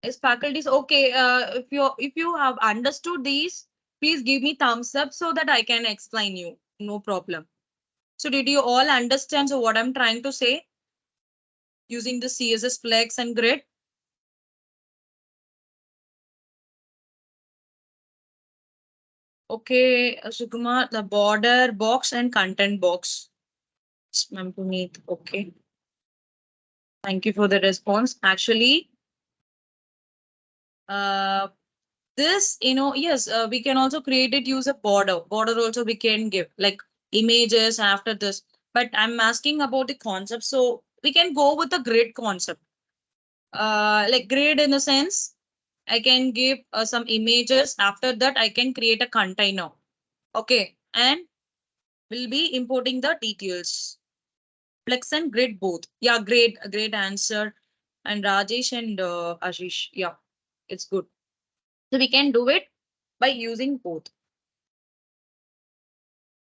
Is faculties okay? If you have understood these, please give me thumbs up so that I can explain you. No problem. So did you all understand so what I'm trying to say using the CSS flex and grid? Okay, Sukuma, the border box and content box. Ma'am Puneet. Okay. Thank you for the response. Actually, uh, this, yes, we can also create it, use a border also we can give like images after this, but I'm asking about the concept, so we can go with the grid concept, like grid in a sense. I can give some images, after that I can create a container. Okay, and we'll be importing the details. Flex and grid both. Yeah, great answer. And Rajesh and Ashish, yeah, it's good. So we can do it by using both.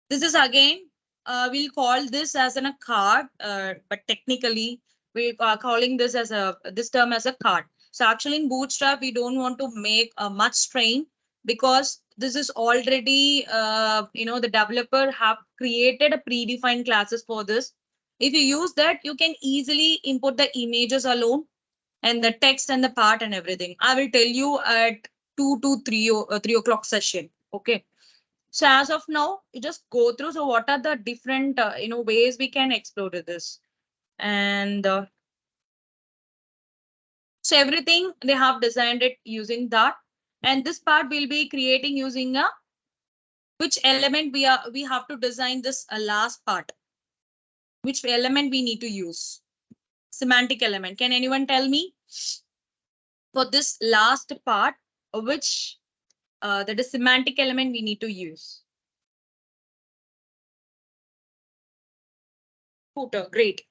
This is again, we'll call this as a card, but technically we are calling this as this term as a card. So actually in Bootstrap, we don't want to make much strain, because this is already, the developer have created a predefined classes for this. If you use that, you can easily import the images alone and the text and the part and everything. I will tell you at 2 to 3, 3 o'clock session. Okay. So as of now, you just go through. So what are the different ways we can explore this? And so everything they have designed it using that. And this part we'll be creating using a which element we have to design this last part. Which element we need to use? Semantic element. Can anyone tell me for this last part which that is semantic element we need to use? Footer. Great.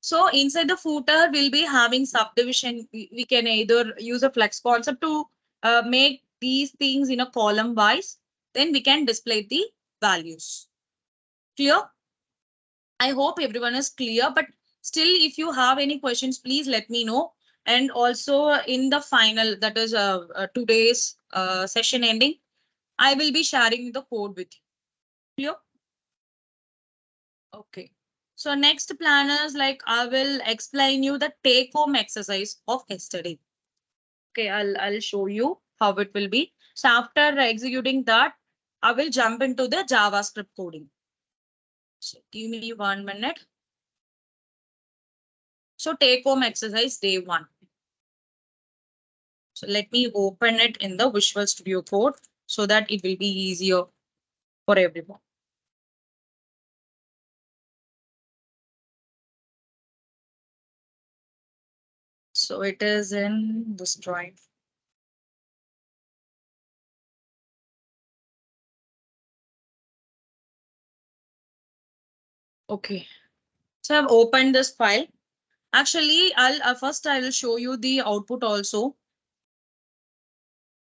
So inside the footer, we'll be having subdivision. We can either use a flex concept to make these things in a column wise. Then we can display the values. Clear? I hope everyone is clear. But still, if you have any questions, please let me know. And also in the final, that is today's session ending, I will be sharing the code with you. Clear? Okay. So next planners, like I will explain you the take home exercise of yesterday. Okay, I'll show you how it will be. So after executing that, I will jump into the JavaScript coding. So give me 1 minute. So take home exercise day 1. So let me open it in the Visual Studio Code so that it will be easier for everyone. So it is in this drive. Okay. So I've opened this file. Actually, I'll first I will show you the output also.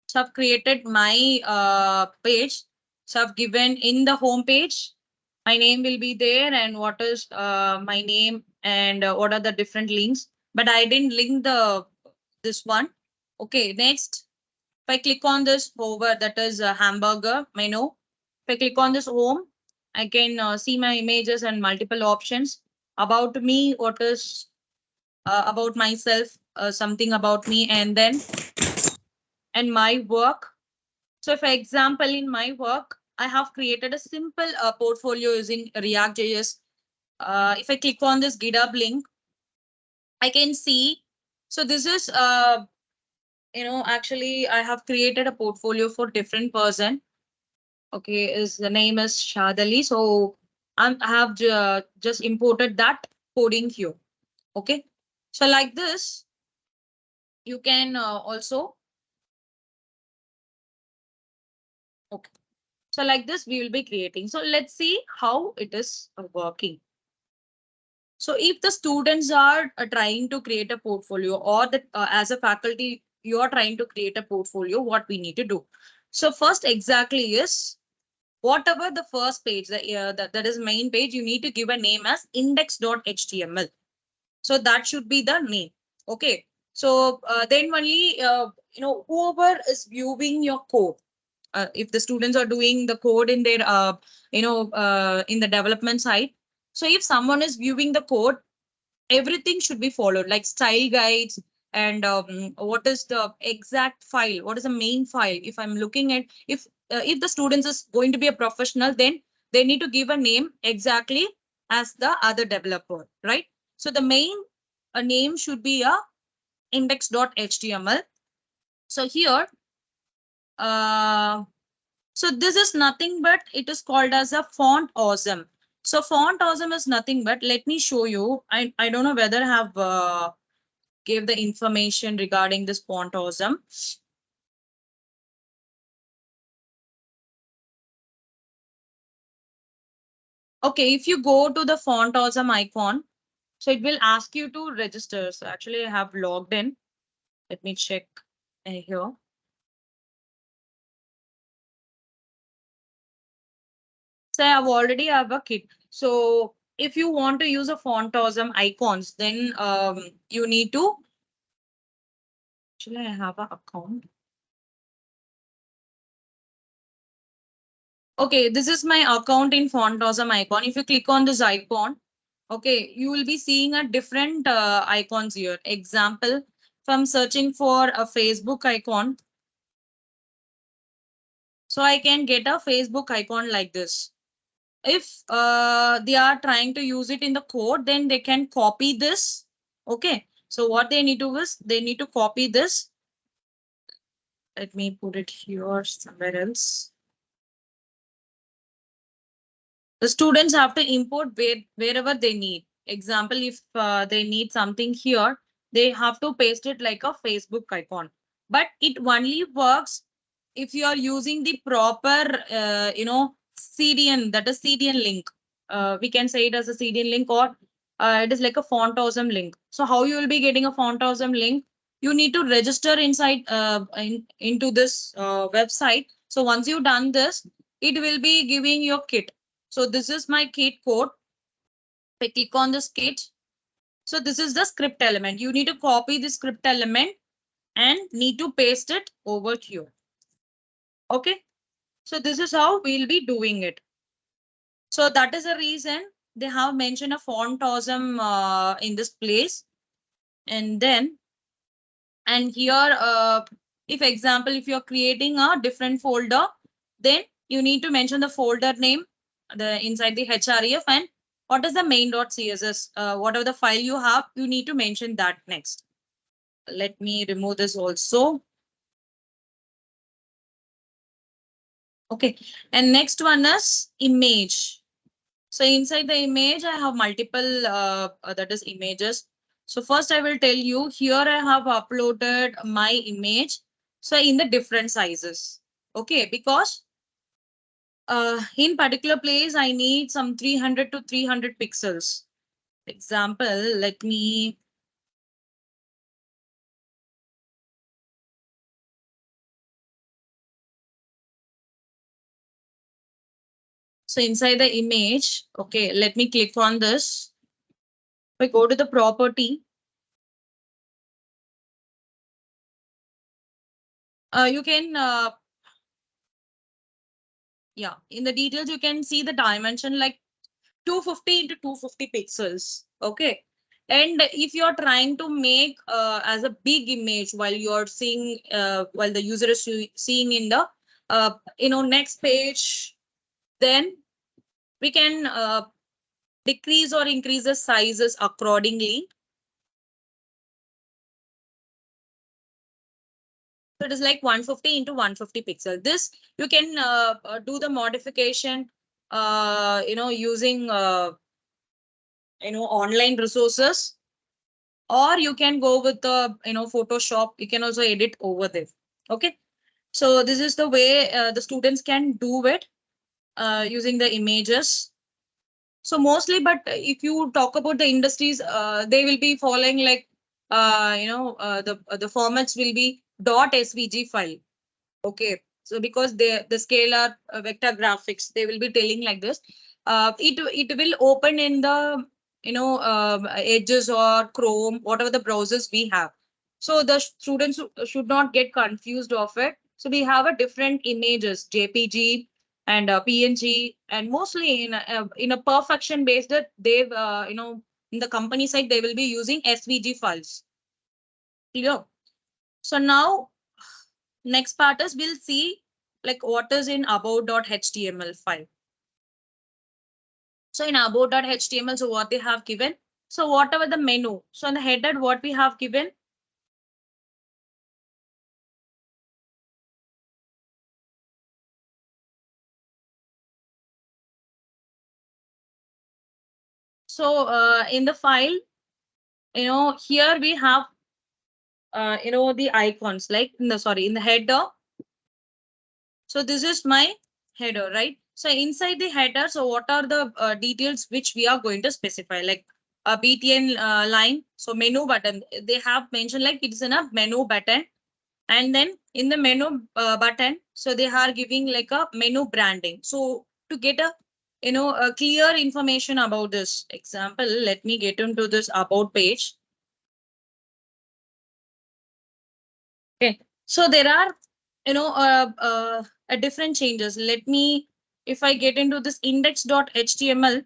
So I've created my page. So I've given in the home page, my name will be there and what is my name and what are the different links. But I didn't link the this one. Okay, next, if I click on this over, that is a hamburger menu. If I click on this home, I can see my images and multiple options. About me, what is about myself, something about me, and then and my work. So for example, in my work, I have created a simple portfolio using React.js. If I click on this GitHub link, I can see. So this is, actually I have created a portfolio for different person. Okay, is the name is Shadali. So I have just imported that coding here. Okay. So like this, you can also, okay. So like this, we will be creating. So let's see how it is working. So if the students are trying to create a portfolio, or that as a faculty, you are trying to create a portfolio, what we need to do. So first exactly is whatever the first page, that is main page, you need to give a name as index.html. So that should be the name. Okay. So then only, whoever is viewing your code, if the students are doing the code in their, in the development side. So if someone is viewing the code, everything should be followed, like style guides and what is the exact file, what is the main file. If I'm looking at, if the students is going to be a professional, then they need to give a name exactly as the other developer, right? So the main name should be a index.html. So here, uh, so this is nothing but it is called as a font awesome. So font awesome is nothing but, let me show you. I don't know whether I have gave the information regarding this font awesome. Okay, if you go to the font awesome icon, so it will ask you to register. So actually I have logged in. Let me check here. So I have already have a kit. So if you want to use a font awesome icons, then you need to, actually I have an account. Okay, this is my account in Font Awesome icon. If you click on this icon, okay, you will be seeing a different icons here. Example, if I'm searching for a Facebook icon, so I can get a Facebook icon like this. If they are trying to use it in the code, then they can copy this. Okay, so what they need to do is they need to copy this. Let me put it here somewhere else. The students have to import wherever they need. Example, if they need something here, they have to paste it like a Facebook icon. But it only works if you are using the proper, CDN, that is CDN link. We can say it as a CDN link, or it is like a font awesome link. So how you will be getting a font awesome link? You need to register inside into this website. So once you've done this, it will be giving your kit. So this is my kit code. If I click on this kit, so this is the script element. You need to copy the script element and need to paste it over here. Okay. So this is how we'll be doing it. So that is the reason they have mentioned a font awesome in this place. And then, and here, if example, if you're creating a different folder, then you need to mention the folder name, the inside the href, and what is the main.css, whatever the file you have, you need to mention that next. Let me remove this also. Okay, and next one is image. So inside the image, I have multiple, that is images. So first I will tell you, here I have uploaded my image. So in the different sizes. Okay, because in particular place, I need some 300 to 300 pixels. Example, let me. So inside the image, okay, let me click on this. We go to the property. You can, yeah, in the details, you can see the dimension like 250 into 250 pixels. Okay. And if you're trying to make as a big image while you're seeing, while the user is seeing in the, next page, then we can decrease or increase the sizes accordingly. So it is like 150 into 150 pixel. This you can do the modification, using, online resources, or you can go with the, Photoshop. You can also edit over there. Okay. So this is the way the students can do it using the images. So mostly, but if you talk about the industries, they will be following like, the formats will be .svg file. Okay. So because the scalar vector graphics, they will be telling like this. It will open in the, Edges or Chrome, whatever the browsers we have. So the students should not get confused of it. So we have a different images, JPG and PNG, and mostly in a perfection based that they've in the company side they will be using SVG files. Clear? So now next part is we'll see like what is in about.html file. So in about.html, so what they have given. So whatever the menu. So in the header, what we have given. So in the file, here we have, the icons like in the, sorry, in the header. So this is my header, right? So inside the header, so what are the details which we are going to specify, like a BTN line. So menu button, they have mentioned like it's in a menu button. And then in the menu button, so they are giving like a menu branding. So to get a clear information about this example, let me get into this about page. Okay, so there are a different changes. Let me, if I get into this index.html,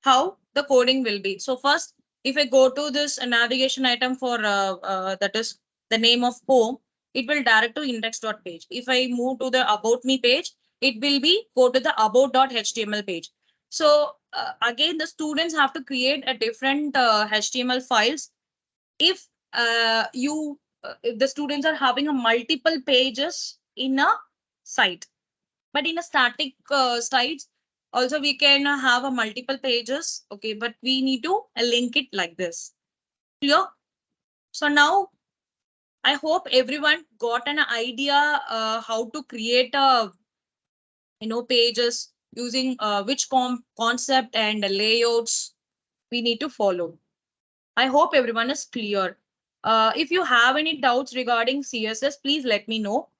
how the coding will be. So first, if I go to this navigation item for that is the name of home, it will direct to index.page. If I move to the about me page, it will be go to the about.html page. So again, the students have to create a different HTML files. If if the students are having a multiple pages in a site, but in a static sites also we can have a multiple pages. Okay, but we need to link it like this. Clear? So now I hope everyone got an idea how to create a pages using which concept and layouts we need to follow. I hope everyone is clear. If you have any doubts regarding CSS, please let me know.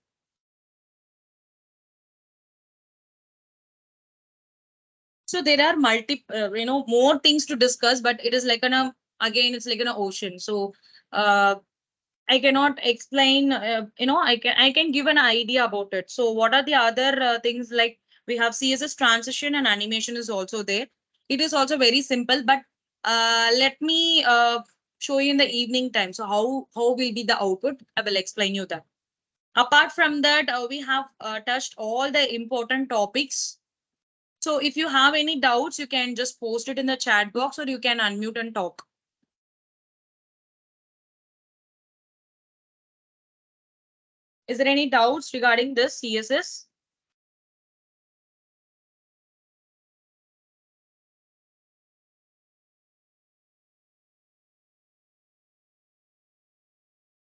So there are more things to discuss, but it is like again, it's like an ocean. So uh, I cannot explain, I can give an idea about it. So what are the other things, like we have CSS transition and animation is also there. It is also very simple, but let me show you in the evening time. So how will be the output? I will explain you that. Apart from that, we have touched all the important topics. So if you have any doubts, you can just post it in the chat box or you can unmute and talk. Is there any doubts regarding this CSS?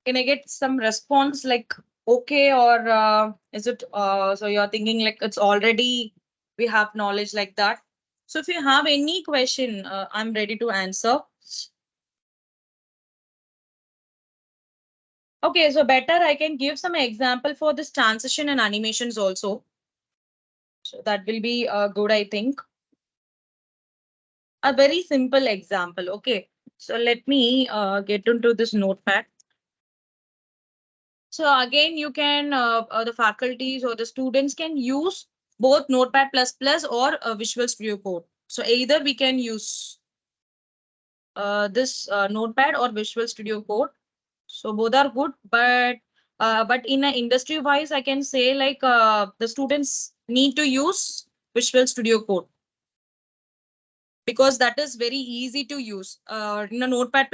Can I get some response like okay, or is it so you're thinking like it's already we have knowledge like that? So if you have any question, I'm ready to answer. Okay, so better I can give some example for this transition and animations also. So that will be good, I think. A very simple example. Okay, so let me get into this notepad. So again, you can the faculties or the students can use both Notepad++ or Visual Studio Code. So either we can use this Notepad or Visual Studio Code. So both are good, but in a industry wise, I can say like the students need to use Visual Studio Code because that is very easy to use. In a Notepad++,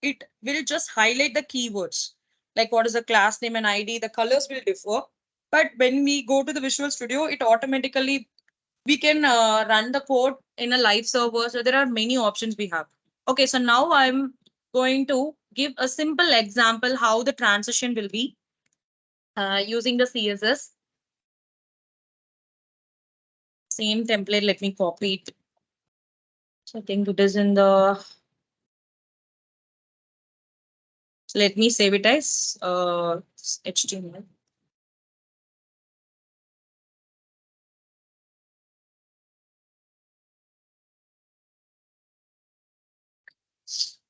it will just highlight the keywords, like what is the class name and ID. The colors will differ. But when we go to the Visual Studio, it automatically, we can run the code in a live server. So there are many options we have. Okay, so now I'm going to give a simple example how the transition will be using the CSS. Same template, let me copy it. So I think it is in the, so let me save it as HTML.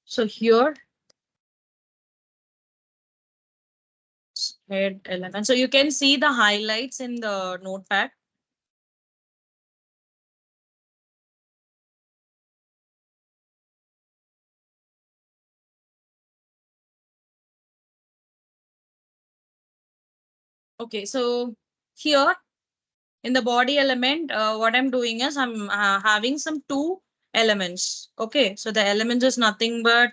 So here head element. So you can see the highlights in the notepad. Okay, so here in the body element, what I'm doing is I'm having some two elements. Okay, so the elements is nothing but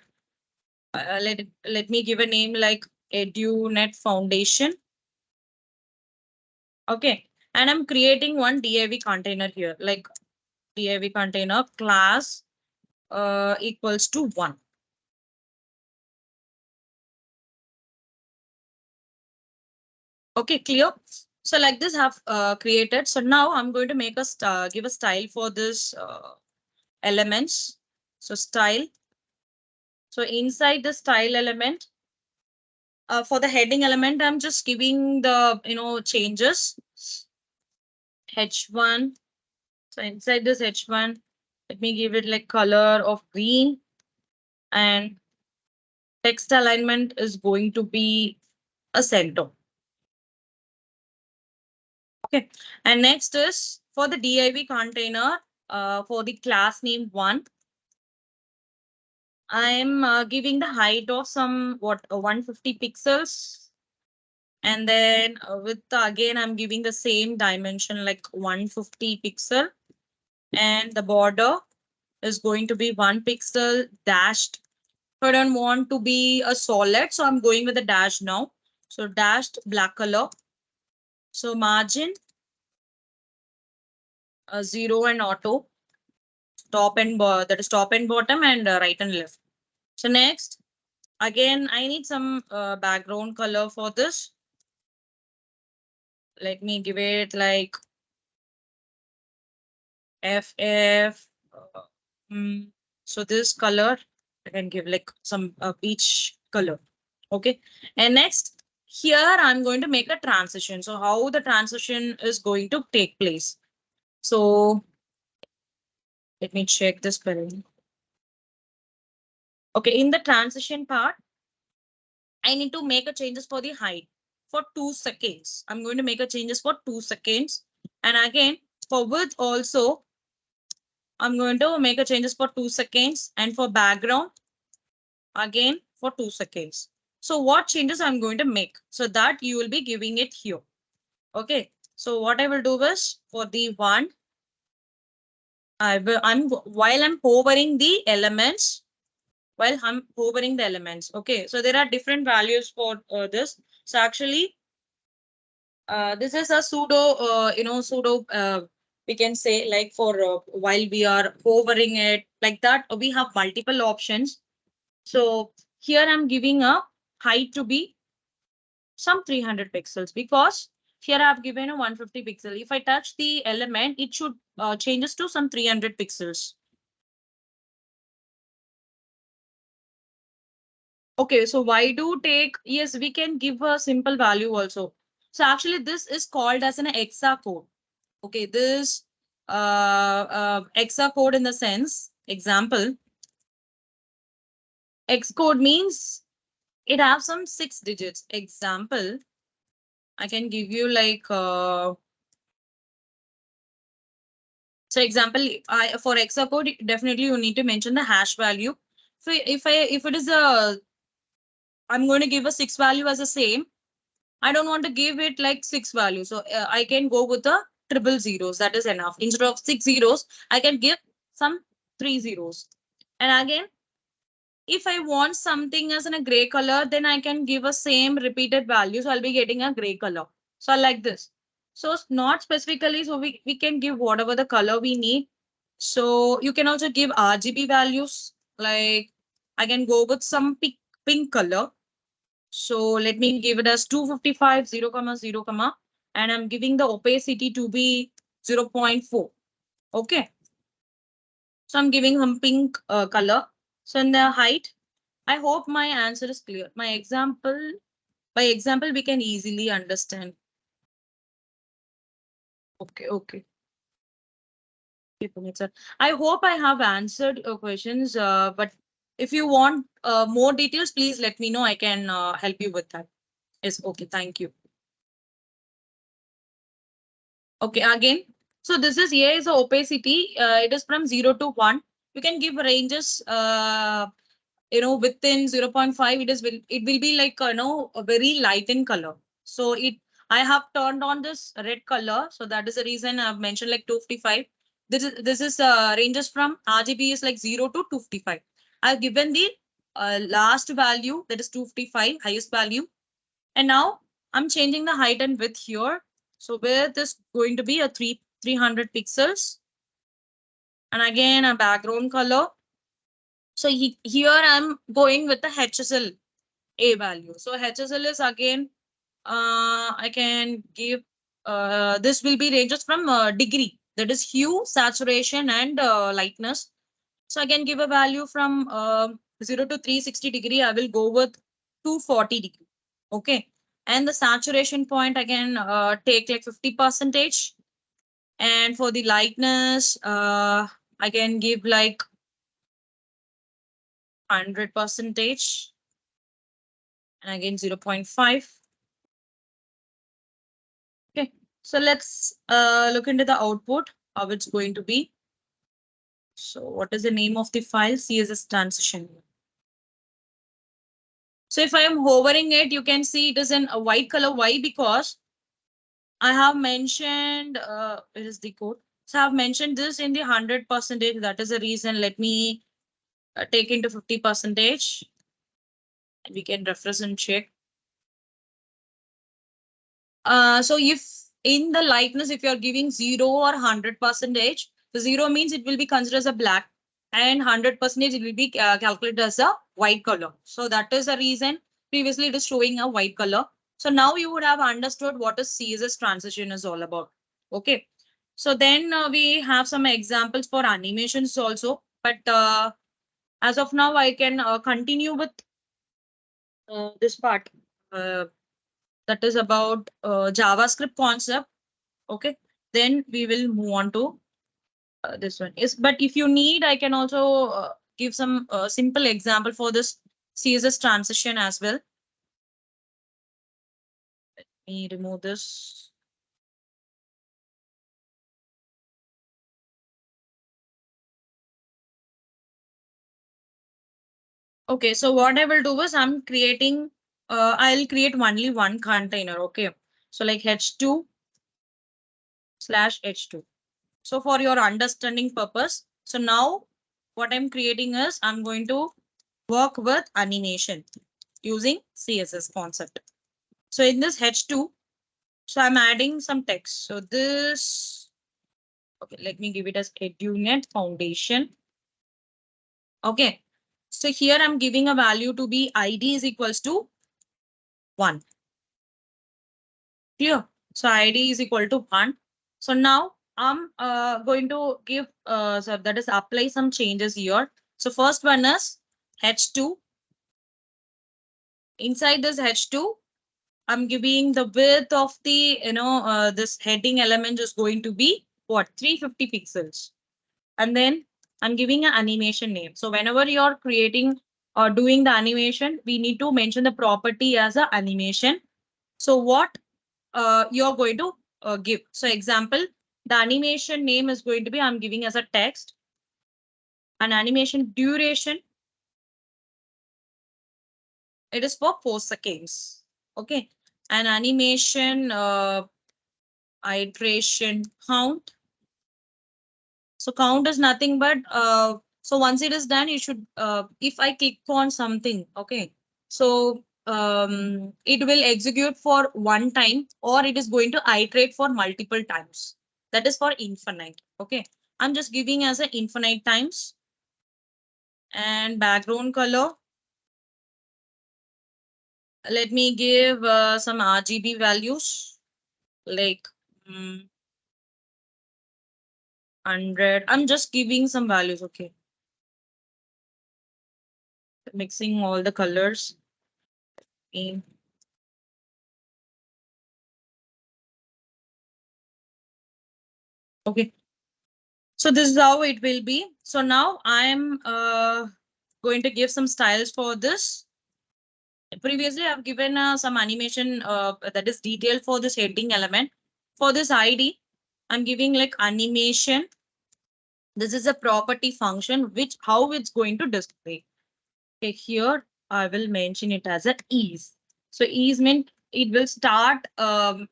let me give a name like EduNet Foundation. Okay, and I'm creating one div container here, like div container class equals to 1. Okay, clear. So like this have created. So now I'm going to make a give a style for this elements. So style. So inside the style element, for the heading element, I'm just giving the changes. H1. So inside this H1, let me give it like color of green, and text alignment is going to be a center. Okay. And next is for the div container, for the class name 1, I'm giving the height of some 150 pixels. And then again, I'm giving the same dimension like 150 pixel. And the border is going to be 1 pixel dashed. I don't want to be a solid, so I'm going with a dash now. So dashed black color. So margin 0 and auto. Top and that is top and bottom, and right and left. So next, again, I need some background color for this. Let me give it like FF. So this color, I can give like some peach color. Okay. And next, here I'm going to make a transition. So how the transition is going to take place. So let me check this spelling. Okay, in the transition part, I need to make a changes for the height for 2 seconds. I'm going to make a changes for 2 seconds. And again, for width also, I'm going to make a changes for 2 seconds. And for background, again for 2 seconds. So what changes I'm going to make? So that you will be giving it here. Okay. So what I will do is for the one, while I'm hovering the elements, Okay. So there are different values for this. So actually, this is a pseudo, we can say like for while we are hovering it like that, we have multiple options. So here I'm giving a height to be some 300 pixels because here I've given a 150 pixel. If I touch the element, it should changes to some 300 pixels. Okay, so why do take? Yes, we can give a simple value also. So actually, this is called as an hexa code. Okay, this hexa code in the sense, example, X code means it has some 6 digits. Example, I can give you like, so example, for hexa code, definitely you need to mention the hash value. So if it is I'm going to give a 6 value as the same. I don't want to give it like 6 values. So I can go with the triple zeros. That is enough. Instead of 6 zeros, I can give some 3 zeros. And again, if I want something as in a gray color, then I can give a same repeated value. So I'll be getting a gray color. So I like this. So not specifically, so we can give whatever the color we need. So you can also give RGB values. Like I can go with some pink color. So let me give it as 255, 0, 0, and I'm giving the opacity to be 0.4. Okay. So I'm giving some pink color. So in the height, I hope my answer is clear. By example, we can easily understand. Okay, okay. I hope I have answered your questions, but if you want more details, please let me know. I can help you with that. Yes, okay, thank you. Okay, again. So this is here is the opacity. It is from 0 to 1. You can give ranges, within 0.5, it will be like, a very light in color. So I have turned on this red color. So that is the reason I've mentioned like 255. This is ranges from RGB is like 0 to 255. I've given the last value, that is 255, highest value. And now I'm changing the height and width here. So width is going to be a 300 pixels. And again, a background color. So here I'm going with the HSL A value. So HSL is again, I can give, this will be ranges from degree. That is hue, saturation, and lightness. So I can give a value from 0 to 360 degree. I will go with 240 degree. Okay. And the saturation point, I can take like 50 percentage. And for the lightness, I can give like 100 percentage. And again, 0.5. Okay. So let's look into the output, how it's going to be. So what is the name of the file? CSS transition. So if I am hovering it, you can see it is in a white color. Why? Because I have mentioned, it is the code. So I have mentioned this in the 100 percentage. That is the reason. Let me take into 50 percentage. We can refresh and check. So if in the lightness, if you're giving 0 or 100 percentage, the 0 means it will be considered as a black, and 100 percentage it will be calculated as a white color. So that is the reason previously it is showing a white color. So now you would have understood what a CSS transition is all about. Okay. So then we have some examples for animations also, but as of now, I can continue with this part. That is about JavaScript concept. Okay, then we will move on to this one. Is but if you need, I can also give some simple example for this CSS transition as well. Let me remove this. Okay, so what I will do is I'm creating, I'll create only one container. Okay, so like h2/h2. So for your understanding purpose, so now what I'm creating is I'm going to work with animation using CSS concept. So in this h2, so I'm adding some text. So this, okay, let me give it as EduNet Foundation. Okay. So here I'm giving a value to be ID is equals to 1. Clear? So ID is equal to 1. So now I'm going to give, so that is apply some changes here. So first one is h2. Inside this h2, I'm giving the width of the, this heading element is going to be what? 350 pixels. And then I'm giving an animation name. So whenever you're creating or doing the animation, we need to mention the property as an animation. So what you're going to give. So example, the animation name is going to be, I'm giving as a text. An animation duration, it is for 4 seconds. Okay. An animation iteration count. So count is nothing but, so once it is done, you should, if I click on something, okay. So it will execute for one time, or it is going to iterate for multiple times. That is for infinite. Okay. I'm just giving as an infinite times. And background color. Let me give some RGB values like 100. I'm just giving some values. Okay. Mixing all the colors. Okay. So this is how it will be. So now I'm going to give some styles for this. Previously, I've given some animation that is detailed for this heading element. For this ID, I'm giving like animation. This is a property function, which how it's going to display. Okay, here I will mention it as a ease. So ease meant it will start, in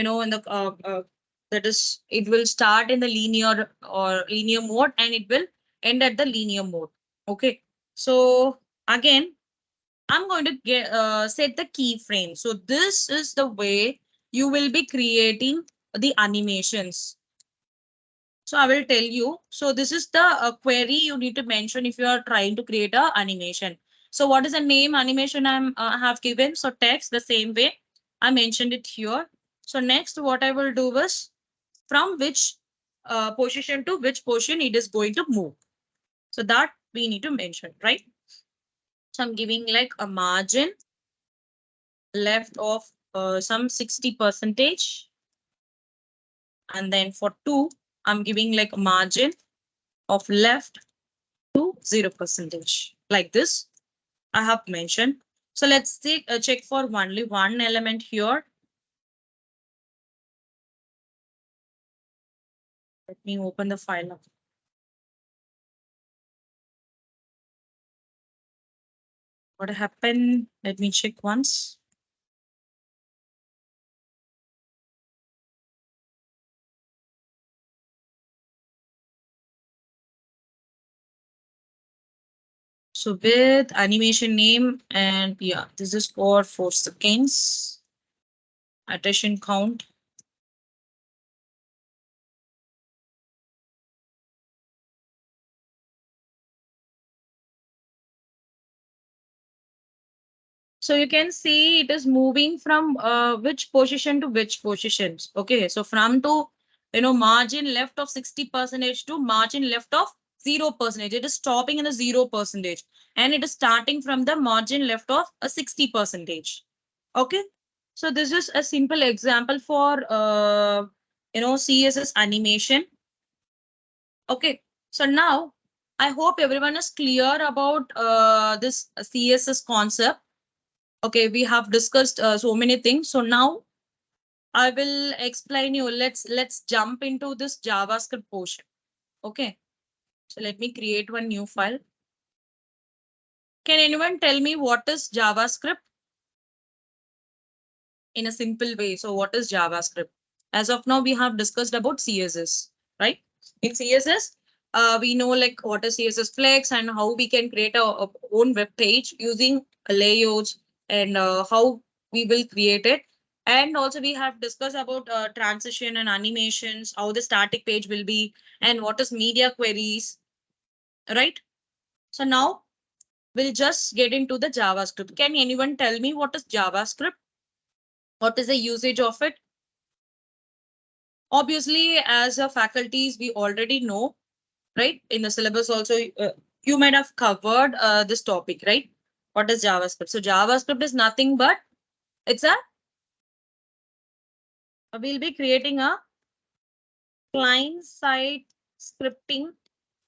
the that is, it will start in the linear or linear mode, and it will end at the linear mode. Okay. So again, I'm going to set the keyframe. So this is the way you will be creating the animations. So I will tell you. So this is the query you need to mention if you are trying to create a animation. So what is the name animation I have given? So text the same way I mentioned it here. So next what I will do is from which position to which position it is going to move. So that we need to mention, right? So I'm giving like a margin left of some 60 percentage. And then for 2, I'm giving like a margin of left to 0 percentage. Like this, I have mentioned. So let's check for only one element here. Let me open the file up. What happened? Let me check once. So with animation name, and yeah, this is for 4 seconds. Attention count. So you can see it is moving from which position to which positions. Okay, so from to margin left of 60 percentage to margin left of 0 percentage. It is stopping in the 0 percentage, and it is starting from the margin left of a 60 percentage. Okay, so this is a simple example for CSS animation. Okay, so now I hope everyone is clear about this CSS concept. Okay, we have discussed so many things. So now I will explain you. Let's jump into this JavaScript portion. Okay, so let me create one new file. Can anyone tell me what is JavaScript in a simple way? So what is JavaScript? As of now, we have discussed about CSS, right? In CSS, we know like what is CSS Flex and how we can create a own web page using layouts, and how we will create it. And also we have discussed about transition and animations, how the static page will be, and what is media queries, right? So now we'll just get into the JavaScript. Can anyone tell me what is JavaScript? What is the usage of it? Obviously, as a faculties, we already know, right? In the syllabus also, you might have covered this topic, right? What is JavaScript? So JavaScript is nothing but it's we'll be creating a client-side scripting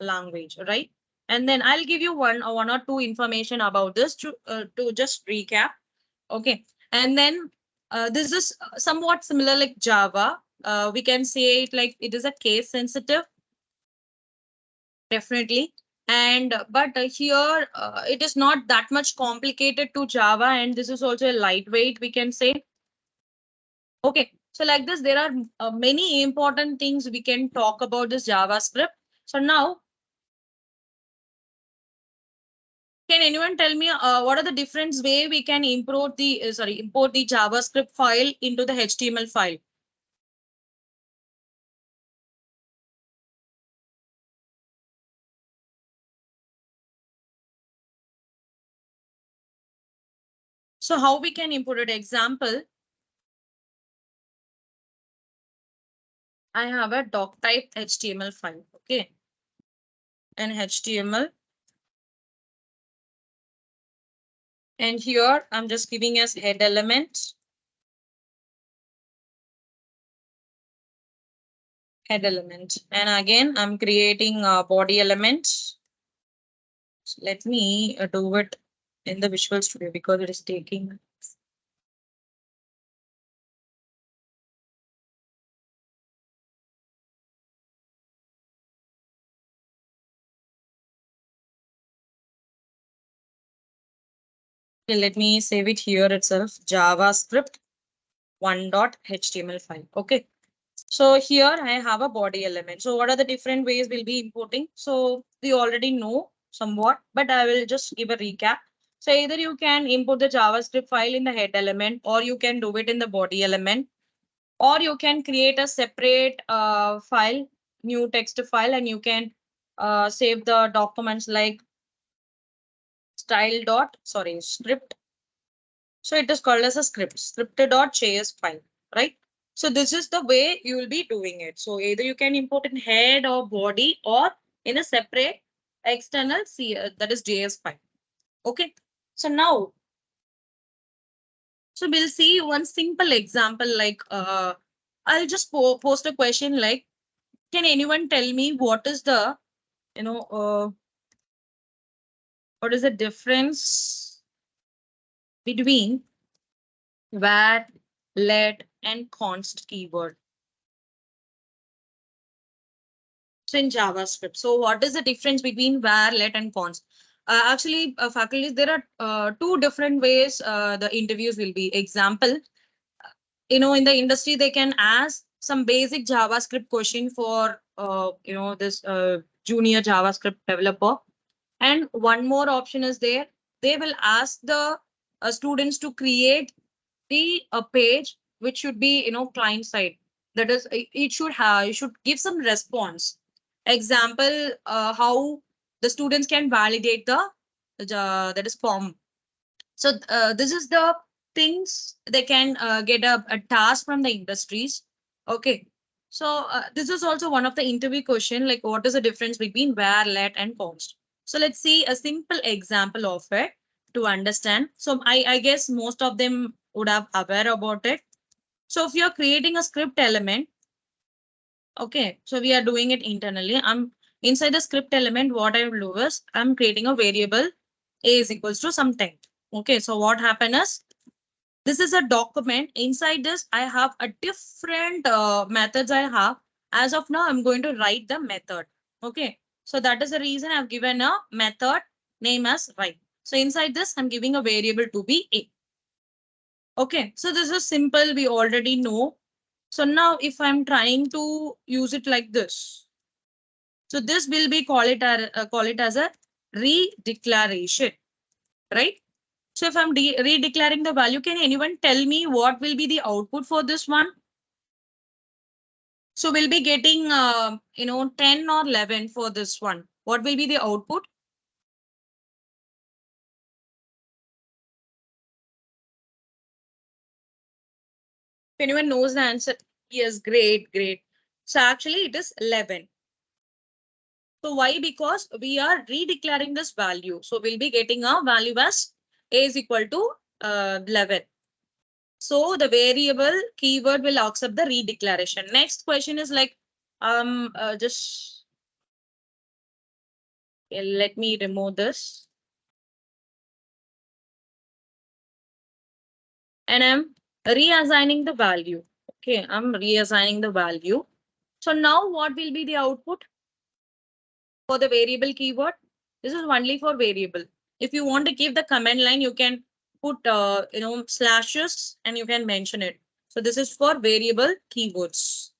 language, right? And then I'll give you one or two information about this to just recap. Okay. And then this is somewhat similar like Java. We can say it like it is a case sensitive. Definitely. And but here it is not that much complicated to Java, and this is also a lightweight, we can say. Okay, so like this, there are many important things we can talk about this JavaScript. So now, can anyone tell me what are the different way we can import the import the JavaScript file into the HTML file? So how we can import it? Example, I have a doc type HTML file. Okay, an HTML. And here I'm just giving as head element. Head element. And again, I'm creating a body element. So let me do it in the Visual Studio because it is taking. Okay, let me save it here itself. JavaScript 1.html file. Okay. So here I have a body element. So what are the different ways we'll be importing? So we already know somewhat, but I will just give a recap. So either you can import the JavaScript file in the head element, or you can do it in the body element, or you can create a separate file, new text file, and you can save the documents like script. So it is called as a script.js file, right? So this is the way you will be doing it. So either you can import in head or body or in a separate external that is JS file. Okay. So now, so we'll see one simple example like I'll just post a question like, can anyone tell me what is the, you know, what is the difference between var, let, and const keyword? So in JavaScript. So what is the difference between var, let, and const? Actually, faculty, there are two different ways the interviews will be. Example, in the industry, they can ask some basic JavaScript question for, this junior JavaScript developer. And one more option is there. They will ask the students to create the page which should be client side. That is, it should have, you should give some response. Example, how the students can validate the that is form. So this is the things they can get a task from the industries. Okay. So this is also one of the interview question, like what is the difference between var, let, and const. So let's see a simple example of it to understand. So I guess most of them would have aware about it. So if you're creating a script element, okay, so we are doing it internally. I'm inside the script element. What I will do is I'm creating a variable a is equals to some text. Okay, so what happened is this is a document. Inside this, I have a different methods I have. As of now, I'm going to write the method. Okay, so that is the reason I've given a method name as write. So inside this, I'm giving a variable to be a. Okay, so this is simple. We already know. So now if I'm trying to use it like this, so this will be call it as a redeclaration, right? So if I'm redeclaring the value, can anyone tell me what will be the output for this one? So we'll be getting 10 or 11 for this one. What will be the output? If anyone knows the answer, yes, great, great. So actually it is 11. So why? Because we are redeclaring this value. So we'll be getting a value as a is equal to 11. So the variable keyword will accept the redeclaration. Next question is like, just let me remove this. And I'm reassigning the value. Okay, I'm reassigning the value. So now what will be the output for the variable keyword? This is only for variable. If you want to give the command line, you can put slashes and you can mention it. So this is for variable keywords.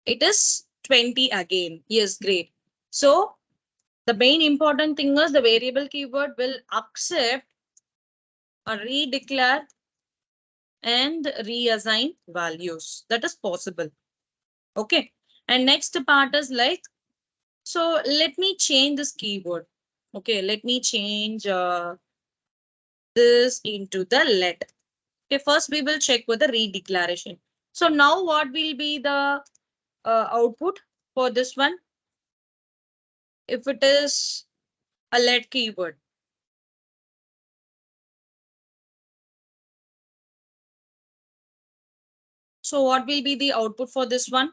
It is 20 again. Yes, great. So the main important thing is the variable keyword will accept or redeclare and reassign values. That is possible. Okay. And next part is like, so let me change this keyword. Okay, let me change this into the let. Okay, first we will check with the redeclaration. So now what will be the output for this one? If it is a let keyword. So what will be the output for this one?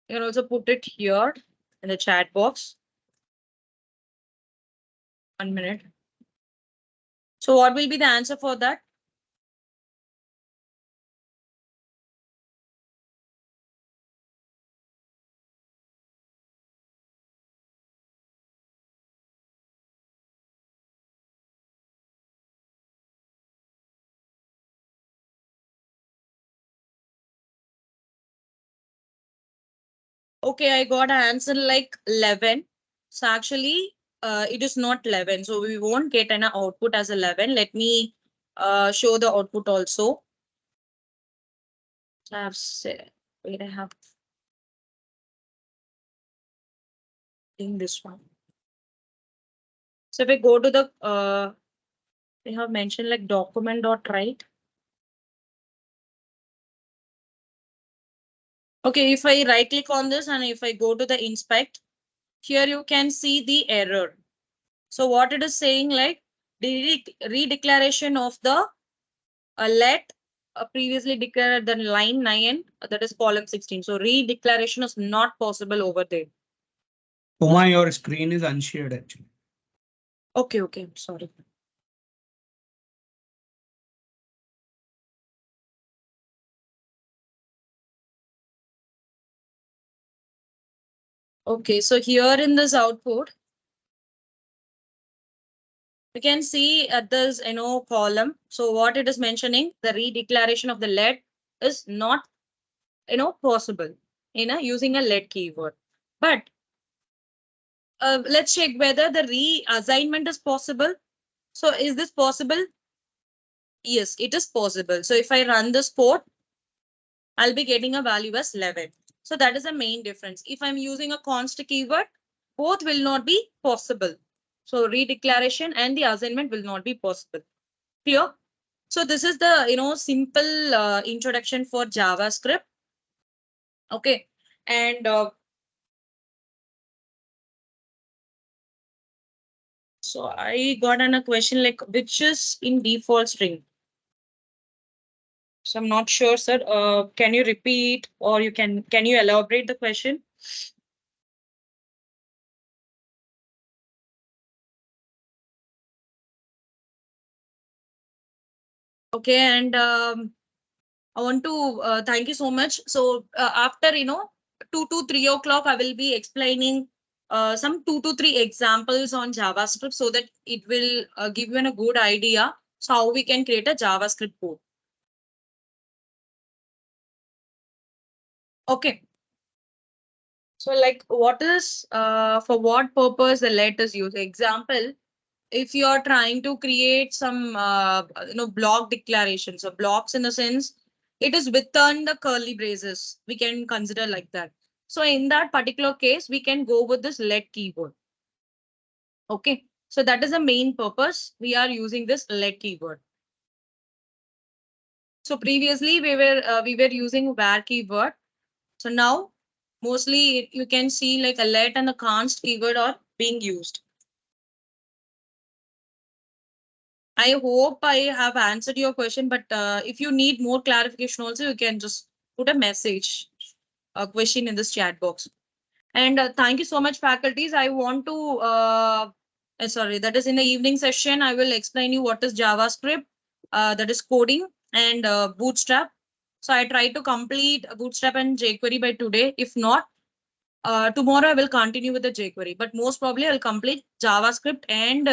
You can also put it here in the chat box. 1 minute. So what will be the answer for that? Okay, I got an answer like 11. So actually, it is not 11. So we won't get an output as 11. Let me show the output also. I have said, wait, I have in this one. So if I go to the, they have mentioned like document dot write. Okay, if I right click on this and if I go to the inspect, here you can see the error. So what it is saying like the redeclaration of the let previously declared the line 9, that is column 16. So redeclaration is not possible over there. Uma, your screen is unshared actually. Okay, okay, sorry. Okay, so here in this output, you can see at this column. So what it is mentioning, the redeclaration of the let is not possible using a let keyword. But let's check whether the reassignment is possible. So is this possible? Yes, it is possible. So if I run this code, I'll be getting a value as 11. So that is the main difference. If I'm using a const keyword, both will not be possible. So redeclaration and the assignment will not be possible. Clear? So this is the simple introduction for JavaScript. Okay, and so I got a question like which is in default string. So I'm not sure, sir. Can you repeat or can you elaborate the question? Okay, and I want to thank you so much. So after 2 to 3 o'clock, I will be explaining some 2 to 3 examples on JavaScript so that it will give you a good idea so how we can create a JavaScript code. Okay. So like what is for what purpose the let is used? Example, if you are trying to create some block declarations or blocks in the sense it is within the curly braces, we can consider like that. So in that particular case we can go with this let keyword. Okay, so that is the main purpose we are using this let keyword. So previously we were using var keyword. So now mostly you can see like a let and the const keyword are being used. I hope I have answered your question, but if you need more clarification also, you can just put a message, a question in this chat box. And thank you so much, faculties. I want to, sorry, that is in the evening session. I will explain you what is JavaScript, that is coding and Bootstrap. So I try to complete Bootstrap and jQuery by today. If not, tomorrow I will continue with the jQuery, but most probably I'll complete JavaScript and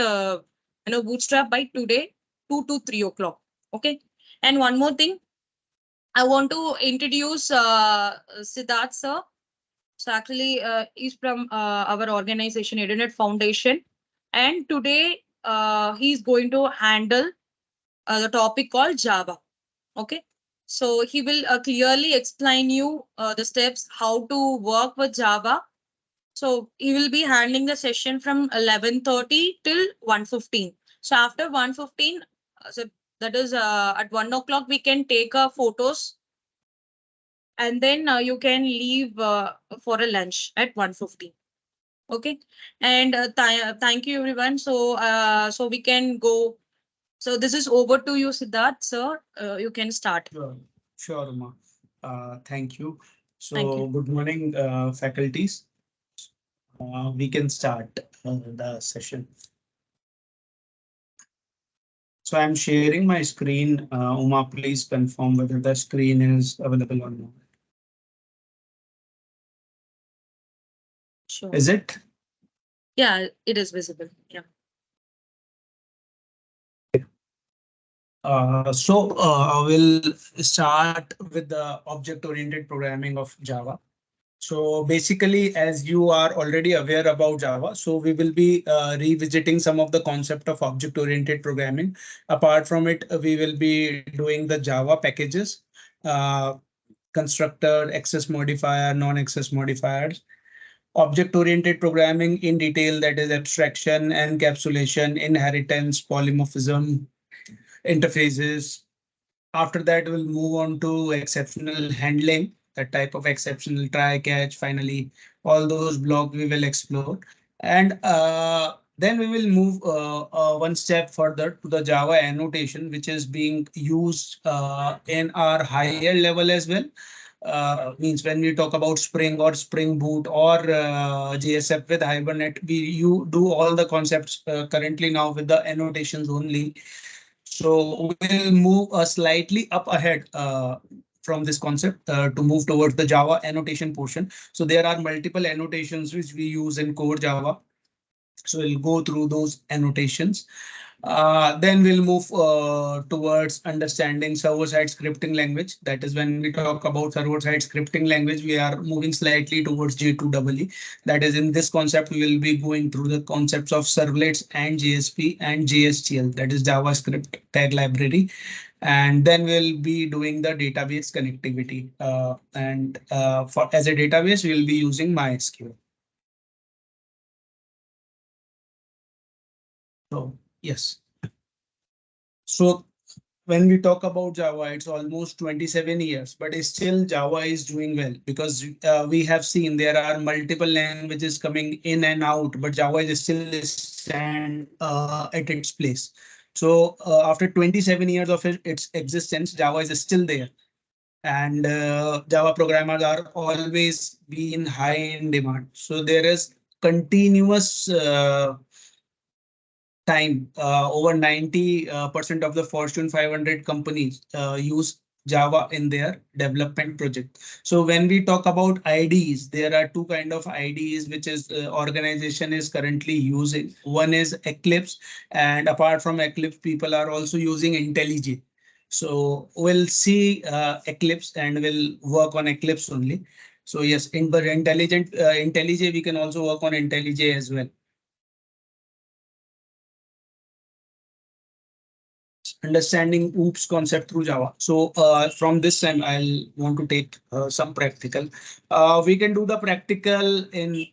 Bootstrap by today, 2 to 3 o'clock. Okay. And one more thing, I want to introduce Siddharth sir. So actually, he's from our organization, Internet Foundation, and today he's going to handle the topic called Java. Okay. So he will clearly explain you the steps how to work with Java. So he will be handling the session from 11:30 till 1:15. So after 1:15, so that is at 1 o'clock, we can take photos and then you can leave for a lunch at 1:15. Okay. And thank you everyone. So so we can go. So this is over to you, Siddharth, sir. You can start. Sure, sure, Ma. Thank you. Thank you. So, good morning, faculties. We can start the session. So, I'm sharing my screen. Uma, please confirm whether the screen is available or not. Sure. Is it? Yeah, it is visible. Yeah. I will start with the object-oriented programming of Java. So basically, as you are already aware about Java, so we will be revisiting some of the concept of object-oriented programming. Apart from it, we will be doing the Java packages, uh, constructor, access modifier, non-access modifiers, object-oriented programming in detail, that is abstraction, encapsulation, inheritance, polymorphism, interfaces. After that, we'll move on to exceptional handling, the type of exceptional try, catch, finally, all those blocks we will explore. And then we will move one step further to the Java annotation, which is being used in our higher level as well. Means when we talk about Spring or Spring Boot or JSF with Hibernate, you do all the concepts currently now with the annotations only. So we'll move slightly up ahead from this concept to move towards the Java annotation portion. So there are multiple annotations which we use in core Java. So we'll go through those annotations. Then we'll move towards understanding server-side scripting language. That is when we talk about server-side scripting language, we are moving slightly towards J2EE. That is in this concept, we will be going through the concepts of servlets and JSP and JSTL, that is JavaScript tag library. And then we'll be doing the database connectivity. For as a database, we'll be using MySQL. So yes. So when we talk about Java, it's almost 27 years, but still Java is doing well because we have seen there are multiple languages coming in and out, but Java is still stand at its place. So after 27 years of its existence, Java is still there. And Java programmers are always been high in demand. So there is continuous time, over 90% of the Fortune 500 companies use Java in their development project. So when we talk about IDEs, there are two kind of IDEs which is organization is currently using. One is Eclipse, and apart from Eclipse, people are also using IntelliJ. So we'll see Eclipse and we'll work on Eclipse only. So yes, in but IntelliJ, we can also work on IntelliJ as well. Understanding OOPS concept through Java. So from this time, I'll want to take some practical. We can do the practical in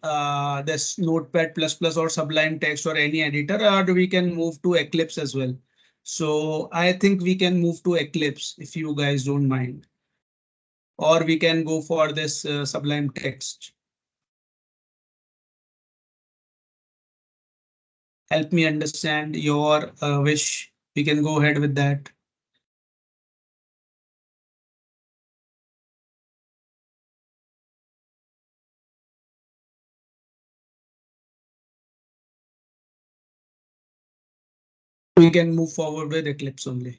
this Notepad++ or Sublime Text or any editor, or we can move to Eclipse as well. So I think we can move to Eclipse if you guys don't mind, or we can go for this Sublime Text. Help me understand your wish. We can go ahead with that. We can move forward with Eclipse only.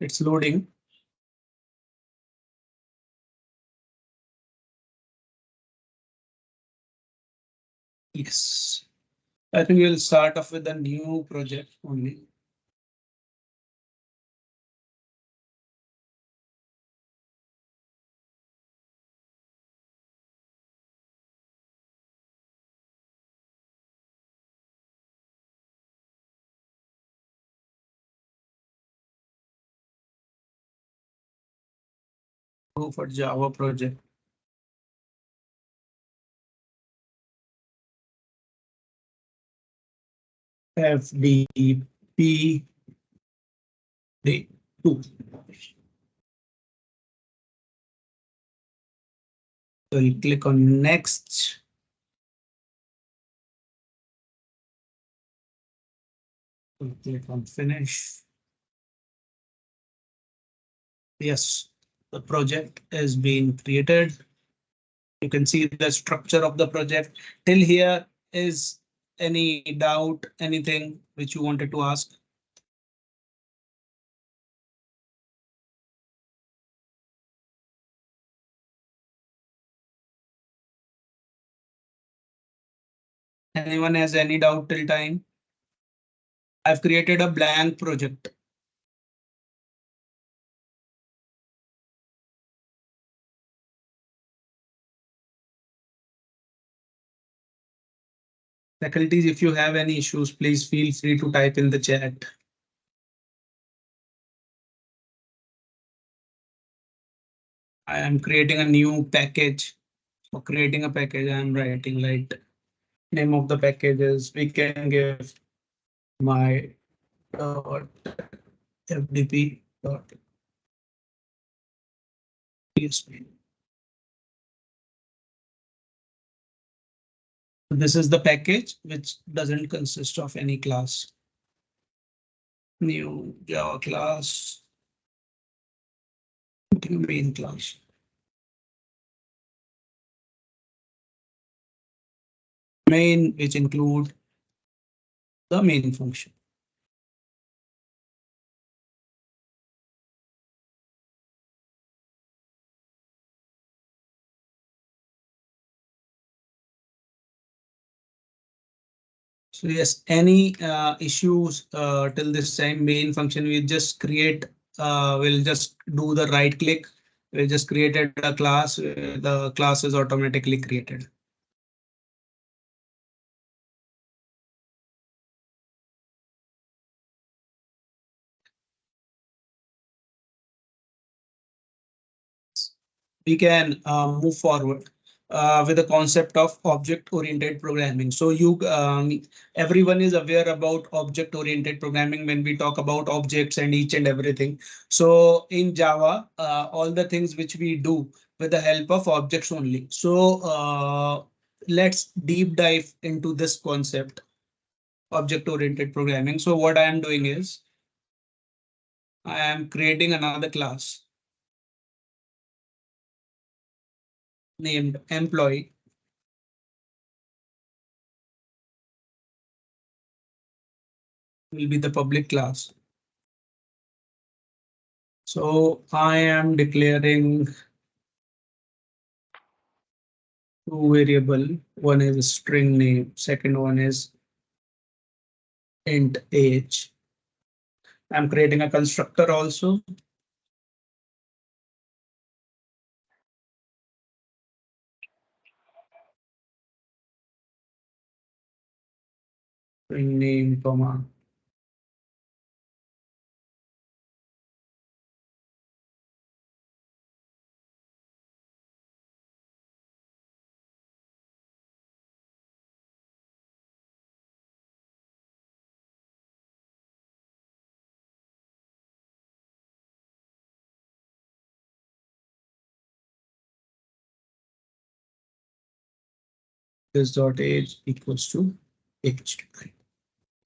It's loading. Yes. I think we'll start off with a new project only. Go for Java project. FDP day 2. So you click on next. We'll click on finish. Yes, the project is being created. You can see the structure of the project. Till here, is any doubt, anything which you wanted to ask? Anyone has any doubt till time? I've created a blank project. Faculties, if you have any issues, please feel free to type in the chat. I am creating a new package. For creating a package, I am writing like name of the packages. We can give my dot FDP dot TSP. This is the package which doesn't consist of any class. New Java class, main class. Main, which include the main function. So yes, any issues till this time main function, we just create, we'll just do the right click. We just created a class, the class is automatically created. We can move forward with the concept of object-oriented programming. So everyone is aware about object-oriented programming when we talk about objects and each and everything. So in Java, all the things which we do with the help of objects only. So let's deep dive into this concept, object-oriented programming. So what I am doing is I am creating another class named employee. Will be the public class. So I am declaring two variable. One is string name. Second one is int age. I'm creating a constructor also. String name, comma. This dot age equals to age.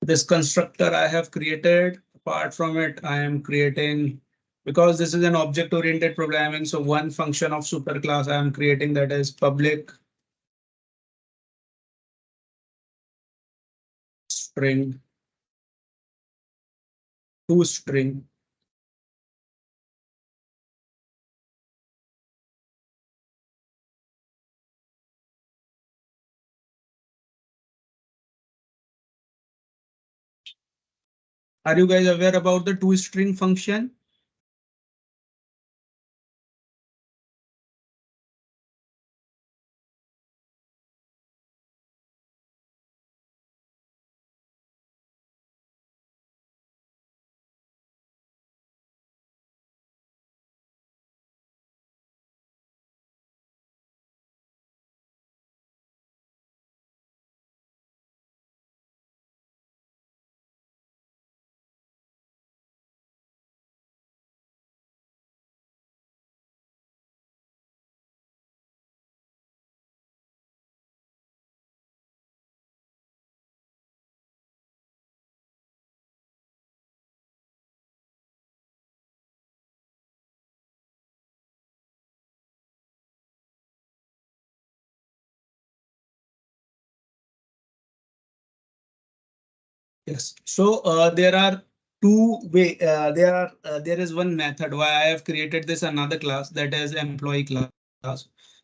This constructor I have created. Apart from it, I am creating, because this is an object-oriented programming. So one function of superclass I am creating, that is public string to string. Are you guys aware about the toString function? Yes. So there are there is one method why I have created this another class, that is employee class.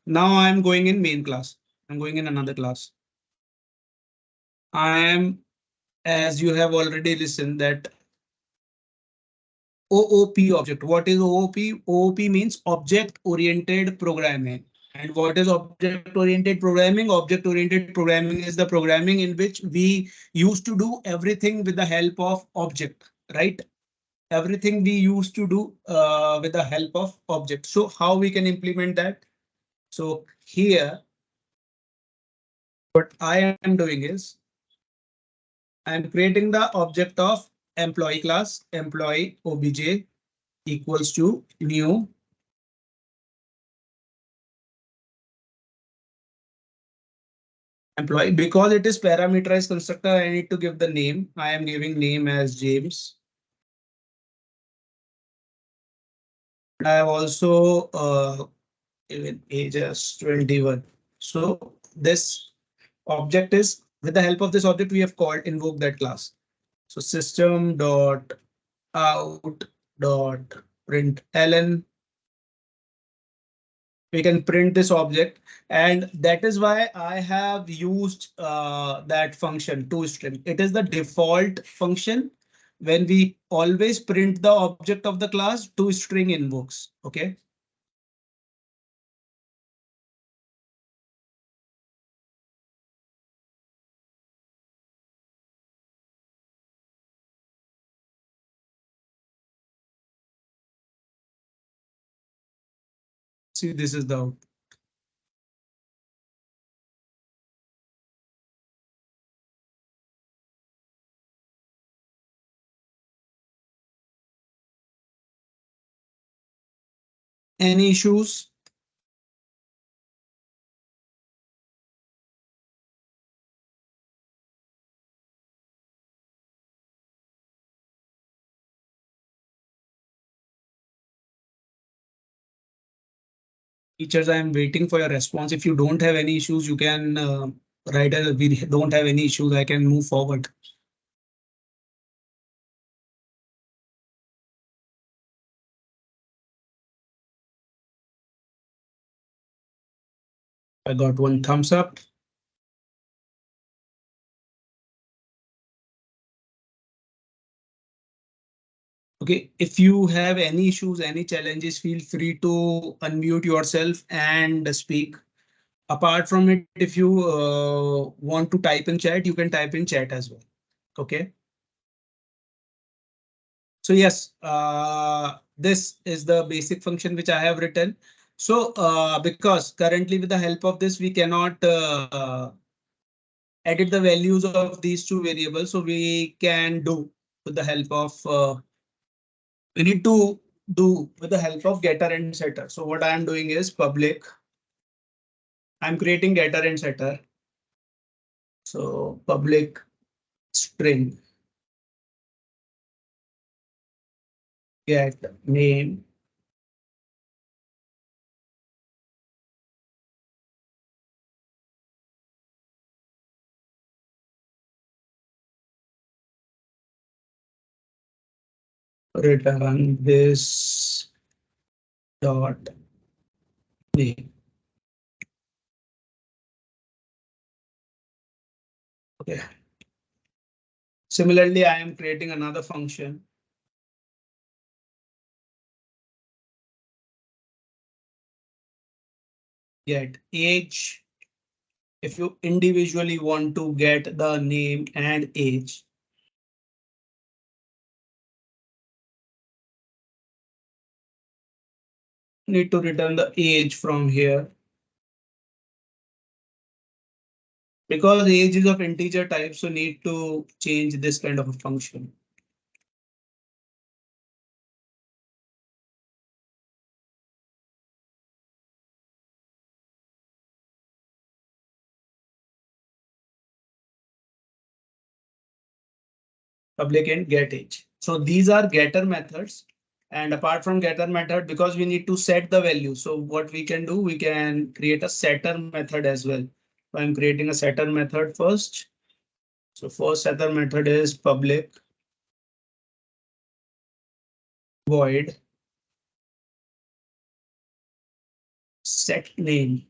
Now I'm going in main class. I'm going in another class. I am, as you have already listened, that OOP object. What is OOP? OOP means object oriented programming. And what is object oriented programming? Object oriented programming is the programming in which we used to do everything with the help of object, right? Everything we used to do with the help of object. So how we can implement that? So here, what I am doing is I'm creating the object of employee class, employee obj equals to new employee. Because it is parameterized constructor, I need to give the name. I am giving name as James. I have also given age as 21. So this object is, with the help of this object, we have called invoke that class. So system dot out dot print ln. We can print this object, and that is why I have used that function toString. It is the default function when we always print the object of the class toString invokes. Okay. See, this is the out. Any issues? Teachers, I am waiting for your response. If you don't have any issues, you can write a we don't have any issues. I can move forward. I got one thumbs up. Okay, if you have any issues, any challenges, feel free to unmute yourself and speak. Apart from it, if you want to type in chat, you can type in chat as well. Okay. So yes, this is the basic function which I have written. So because currently with the help of this, we cannot edit the values of these two variables. So we can do with the help of we need to do with the help of getter and setter. So what I am doing is public. I'm creating getter and setter. So public string get name return this dot name. Okay. Similarly, I am creating another function. Get age. If you individually want to get the name and age, need to return the age from here. Because age is of integer type, so need to change this kind of a function. Public and get age. So these are getter methods. And apart from getter method, because we need to set the value. So what we can do, we can create a setter method as well. So I'm creating a setter method first. So first setter method is public void set name.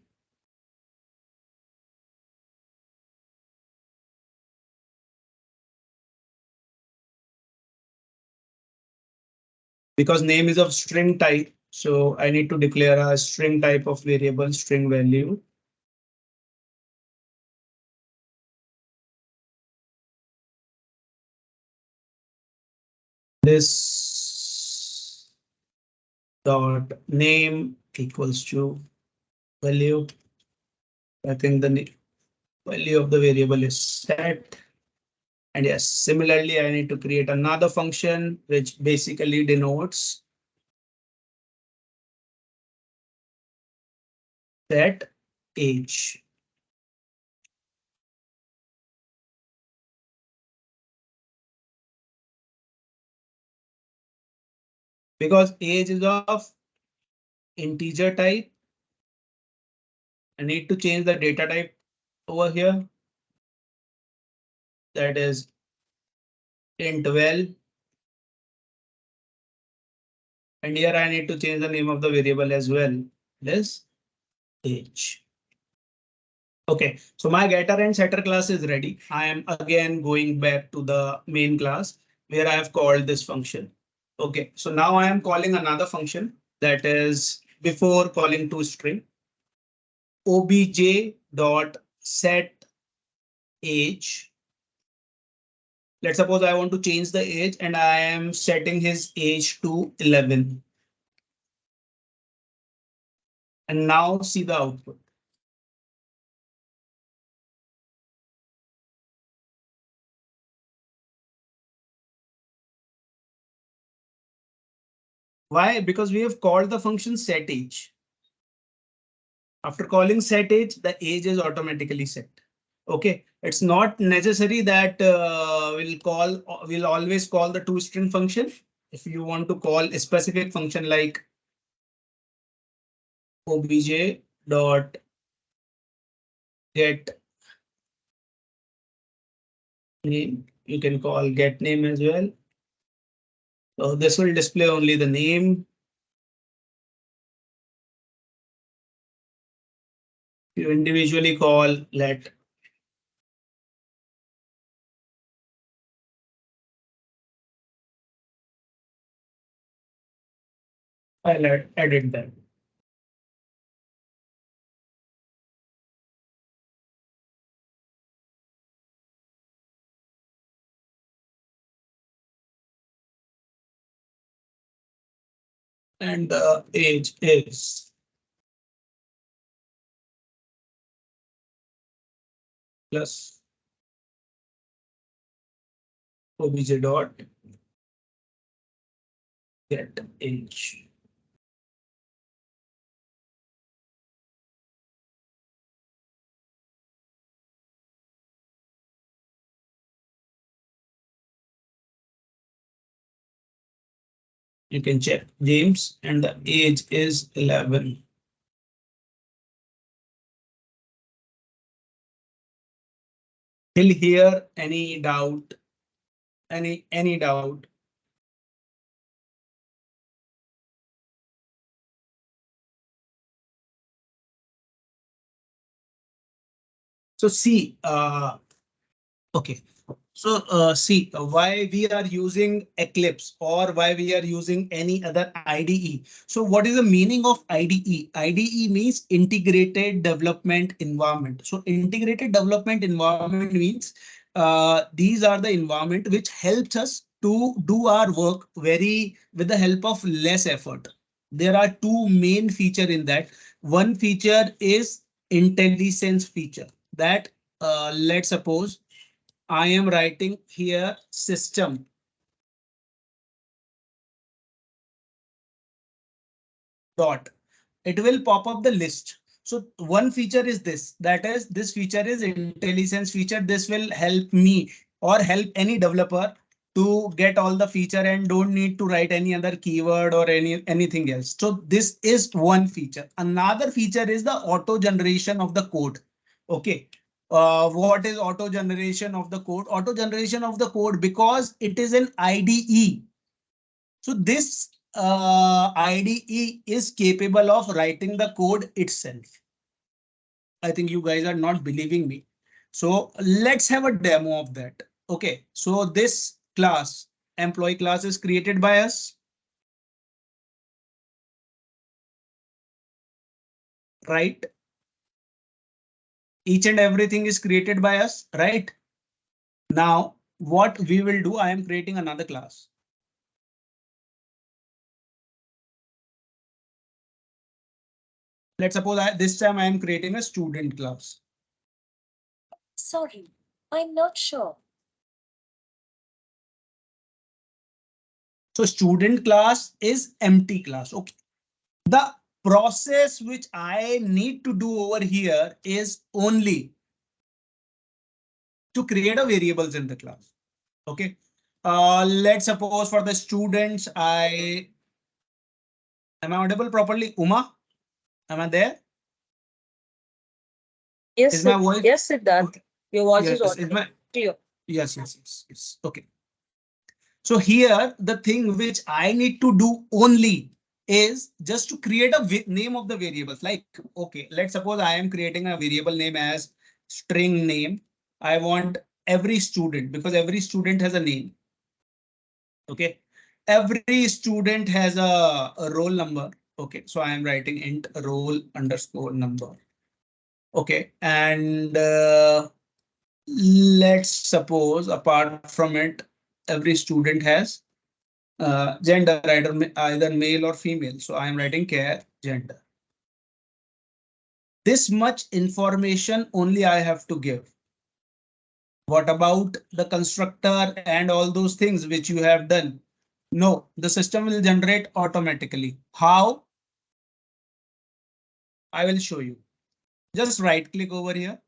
Because name is of string type. So I need to declare a string type of variable string value. This dot name equals to value. I think the value of the variable is set. And yes, similarly, I need to create another function which basically denotes set age. Because age is of integer type, I need to change the data type over here. That is int val. And here I need to change the name of the variable as well. This age. Okay, so my getter and setter class is ready. I am again going back to the main class where I have called this function. Okay, so now I am calling another function that is before calling toString obj dot set age. Let's suppose I want to change the age and I am setting his age to 11. And now see the output. Why? Because we have called the function set age. After calling set age, the age is automatically set. Okay, it's not necessary that we'll always call the toString function. If you want to call a specific function like obj dot get name, you can call get name as well. So this will display only the name. You individually call let I'll edit that. And the age is plus obj dot get age. You can check James and the age is 11. Till here, any doubt? Any doubt? So see, okay. So see why we are using Eclipse or why we are using any other IDE. So what is the meaning of IDE? IDE means integrated development environment. So integrated development environment means these are the environment which helps us to do our work very with the help of less effort. There are two main feature in that. One feature is intelligence feature that let's suppose I am writing here system dot. It will pop up the list. So one feature is this, that is this feature is intelligence feature. This will help me or help any developer to get all the feature and don't need to write any other keyword or anything else. So this is one feature. Another feature is the auto generation of the code. Okay. What is auto generation of the code? Auto generation of the code because it is an IDE. So this IDE is capable of writing the code itself. I think you guys are not believing me. So let's have a demo of that. Okay, so this class, employee class is created by us, right? Each and everything is created by us, right? Now, what we will do, I am creating another class. Let's suppose this time I am creating a student class. Sorry, I'm not sure. So student class is empty class. Okay. The process which I need to do over here is only to create a variables in the class. Okay. Let's suppose for the students, am I audible properly? Uma, am I there? Yes, Is my voice? yes, Siddharth. Okay. Your voice is Yes, is audible. my Clear. yes. Okay. So here the thing which I need to do only is just to create a name of the variables. Like, okay, let's suppose I am creating a variable name as string name. I want every student because every student has a name. Okay. Every student has a roll number. Okay. So I am writing int roll underscore number. Okay. And let's suppose apart from it, every student has gender, either male or female. So I am writing care gender. This much information only I have to give. What about the constructor and all those things which you have done? No, the system will generate automatically. How? I will show you. Just right click over here.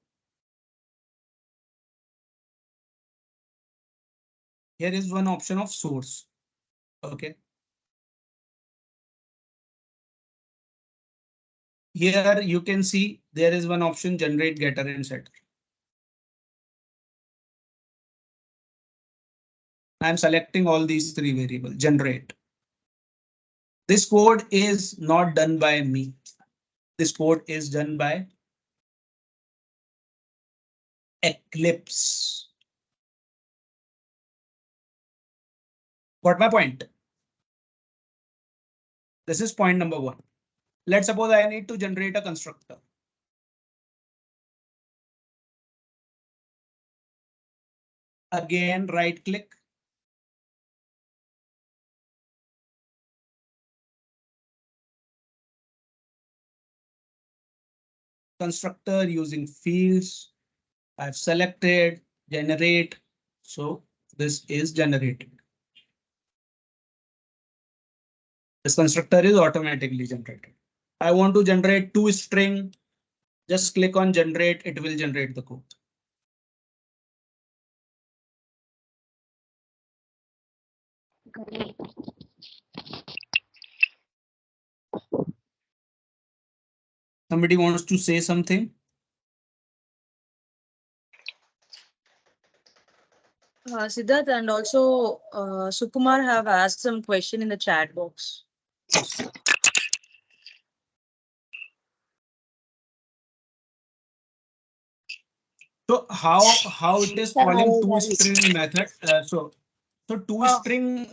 Here is one option of source. Okay. Here you can see there is one option generate getter and setter. I am selecting all these three variables, generate. This code is not done by me. This code is done by Eclipse. Got my point? This is point number one. Let's suppose I need to generate a constructor. Again, right click. Constructor using fields. I've selected generate. So this is generated. This constructor is automatically generated. I want to generate two string. Just click on generate. It will generate the code. Somebody wants to say something? Siddharth and also Sukumar have asked some question in the chat box. So how it is calling to string method? So to string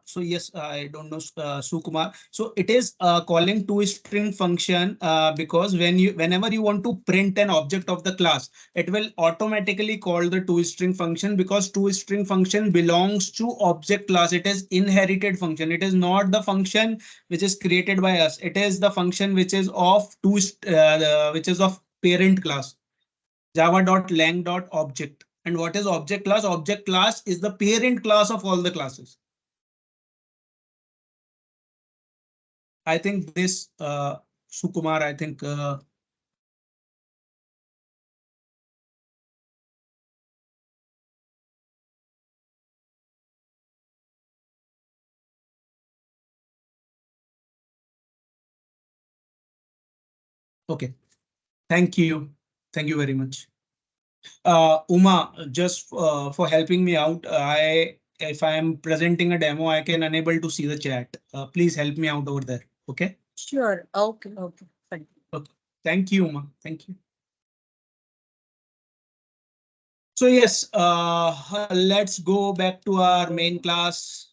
so yes, I don't know, Sukumar. So it is calling toString function because whenever you want to print an object of the class, it will automatically call the toString function because toString function belongs to object class. It is inherited function. It is not the function which is created by us. It is the function which is of which is of parent class, java.lang.object. And what is object class? Object class is the parent class of all the classes. I think this, Sukumar, I think, okay. Thank you. Thank you very much. Uma, just for helping me out, if I am presenting a demo, I can unable to see the chat. Please help me out over there. Okay. Sure. Okay. Okay. Fine. Okay. Thank you, Uma. Thank you. So yes, let's go back to our main class.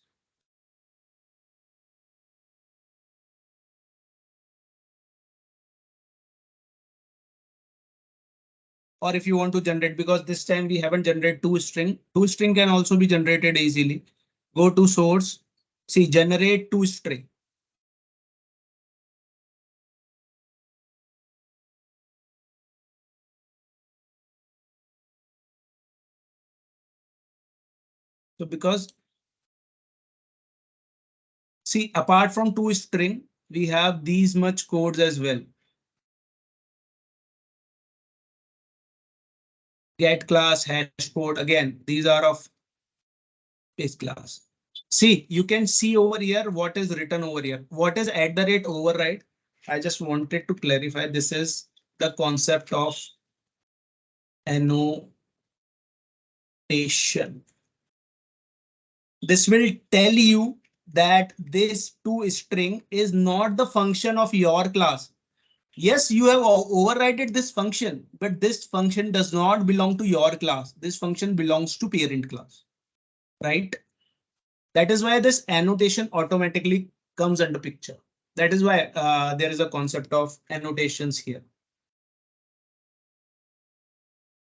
Or if you want to generate, because this time we haven't generated toString can also be generated easily. Go to source, see generate toString. So because see, apart from toString, we have these much codes as well. Get class, hash code. Again, these are of base class. See, you can see over here what is written over here. What is override? I just wanted to clarify. This is the concept of annotation. This will tell you that this toString is not the function of your class. Yes, you have overridden this function, but this function does not belong to your class. This function belongs to parent class, right? That is why this annotation automatically comes under picture. That is why there is a concept of annotations here,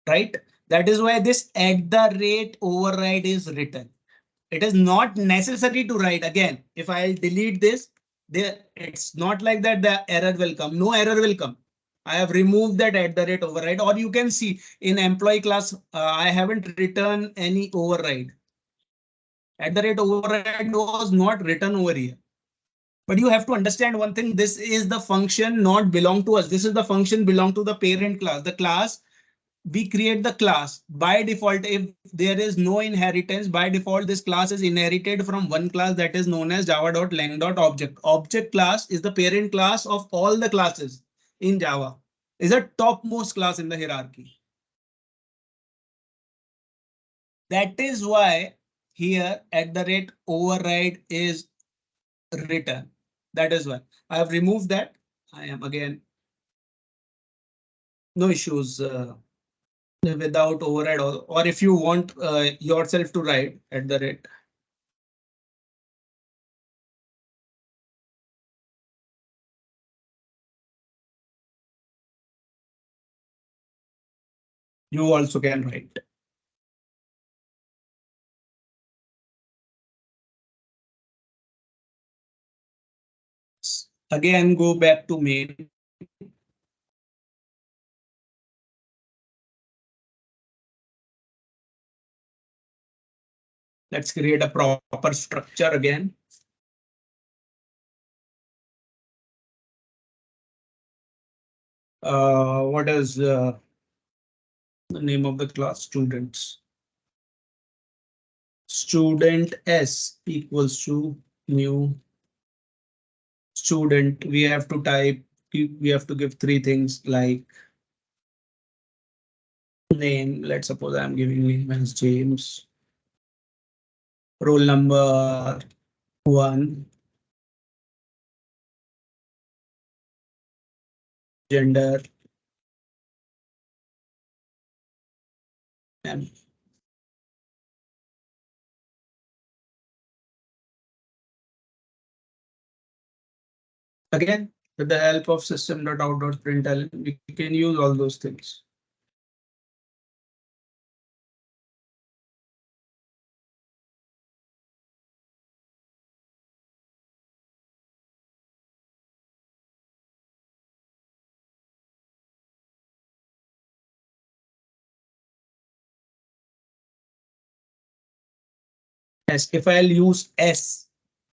right? That is why this @ override is written. It is not necessary to write again. If I'll delete this, there it's not like that the error will come. No error will come. I have removed that @ override, or you can see in employee class, I haven't written any override. @ override was not written over here. But you have to understand one thing. This is the function not belong to us. This is the function belong to the parent class. The class we create the class by default. If there is no inheritance, by default this class is inherited from one class that is known as java.lang.object. Object class is the parent class of all the classes in Java, is a topmost class in the hierarchy. That is why here @override is written. That is why I have removed that. I am again no issues without override, or if you want yourself to write @ you also can write. Again, go back to main. Let's create a proper structure again. What is the name of the class? Students. Student S equals to new student. We have to type, we have to give three things like name. Let's suppose I'm giving name as James. Roll number 1. Gender. And again, with the help of system.out.println, we can use all those things. Yes, if I'll use S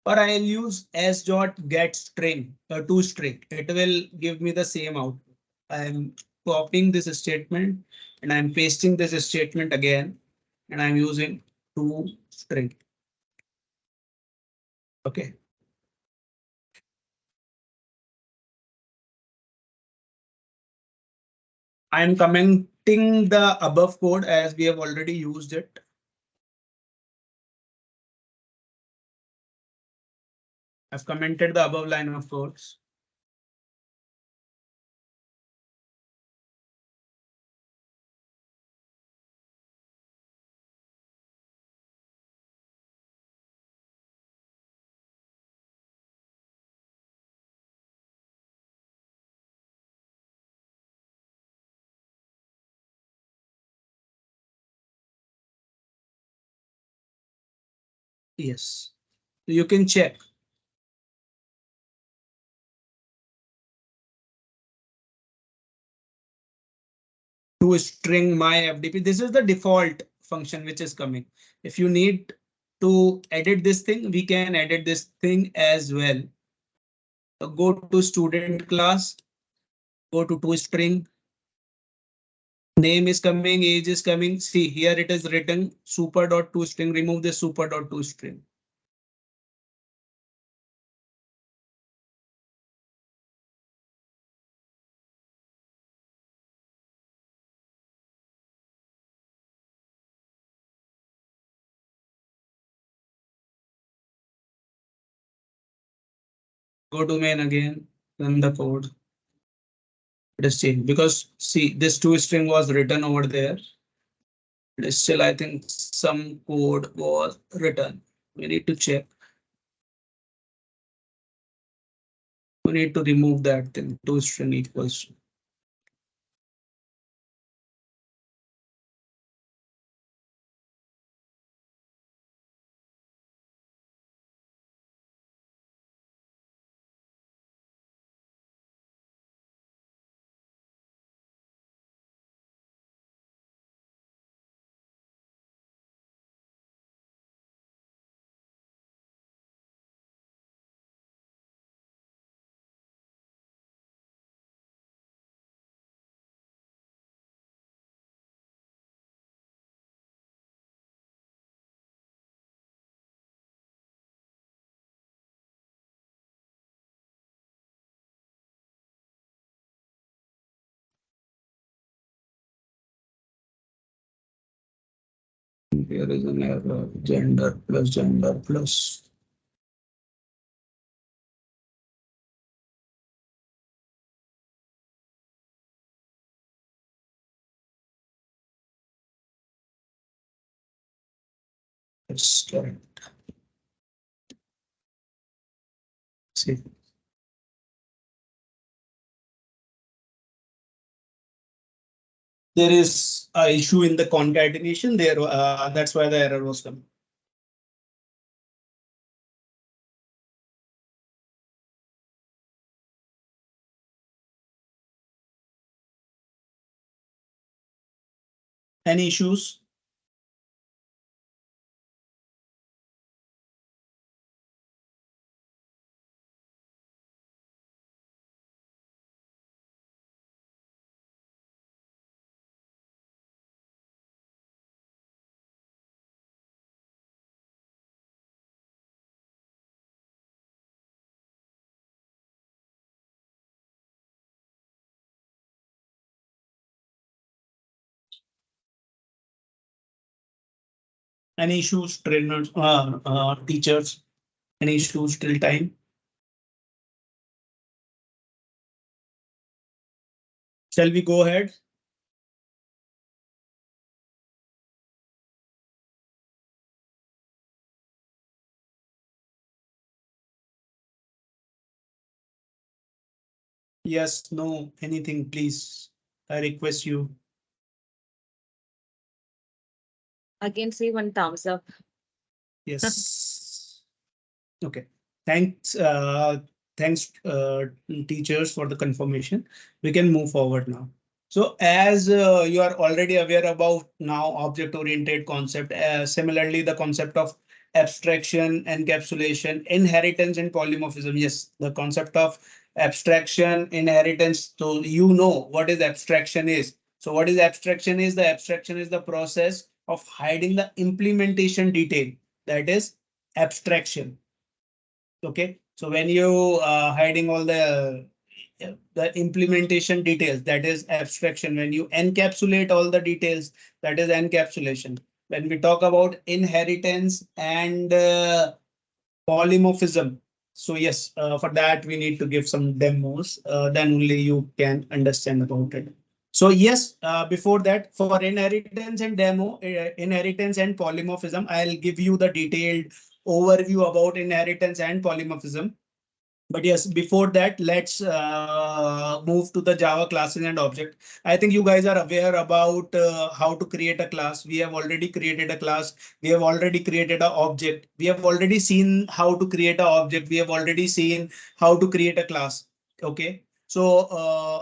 or I'll use S dot get string to string, it will give me the same output. I'm copying this statement and I'm pasting this statement again, and I'm using to string. Okay. I'm commenting the above code as we have already used it. I've commented the above line of codes. Yes, you can check. To string my FDP. This is the default function which is coming. If you need to edit this thing, we can edit this thing as well. Go to student class, go to toString. Name is coming, age is coming. See here it is written super.toString. Remove this super.toString. Go to main again, run the code. It is changed because see this toString was written over there. It is still, I think some code was written. We need to check. We need to remove that thing. ToString equals. Here is an error. Gender plus gender plus. It's correct. See. There is a issue in the concatenation there. That's why the error was coming. Any issues? Any issues, trainers, teachers? Any issues till time? Shall we go ahead? Yes, no, anything, please. I request you. I can see one thumbs up. Yes. Okay. Thanks. Thanks, teachers, for the confirmation. We can move forward now. So as you are already aware about now object-oriented concept, similarly the concept of abstraction, encapsulation, inheritance and polymorphism. Yes, the concept of abstraction, inheritance. So you know what is abstraction is. So what is abstraction is? The abstraction is the process of hiding the implementation detail. That is abstraction. Okay, so when you hiding all the implementation details, that is abstraction. When you encapsulate all the details, that is encapsulation. When we talk about inheritance and polymorphism, so yes, for that we need to give some demos, then only you can understand about it. So yes, before that, for inheritance and demo, inheritance and polymorphism, I'll give you the detailed overview about inheritance and polymorphism. But yes, before that, let's move to the Java classes and object. I think you guys are aware about how to create a class. We have already created a class. We have already created an object. We have already seen how to create an object. We have already seen how to create a class. Okay. So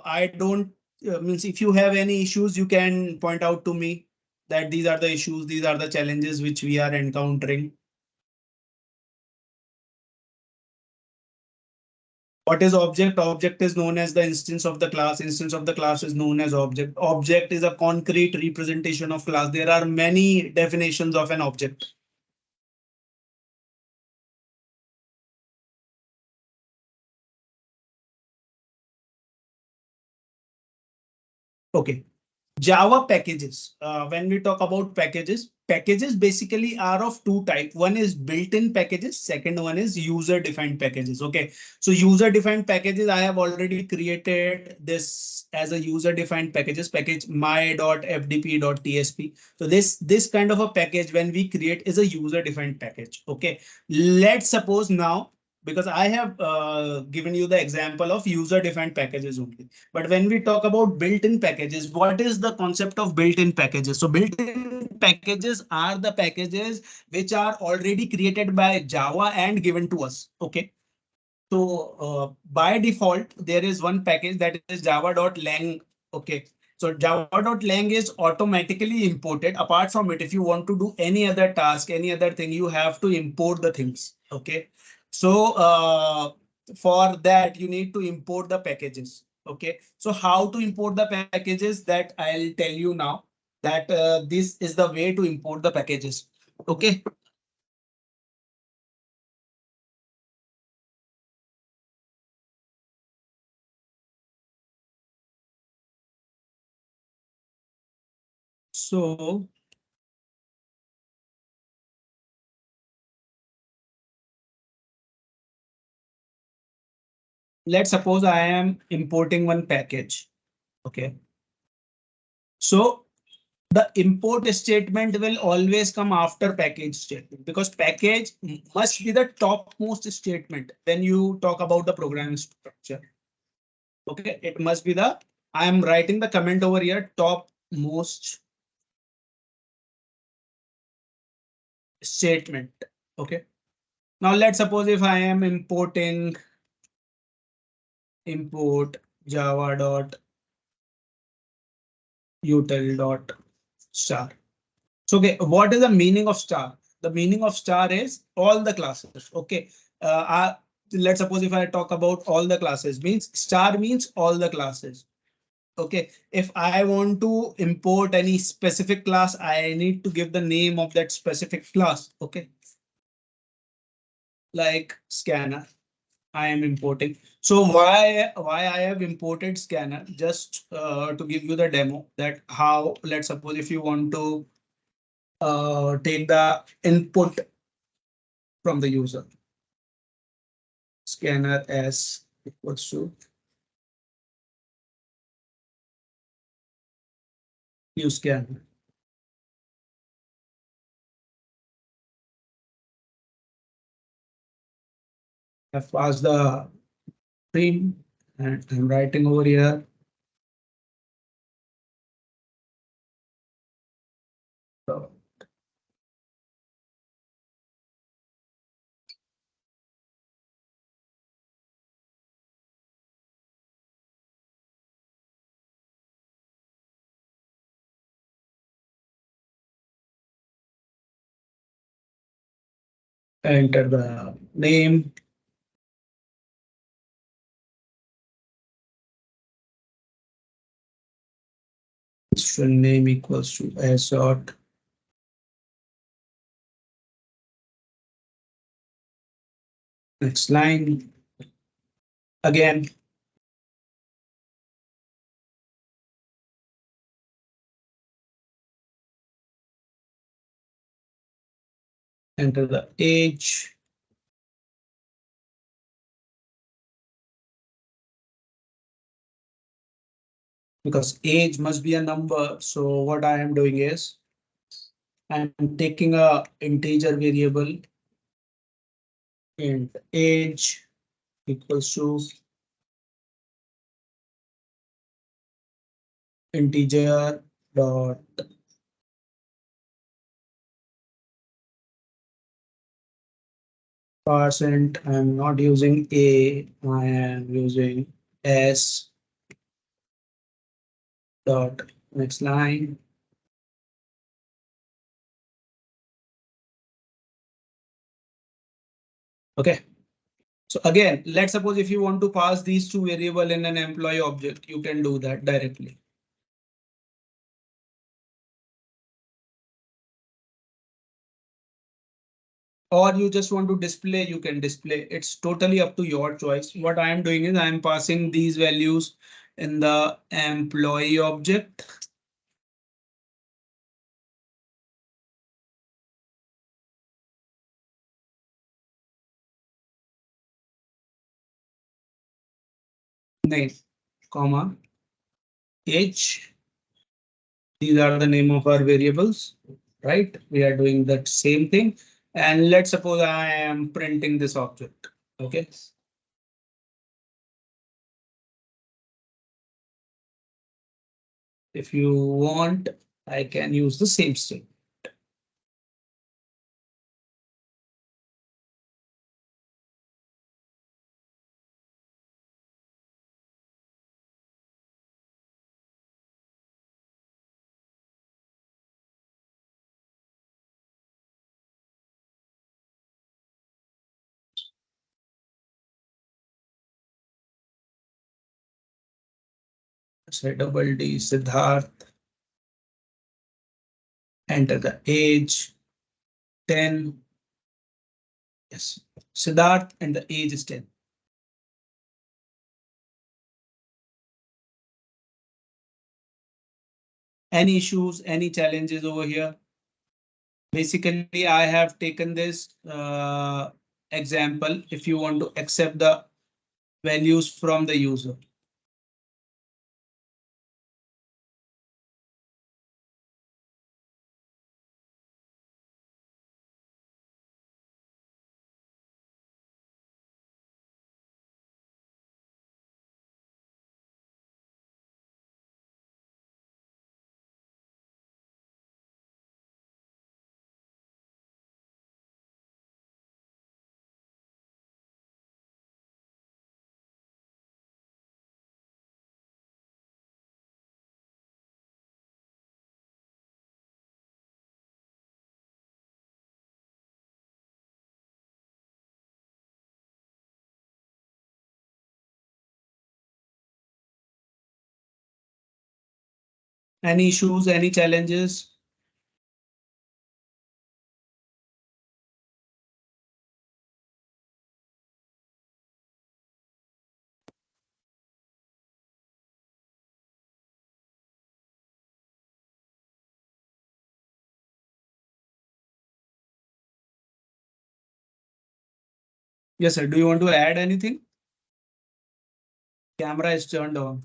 I don't means if you have any issues, you can point out to me that these are the issues, these are the challenges which we are encountering. What is object? Object is known as the instance of the class. Instance of the class is known as object. Object is a concrete representation of class. There are many definitions of an object. Okay. Java packages. When we talk about packages, packages basically are of two types. One is built-in packages. Second one is user-defined packages. Okay. So user-defined packages, I have already created this as a user-defined packages package my.fdp.tsp. So this kind of a package when we create is a user-defined package. Okay. Let's suppose now, because I have given you the example of user-defined packages only. But when we talk about built-in packages, what is the concept of built-in packages? So built-in packages are the packages which are already created by Java and given to us. Okay. So by default, there is one package that is java.lang. Okay. So java.lang is automatically imported. Apart from it, if you want to do any other task, any other thing, you have to import the things. Okay. So for that, you need to import the packages. Okay. So how to import the packages, that I'll tell you now, that this is the way to import the packages. Okay. So let's suppose I am importing one package. Okay. So the import statement will always come after package statement, because package must be the topmost statement when you talk about the programming structure. Okay. It must be the, I am writing the comment over here, topmost statement. Okay. Now let's suppose if I am importing import java.util.star. So, okay, what is the meaning of star? The meaning of star is all the classes. Okay. Let's suppose if I talk about all the classes, means star means all the classes. Okay. If I want to import any specific class, I need to give the name of that specific class. Okay. Like scanner, I am importing. So why I have imported scanner? Just to give you the demo that how, let's suppose if you want to take the input from the user. Scanner as equals to new scanner. I've passed the stream. and I'm writing over here. So enter the name. String name equals to s dot. Next line. Again, enter the age. Because age must be a number. So what I am doing is I'm taking a integer variable int age equals to integer dot percent. I'm not using a, I am using s dot. Next line. Okay. So again, let's suppose if you want to pass these two variable in an employee object, you can do that directly. Or you just want to display, you can display. It's totally up to your choice. What I am doing is I am passing these values in the employee object. Name, comma, age. These are the name of our variables, right? We are doing that same thing. And let's suppose I am printing this object. Okay. If you want, I can use the same string. Say double D Siddharth. Enter the age 10. Yes, Siddharth and the age is 10. Any issues, any challenges over here? Basically, I have taken this example if you want to accept the values from the user. Any issues, any challenges? Yes, sir. Do you want to add anything? Camera is turned on.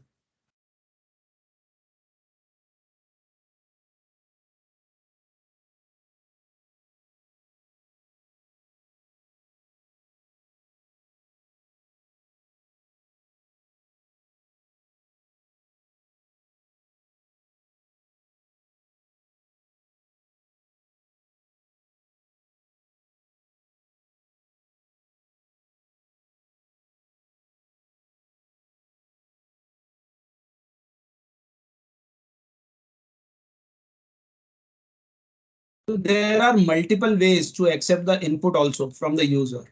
So there are multiple ways to accept the input also from the user.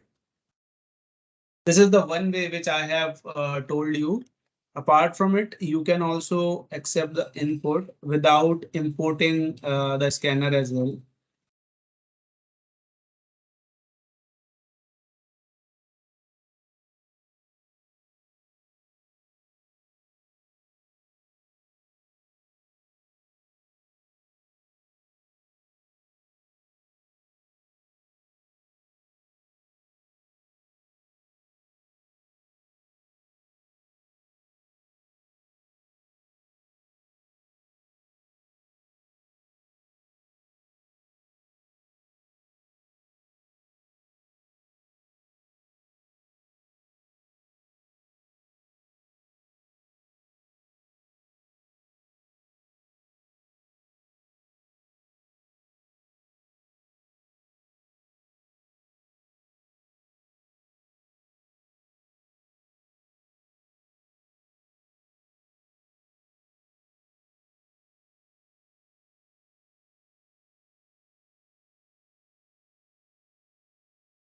This is the one way which I have told you. Apart from it, you can also accept the input without importing the scanner as well.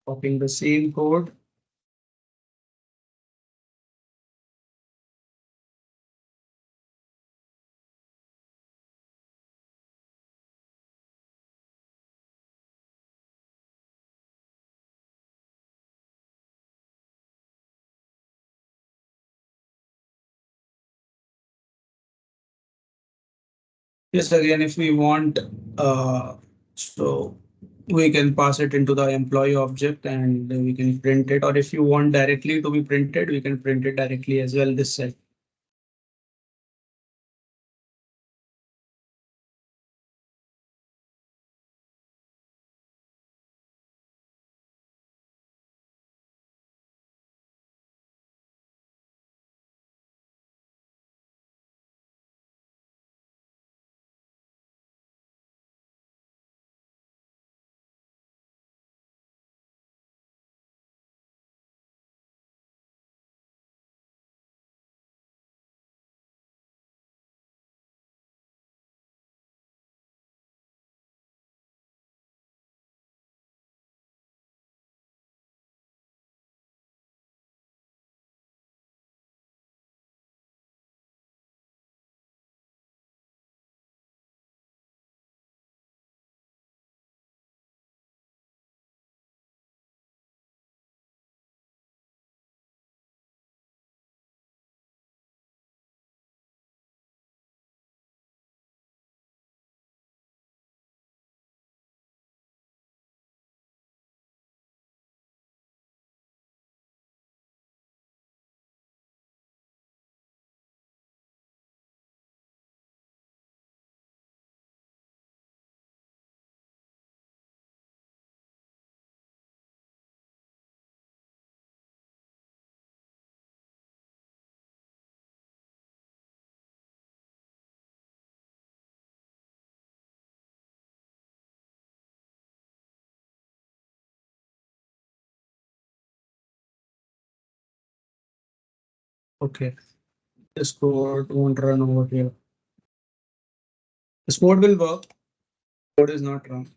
Copying the same code. Yes, again, if we want, so we can pass it into the employee object and then we can print it. Or if you want directly to be printed, we can print it directly as well this side. Okay, this code won't run over here. This code will work. Code is not wrong.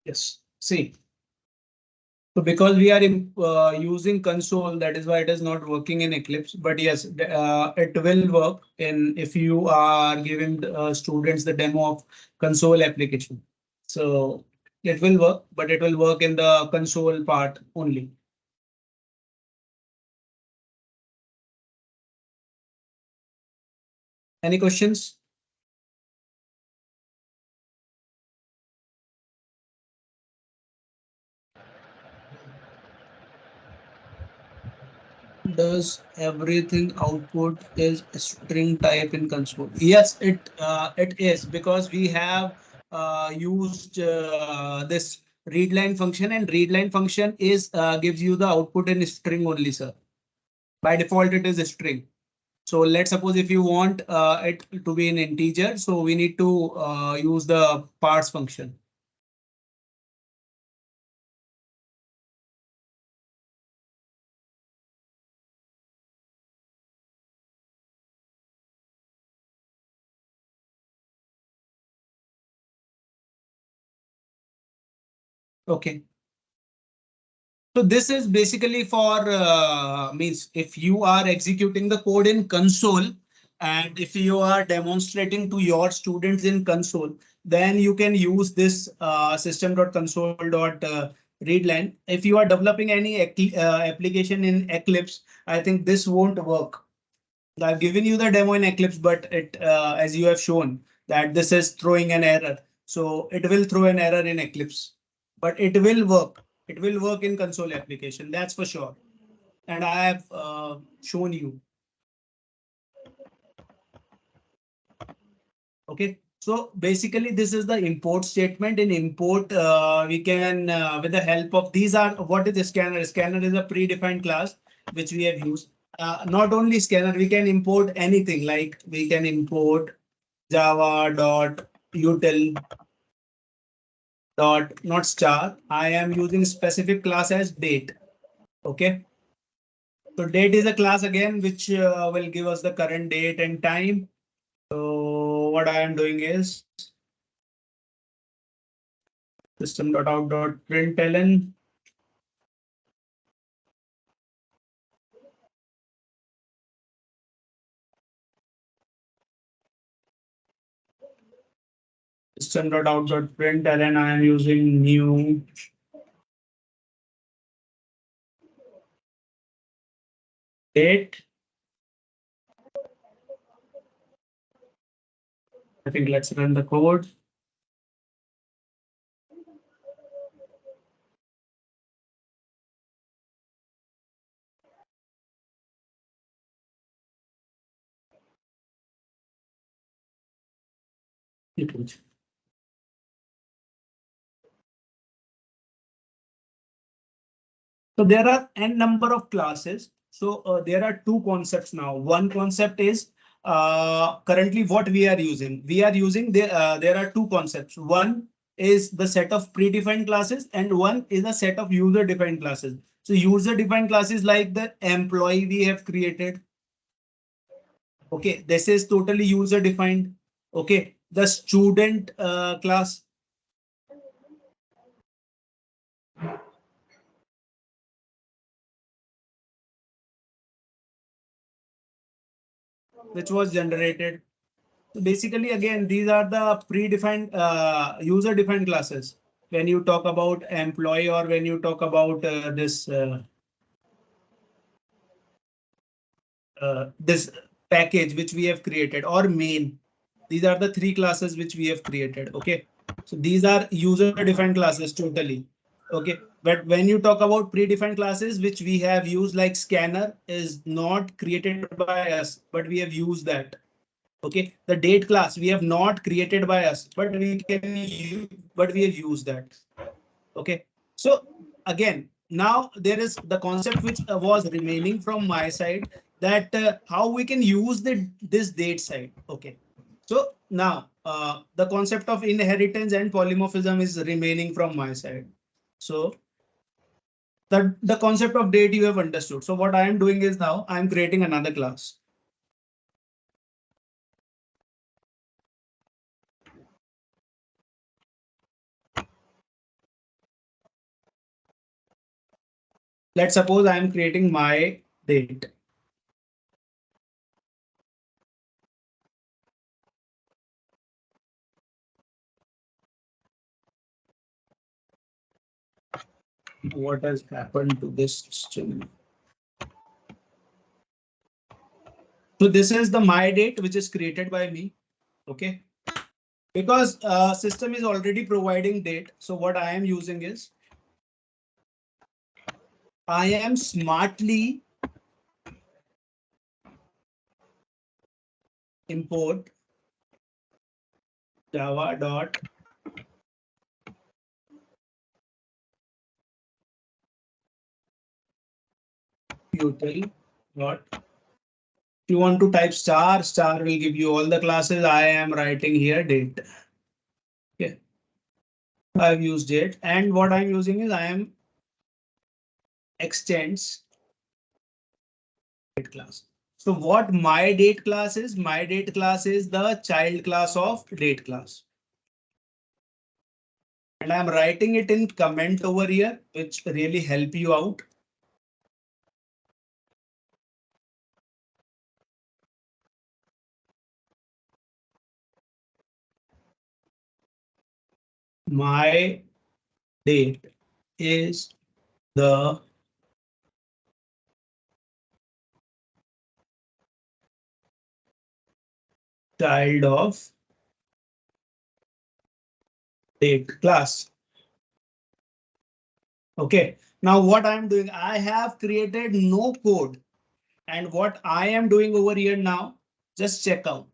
Yes. See. So because we are using console, that is why it is not working in Eclipse. But yes, it will work in if you are giving students the demo of console application. So it will work, but it will work in the console part only. Any questions? Does everything output is string type in console? Yes, it is because we have used this readline function, and readline function is gives you the output in string only, sir. By default, it is a string. So let's suppose if you want it to be an integer, so we need to use the parse function. Okay. So this is basically for means if you are executing the code in console and if you are demonstrating to your students in console, then you can use this system.console.readline. If you are developing any application in Eclipse, I think this won't work. I've given you the demo in Eclipse, but it as you have shown that this is throwing an error. So it will throw an error in Eclipse, but it will work. It will work in console application, that's for sure. And I have shown you. Okay. So basically, this is the import statement. In import, we can, with the help of these are what is the scanner? Scanner is a predefined class which we have used. Not only scanner, we can import anything like we can import java.util dot not star. I am using specific class as date. Okay. So date is a class again which will give us the current date and time. So what I am doing is system.out.println system.out.println. I am using new date. I think let's run the code. So there are n number of classes. So there are two concepts now. One concept is currently what we are using. We are using there are two concepts. One is the set of predefined classes and one is a set of user defined classes. So user defined classes like the employee we have created. Okay, this is totally user defined. Okay, the student class. Which was generated. So basically, again, these are the predefined user-defined classes. When you talk about employee or when you talk about this package which we have created or main, these are the three classes which we have created. Okay, so these are user-defined classes totally. Okay, but when you talk about predefined classes which we have used, like scanner is not created by us, but we have used that. Okay, the date class we have not created by us, but we can use, but we have used that. Okay, so again, now there is the concept which was remaining from my side, that how we can use this date side. Okay, so now the concept of inheritance and polymorphism is remaining from my side. So the concept of date you have understood. So what I am doing is now I am creating another class. let's suppose I am creating my date. What has happened to this string? So this is the my date which is created by me. Okay. Because system is already providing date. So what I am using is I am smartly import java dot util dot. If you want to type star, star will give you all the classes. I am writing here date. Okay. I've used it, and what I'm using is I am extends date class. So what my date class is? My date class is the child class of date class. And I'm writing it in comment over here, which really help you out. My date is the child of date class. Okay. Now what I'm doing, I have created no code. And what I am doing over here now, just check out.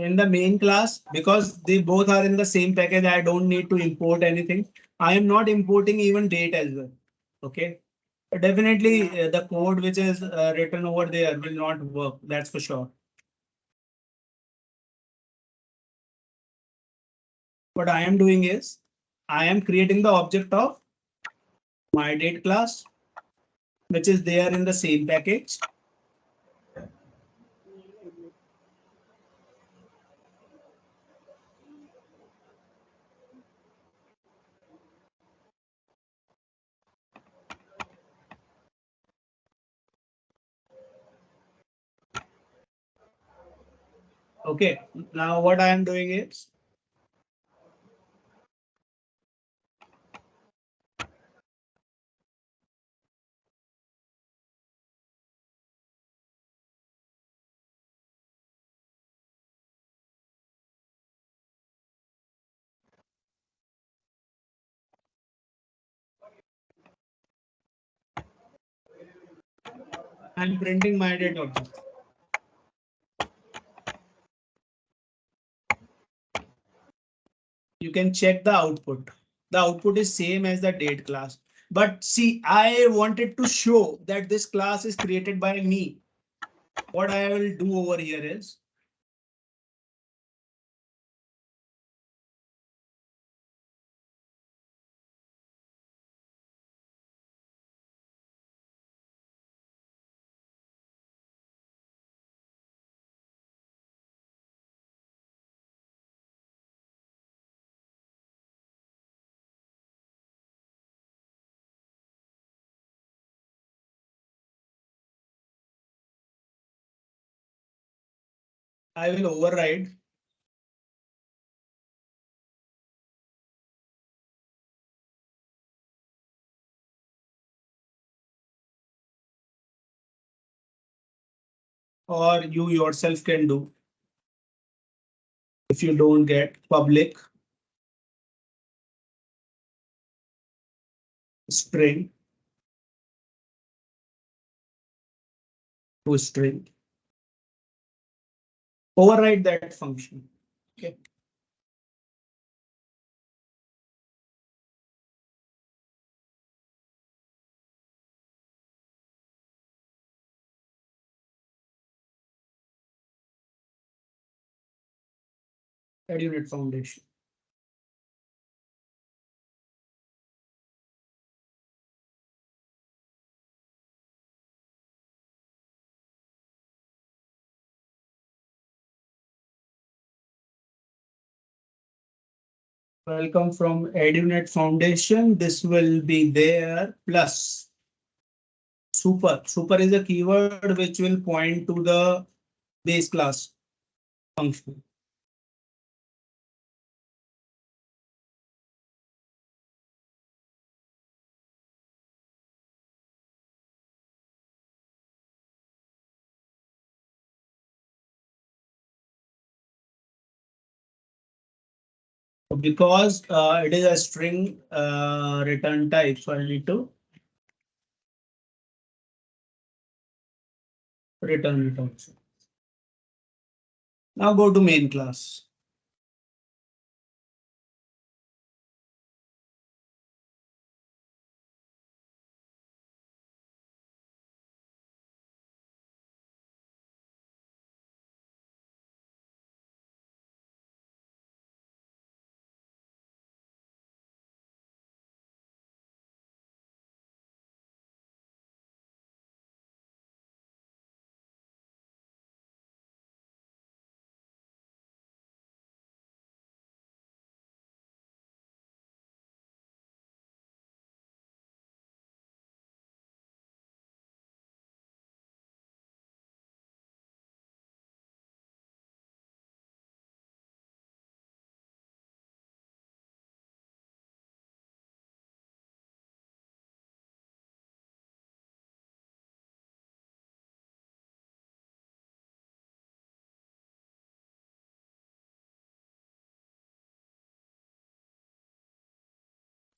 In the main class, because they both are in the same package, I don't need to import anything. I am not importing even date as well. Okay. Definitely the code which is written over there will not work. That's for sure. What I am doing is I am creating the object of my date class, which is there in the same package. Okay. Now what I am doing is I'm printing my date object. You can check the output. The output is same as the date class. But see, I wanted to show that this class is created by me. What I will do over here is I will override or you yourself can do if you don't get public string to string. Override that function. Okay. Add unit foundation. Welcome from EduNet Foundation. This will be there plus super. Super is a keyword which will point to the base class function. Because it is a string return type, so I need to return it also. Now go to main class.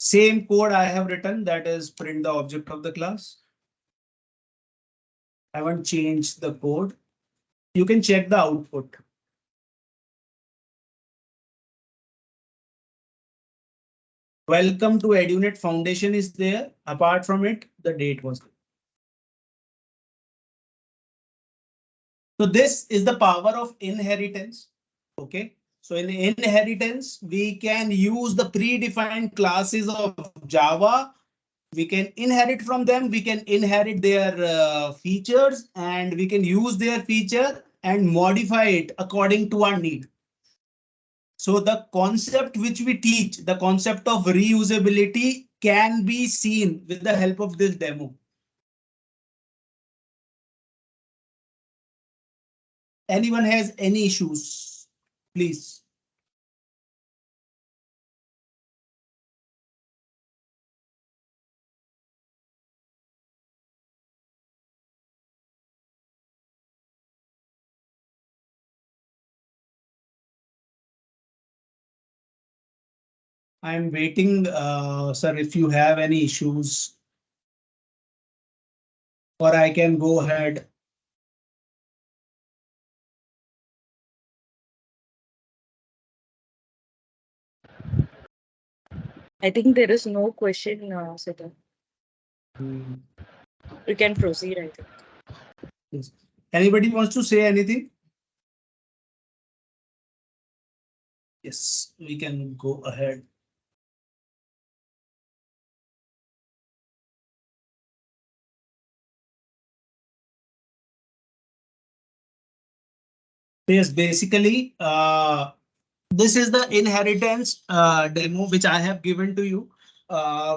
Same code I have written, that is print the object of the class. I haven't changed the code. You can check the output. Welcome to EduNet Foundation is there. Apart from it, the date was there. So this is the power of inheritance. Okay. So in inheritance, we can use the predefined classes of Java. We can inherit from them. We can inherit their features, and we can use their feature and modify it according to our need. So the concept which we teach, the concept of reusability, can be seen with the help of this demo. Anyone has any issues, please. I'm waiting, sir, if you have any issues, or I can go ahead. I think there is no question, Sita. You can proceed, I think. Yes. Anybody wants to say anything? Yes, we can go ahead. Yes, basically, this is the inheritance demo which I have given to you,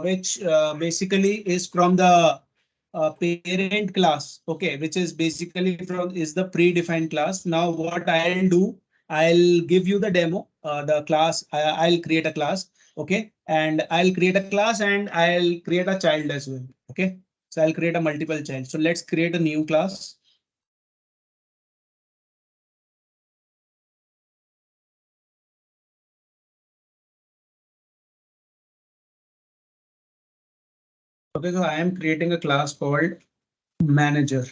which basically is from the parent class. Okay, which is basically from is the predefined class. Now what I'll do, I'll give you the demo, the class. I'll create a class. Okay, and I'll create a class and I'll create a child as well. Okay, so I'll create a multiple child. So let's create a new class. Okay, so I am creating a class called manager.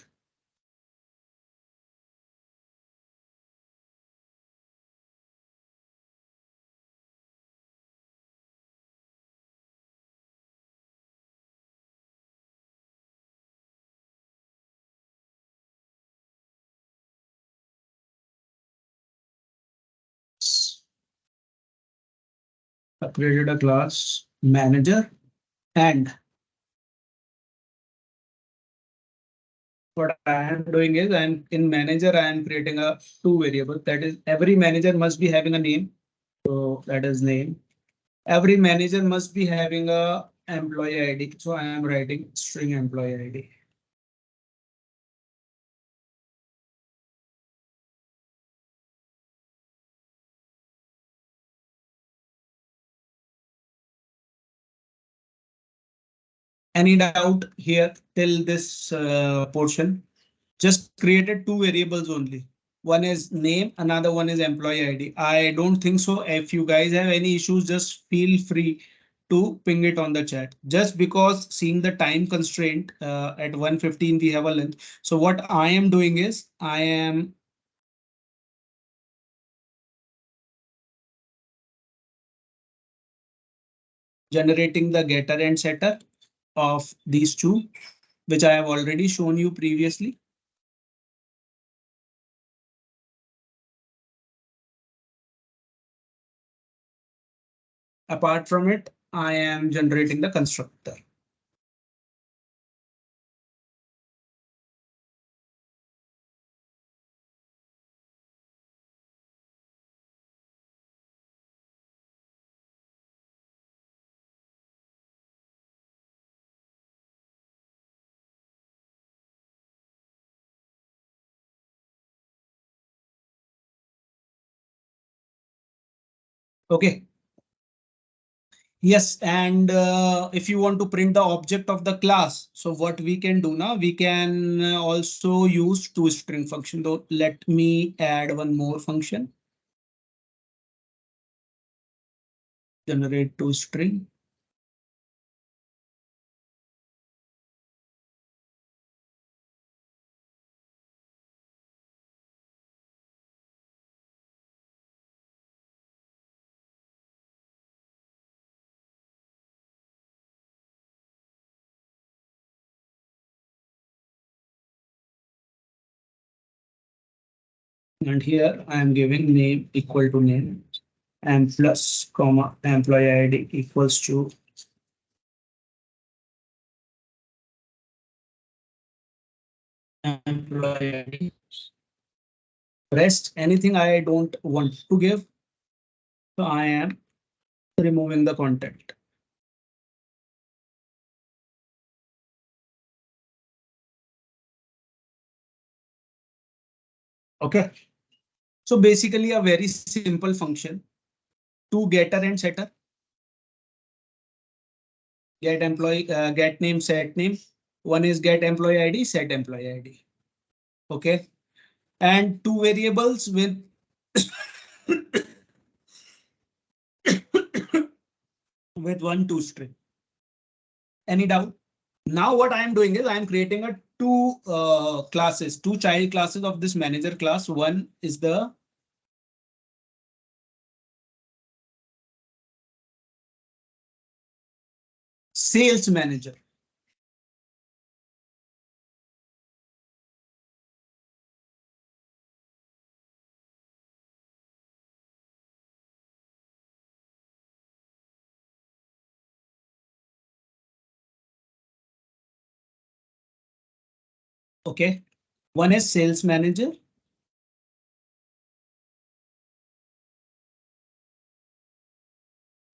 I've created a class manager, and what I am doing is I'm in manager, I am creating a two variable. That is, every manager must be having a name. So that is name. Every manager must be having a employee ID. So I am writing string employee ID. Any doubt here till this portion? Just created two variables only. One is name, another one is employee ID. I don't think so. If you guys have any issues, just feel free to ping it on the chat. Just because seeing the time constraint at 1:15 we have a lunch. So what I am doing is I am generating the getter and setter of these two, which I have already shown you previously. Apart from it, I am generating the constructor. Okay. Yes, and if you want to print the object of the class, so what we can do now, we can also use toString function. Though, let me add one more function. Generate toString. And here I am giving name equal to name and plus comma employee ID equals to employee ID. Rest anything I don't want to give. So I am removing the content. Okay. So basically a very simple function. Two getter and setter. Get employee, get name, set name. One is get employee ID, set employee ID. Okay. And two variables with with one toString. Any doubt? Now what I am doing is I am creating a two classes, two child classes of this manager class. One is the sales manager. Okay. One is sales manager.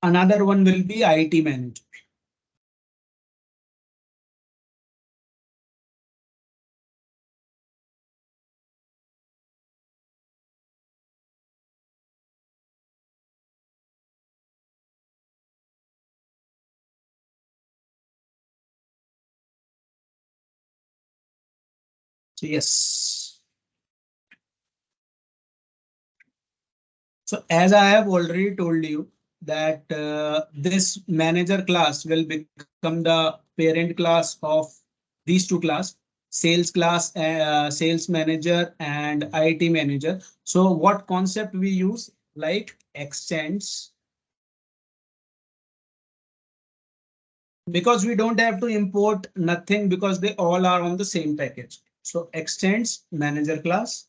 Another one will be IT manager. So yes. So as I have already told you that this manager class will become the parent class of these two class, sales class, sales manager and IT manager. So what concept we use, like extends, because we don't have to import nothing because they all are on the same package. So extends manager class.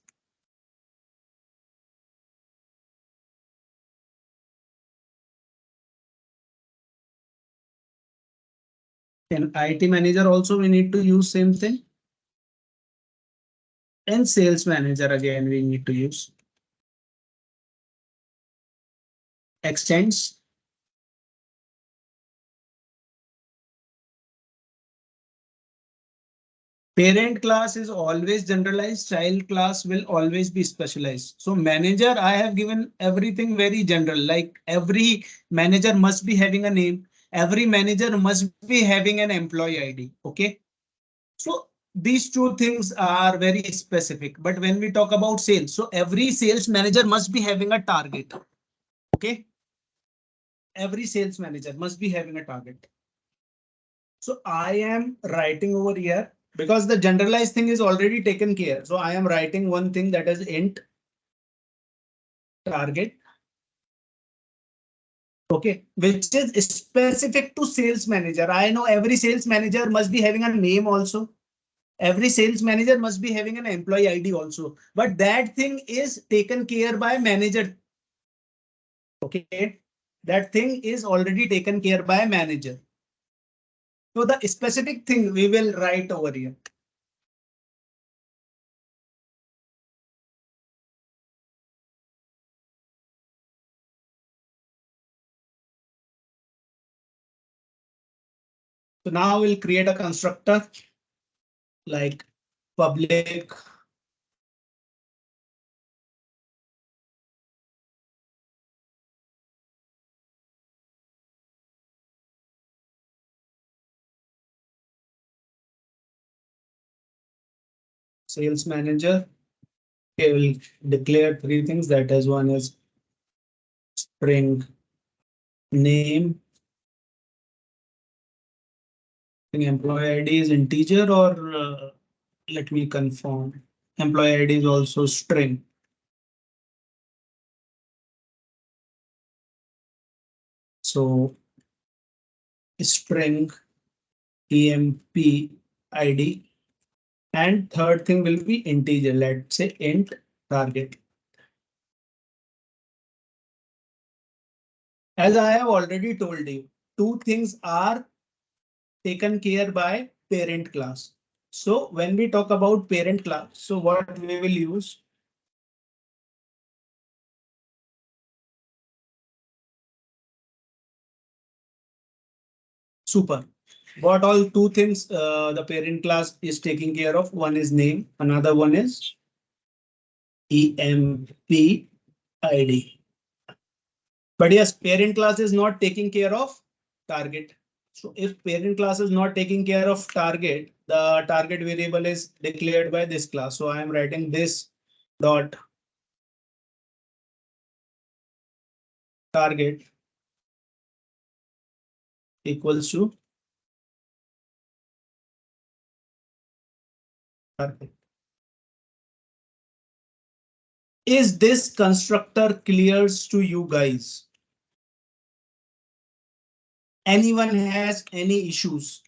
In IT manager also we need to use same thing. And sales manager again we need to use. Extends. Parent class is always generalized, child class will always be specialized. So manager, I have given everything very general, like every manager must be having a name. Every manager must be having an employee ID. Okay. So these two things are very specific. But when we talk about sales, so every sales manager must be having a target. Okay. Every sales manager must be having a target. So I am writing over here because the generalized thing is already taken care. So I am writing one thing that is int target. Okay, which is specific to sales manager. I know every sales manager must be having a name also. Every sales manager must be having an employee ID also. But that thing is taken care by manager. Okay, that thing is already taken care by manager. So the specific thing we will write over here. So now we'll create a constructor like public sales manager. Okay, we'll declare three things. That is, one is string name. Employee ID is integer, or let me confirm. Employee ID is also string. So string emp ID, and third thing will be integer. Let's say int target. As I have already told you, two things are taken care by parent class. So when we talk about parent class, so what we will use? Super. What all two things the parent class is taking care of? One is name, another one is emp ID. But yes, parent class is not taking care of target. So if parent class is not taking care of target, the target variable is declared by this class. So I am writing this dot target equals to target. Is this constructor clear to you guys? Anyone has any issues?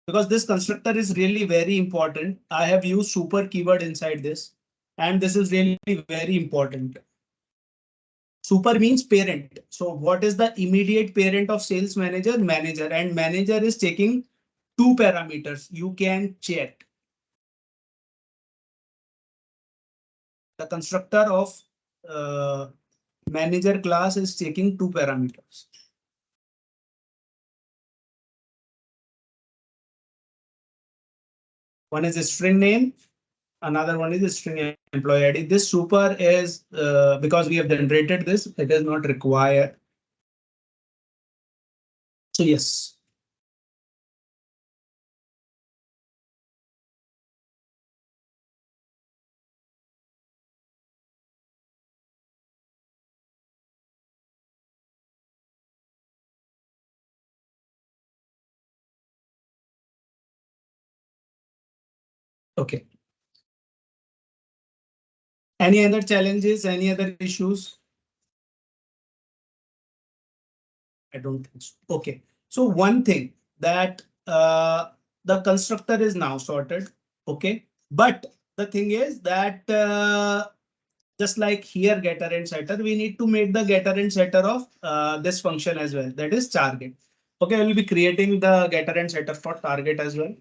Because this constructor is really very important. I have used super keyword inside this, and this is really very important. Super means parent. So what is the immediate parent of sales manager? Manager, and manager is taking two parameters. You can check. The constructor of manager class is taking two parameters. One is a string name, another one is a string employee ID. This super is because we have generated this, it is not required. So yes. Okay. Any other challenges? Any other issues? I don't think so. Okay. So one thing that the constructor is now sorted. Okay. But the thing is that just like here getter and setter, we need to make the getter and setter of this function as well. That is target. Okay, we'll be creating the getter and setter for target as well.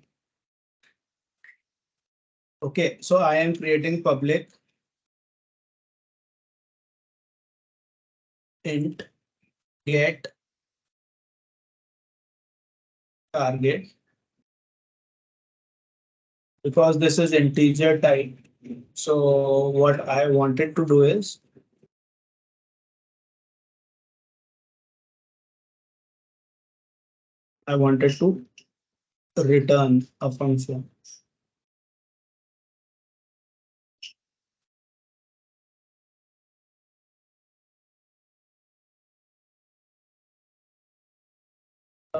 Okay, so I am creating public int get target because this is integer type. So what I wanted to do is I wanted to return a function.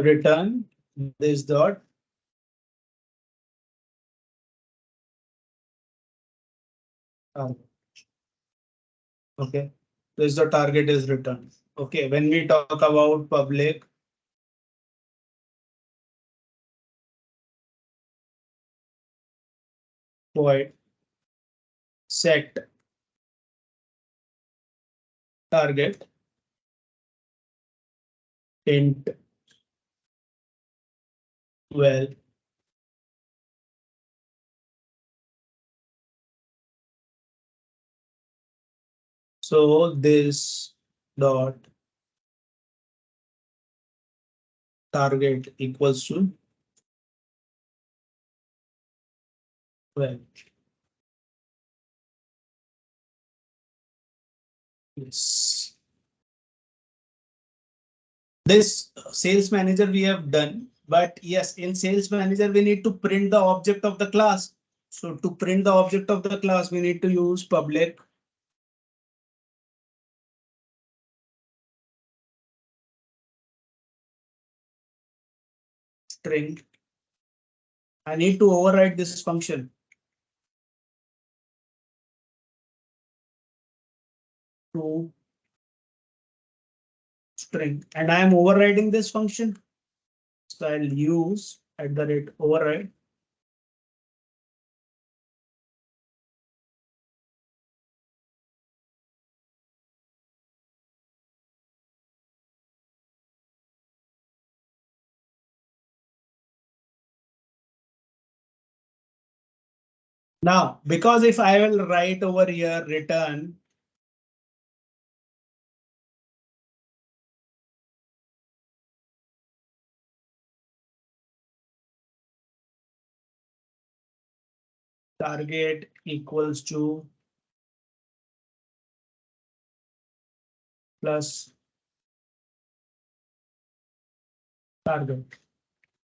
Return this dot target. Okay, this the target is returned. Okay, when we talk about public void set target int well, so this dot target equals to well. Yes. This sales manager we have done, but yes, in sales manager, we need to print the object of the class. So to print the object of the class, we need to use public string. I need to override this function to string, and I am overriding this function. So I'll use at the rate override. Now, because if I will write over here return target equals to plus target,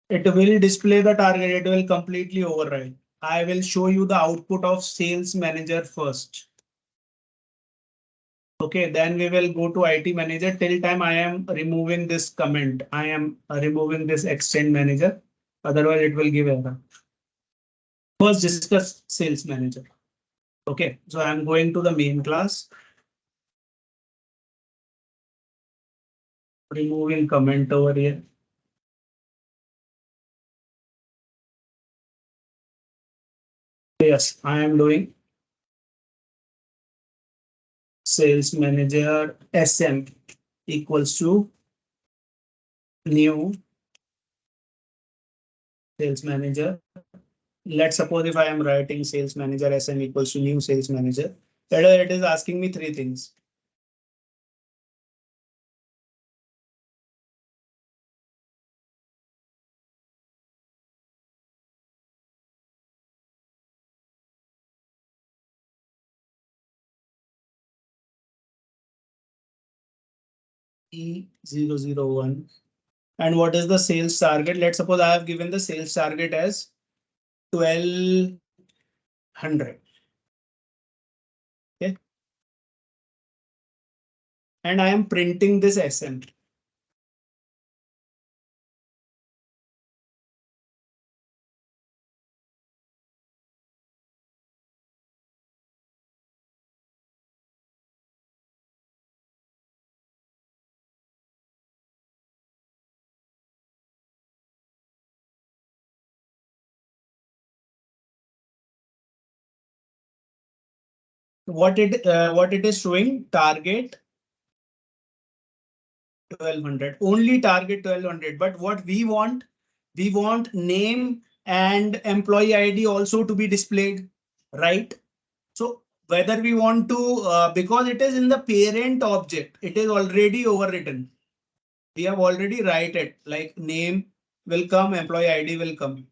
it will display the target. It will completely override. I will show you the output of sales manager first. Okay, then we will go to IT manager. Till time I am removing this comment. I am removing this extend manager. Otherwise it will give error. First discuss sales manager. Okay, so I'm going to the main class. Removing comment over here. Yes, I am doing sales manager SM equals to new sales manager. Let's suppose if I am writing sales manager SM equals to new sales manager, it is asking me three things. E001. And what is the sales target? Let's suppose I have given the sales target as 1200. Okay. And I am printing this SM. What it is showing target 1200. Only target 1200. But what we want name and employee ID also to be displayed, right? So whether we want to, because it is in the parent object, it is already overwritten. We have already write it like name will come, employee ID will come.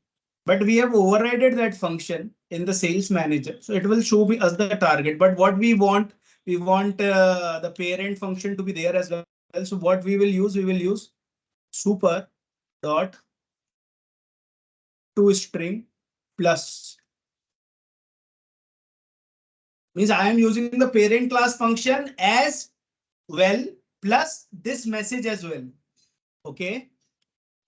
But we have overridden that function in the sales manager. So it will show me as the target. But what we want the parent function to be there as well. So what we will use super dot to string plus. Means I am using the parent class function as well plus this message as well. Okay.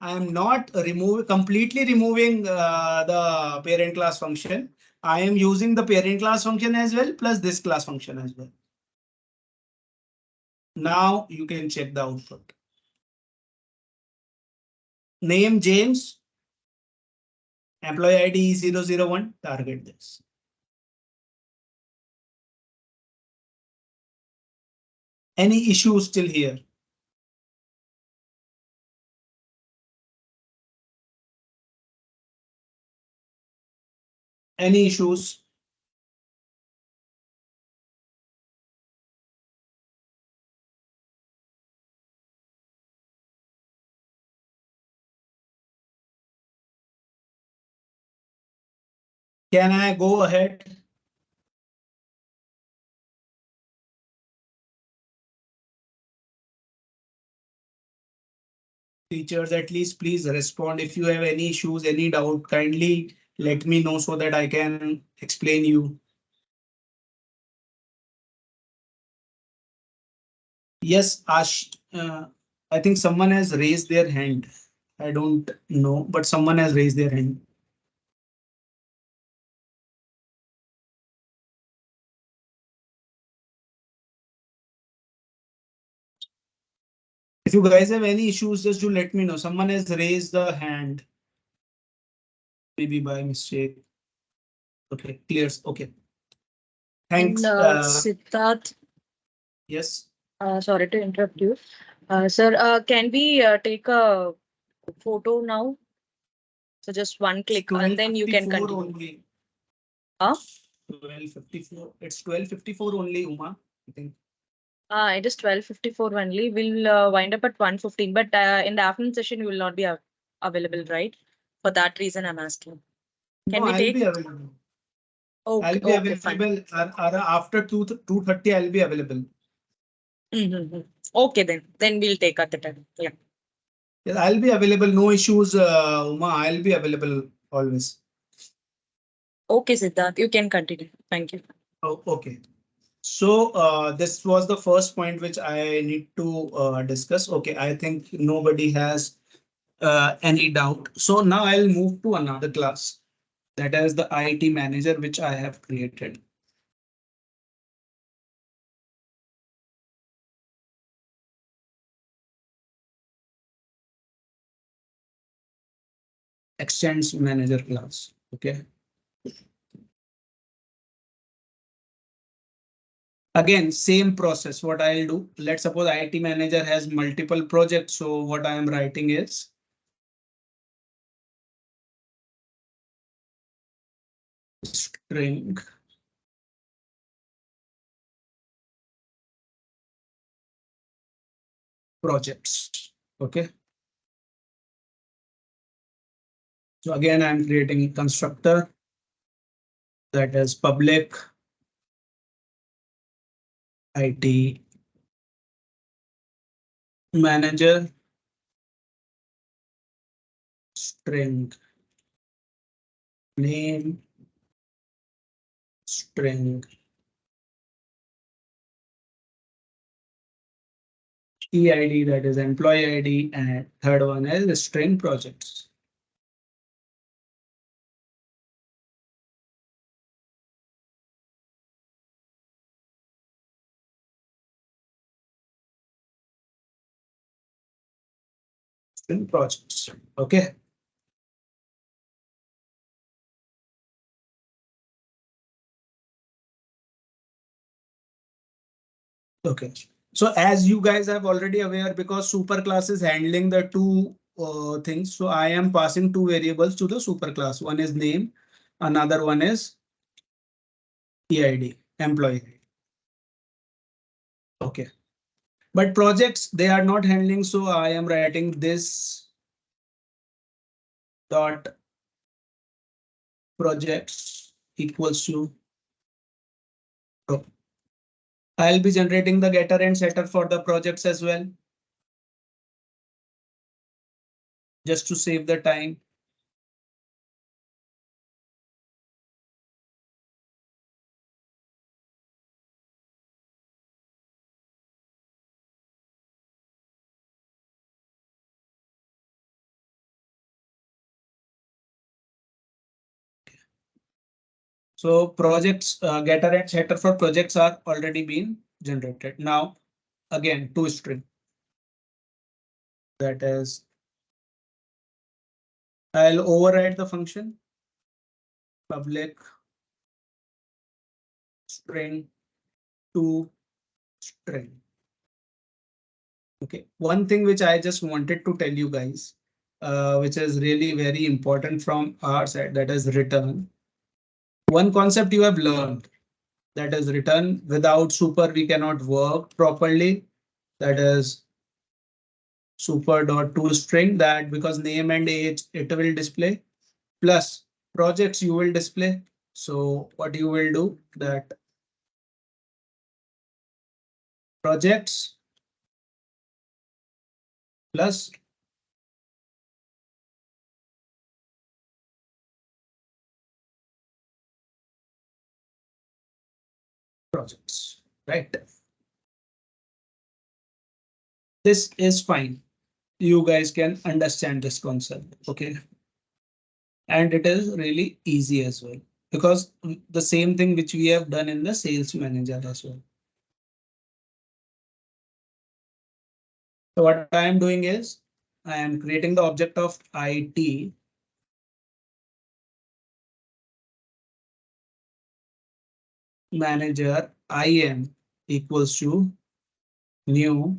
I am not completely removing the parent class function. I am using the parent class function as well plus this class function as well. Now you can check the output. Name James. Employee ID 001. Target this. Any issues still here? Any issues? Can I go ahead? Teachers, at least please respond. If you have any issues, any doubt, kindly let me know so that I can explain you. Yes, Ash, I think someone has raised their hand. I don't know, but someone has raised their hand. If you guys have any issues, just do let me know. Someone has raised the hand. Maybe by mistake. Okay, clears. Okay. And Thanks. Siddharth, Yes. sorry to interrupt you. Sir, can we take a photo now? So just one click and then you can 12:54 continue. only. Huh? 12:54. It's 12:54 only, Uma. I think. It is 12:54 only. We'll wind up at 1:15, but in the afternoon session, you will not be available, right? For that reason, I'm asking. Can No, we I'll take? be available. Okay, I'll be okay, fine. available after 2:30. I'll be available. Mm-hmm. Okay, then we'll take at the time. Yeah. Yes, I'll be available. No issues, Uma. I'll be available always. Okay, Siddharth, you can continue. Thank you. Oh, okay. So this was the first point which I need to discuss. Okay, I think nobody has any doubt. So now I'll move to another class, that is the IT manager which I have created. Extends manager class. Okay. Again, same process. What I'll do, let's suppose IT manager has multiple projects. So what I am writing is string projects. Okay. So again, I'm creating a constructor that is public IT manager string name string EID, that is employee ID, and third one is string projects. String projects. Okay. Okay. So as you guys have already aware, because superclass is handling the two things, so I am passing two variables to the superclass. One is name, another one is EID, employee. Okay. But projects they are not handling, so I am writing this dot projects equals to. I'll be generating the getter and setter for the projects as well, just to save the time. So projects getter and setter for projects are already been generated. Now again to string, that is I'll override the function public string to string. Okay, one thing which I just wanted to tell you guys, which is really very important from our side, that is return. One concept you have learned, that is return. Without super we cannot work properly. That is super dot to string, that because name and age it will display, plus projects you will display. So what you will do, that projects plus projects, right? This is fine. You guys can understand this concept. Okay. And it is really easy as well, because the same thing which we have done in the sales manager as well. So what I am doing is I am creating the object of IT manager IM equals to new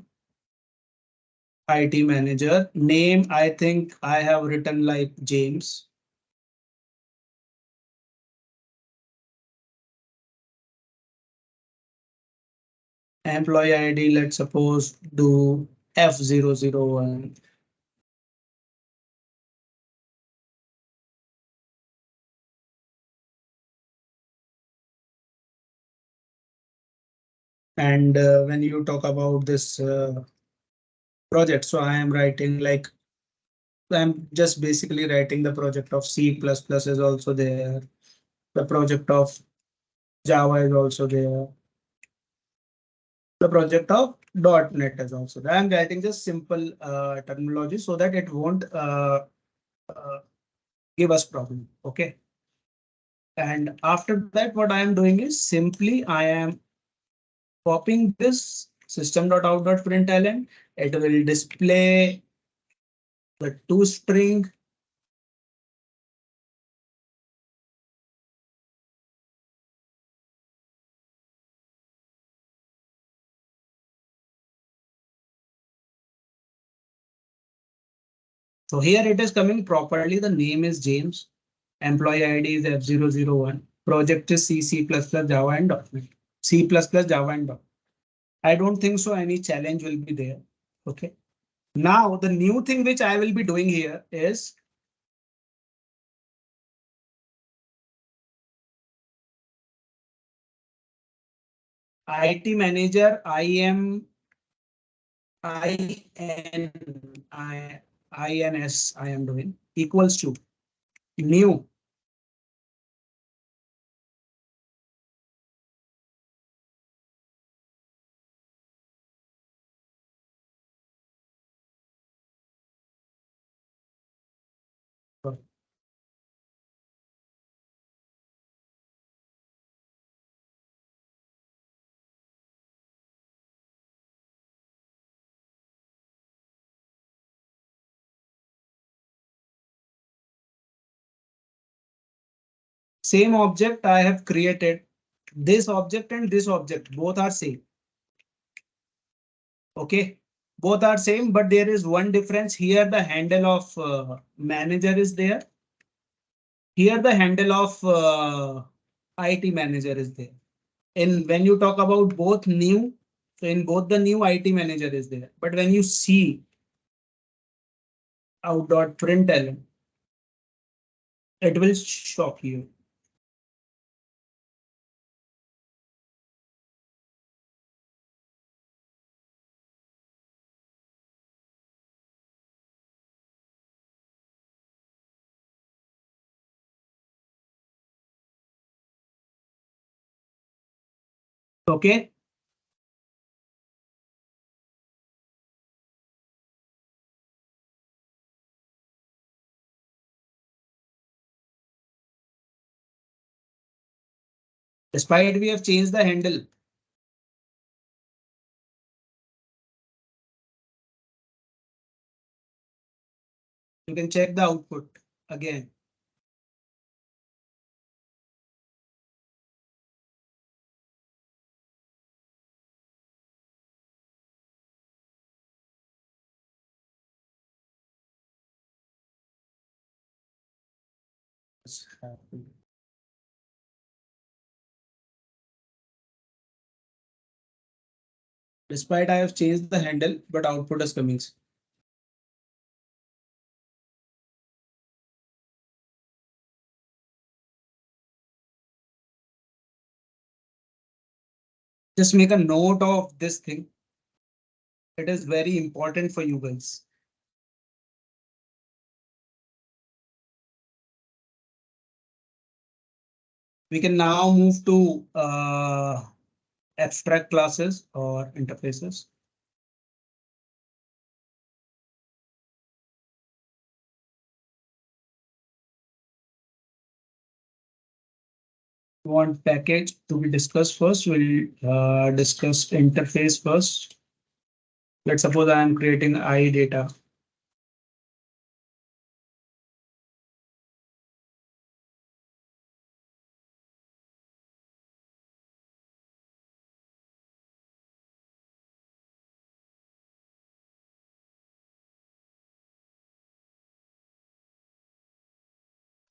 IT manager name. I think I have written like James. Employee ID, let's suppose do F001. And when you talk about this project, so I am writing like, I'm just basically writing the project of C++ is also there. The project of Java is also there. The project of .NET is also there. I'm writing just simple terminology so that it won't uh, give us problem. Okay. And after that, what I am doing is simply I am copying this system.out.println. It will display the toString. So here it is coming properly. The name is James. Employee ID is F001. Project is C, C++, Java and .NET. C++, Java and .NET. I don't think so any challenge will be there. Okay. Now the new thing which I will be doing here is IT manager INS I am doing equals to new same object I have created. This object and this object both are same. Okay, both are same, but there is one difference here. The handle of manager is there. Here the handle of IT manager is there. And when you talk about both new, so in both the new IT manager is there. But when you see out.println, it will shock you. Okay. Despite we have changed the handle. You can check the output again. Despite I have changed the handle, but output is coming. Just make a note of this thing. It is very important for you guys. We can now move to abstract classes or interfaces. Want package to be discussed first. We'll discuss interface first. Let's suppose I am creating iData.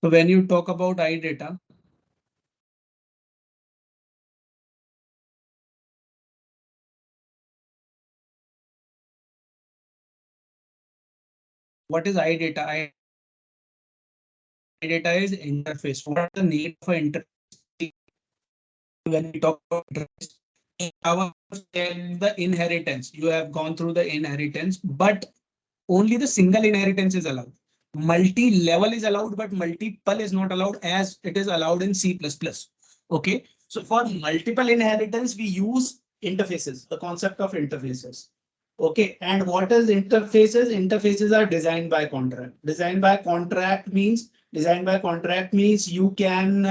So when you talk about iData, what is iData? iData is interface. What is the need for interface? When we talk about interface, in Java, the inheritance, you have gone through the inheritance, but only the single inheritance is allowed. Multi-level is allowed, but multiple is not allowed as it is allowed in C++. Okay, so for multiple inheritance, we use interfaces, the concept of interfaces. Okay, and what is interfaces? Interfaces are designed by contract. Designed by contract means you can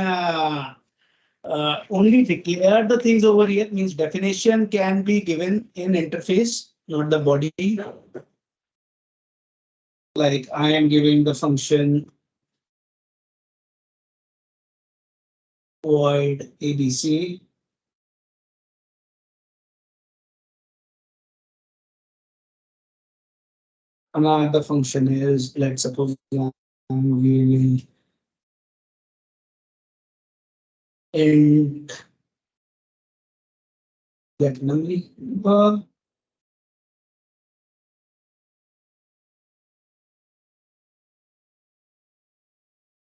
only declare the things over here. Means definition can be given in interface, not the body. Like I am giving the function void ABC. Another function is, let's suppose I'm giving int get number.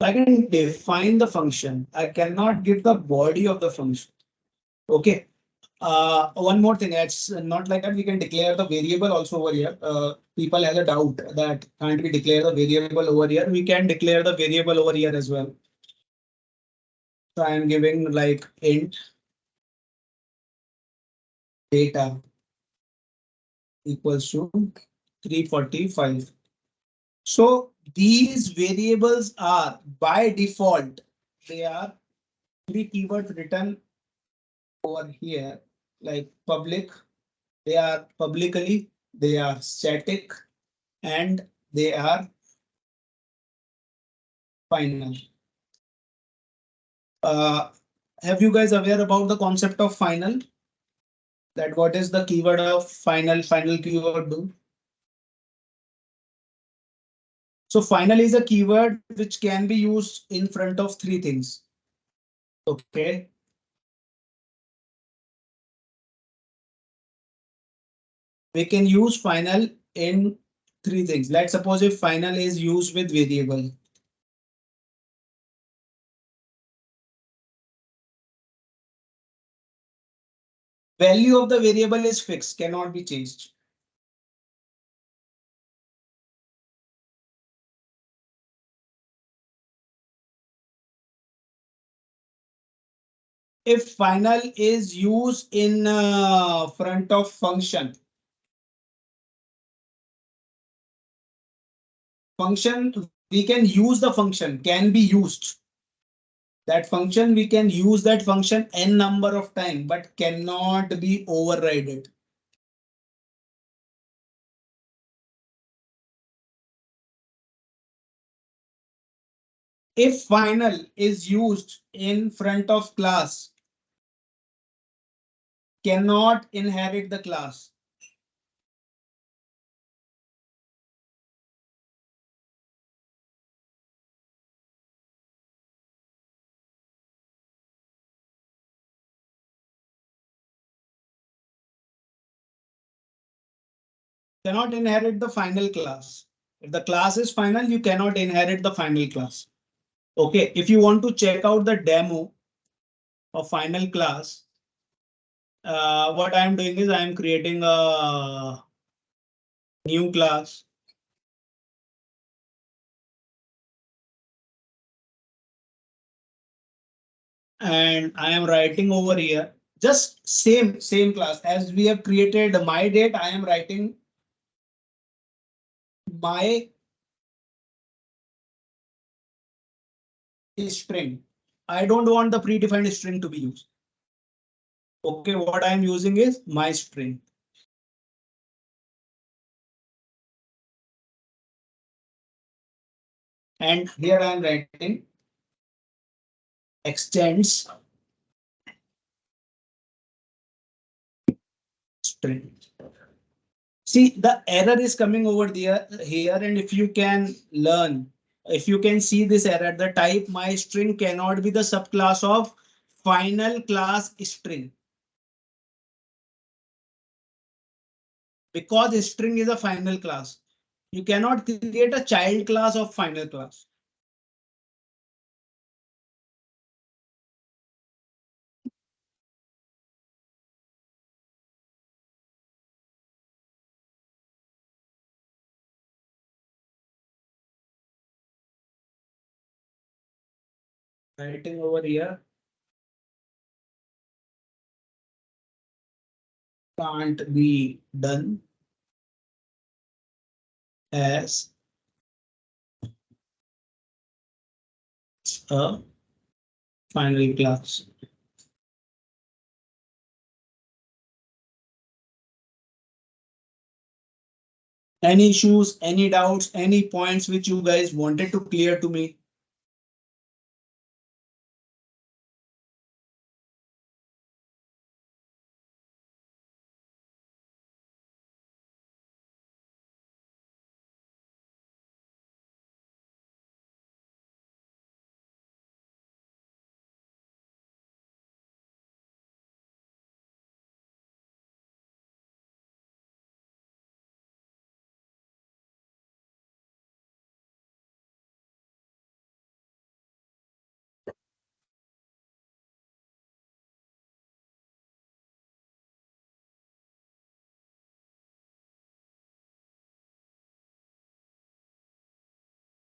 I can define the function. I cannot give the body of the function. Okay. One more thing, it's not like that we can declare the variable also over here. People have a doubt that can't we declare the variable over here? We can declare the variable over here as well. So I am giving like int data equals to 345. So these variables are by default, they are three keywords written over here, like public, they are publicly, they are static, and they are final. Uh, have you guys aware about the concept of final? That what is the keyword of final keyword do? So final is a keyword which can be used in front of three things. Okay. We can use final in three things. Let's suppose if final is used with variable. Value of the variable is fixed, cannot be changed. If final is used in front of function, we can use the function, can be used. That function, we can use that function n number of time, but cannot be overridden. If final is used in front of class, cannot inherit the class. Cannot inherit the final class. If the class is final, you cannot inherit the final class. Okay, if you want to check out the demo of final class, what I am doing is I am creating a new class. And I am writing over here, just same class as we have created my date. I am writing my string. I don't want the predefined string to be used. Okay, what I am using is my string. And here I am writing extends string. See, the error is coming over there here, and if you can learn, if you can see this error, the type my string cannot be the subclass of final class string. Because string is a final class. You cannot create a child class of final class. Writing over here can't be done as a final class. Any issues, any doubts, any points which you guys wanted to clear to me?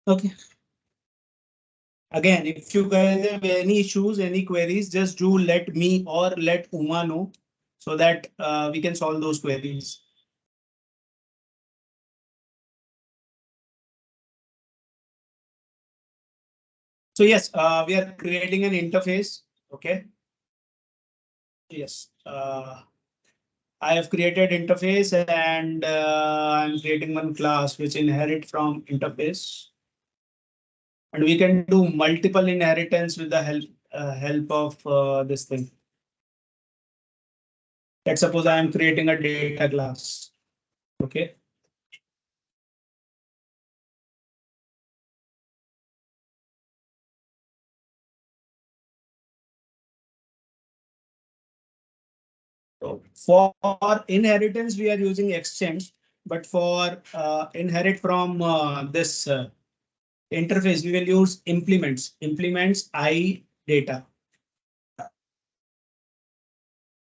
Okay. Again, if you guys have any issues, any queries, just do let me or let Uma know so that we can solve those queries. So yes, we are creating an interface. Okay. Yes. I have created interface and I'm creating one class which inherit from interface. And we can do multiple inheritance with the help of this thing. Let's suppose I am creating a data class. Okay. So for inheritance, we are using exchange, but for inherit from this interface, we will use implements. Implements I data.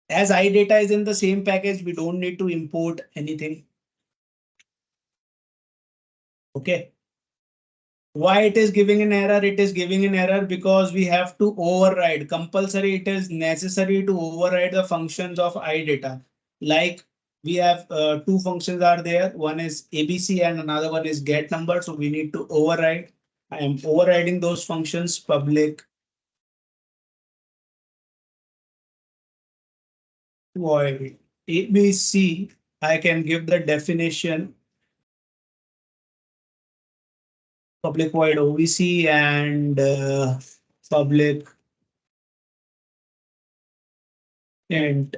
As I data is in the same package, we don't need to import anything. Okay. Why it is giving an error? It is giving an error because we have to override. Compulsory, it is necessary to override the functions of iData. Like we have two functions are there. One is ABC and another one is get number. So we need to override. I am overriding those functions public void ABC. I can give the definition public void OVC and public int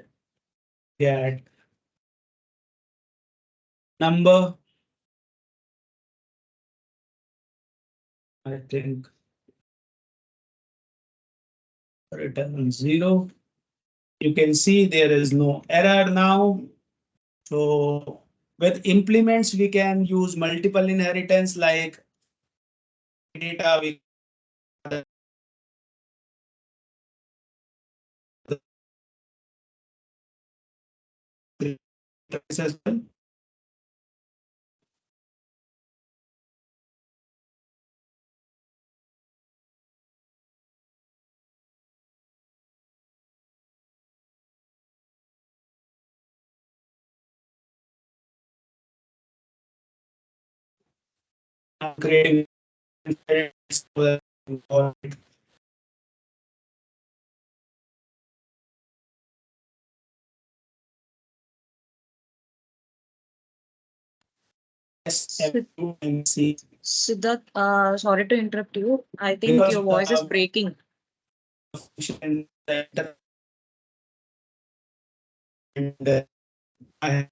get number. I think return 0. You can see there is no error now. So with implements, we can use multiple inheritance like data. We as well. I'm creating inheritance for SFUMC Siddharth, sorry to interrupt you. I think because your voice is breaking. function that and I have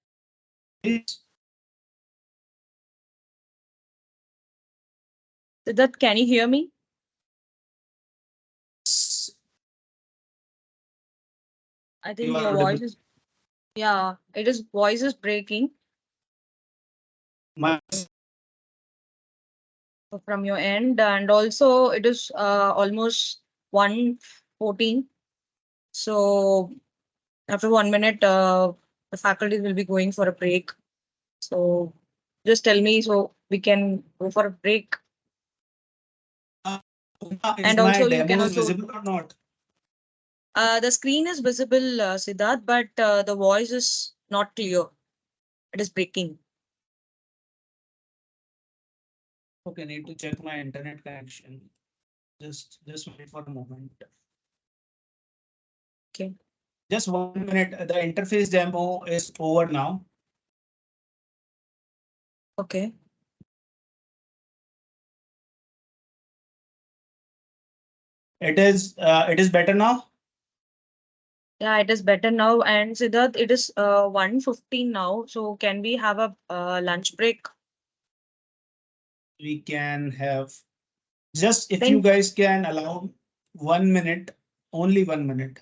this. Siddharth, can you hear me? I think You are your audible. voice is, yeah, it is voice is breaking My from your end, and also it is almost 1:14. So after 1 minute, the faculty will be going for a break. So just tell me so we can go for a break. is And my also you can demo is also visible or not? the screen is visible, Siddharth, but the voice is not clear. It is breaking. Okay, need to check my internet connection. Just wait for a moment. Okay. Just 1 minute. The interface demo is over now. Okay. It is better now. Yeah, it is better now. And Siddharth, it is 1:15 now. So can we have a lunch break? We can have just if you Then guys can allow 1 minute, only 1 minute.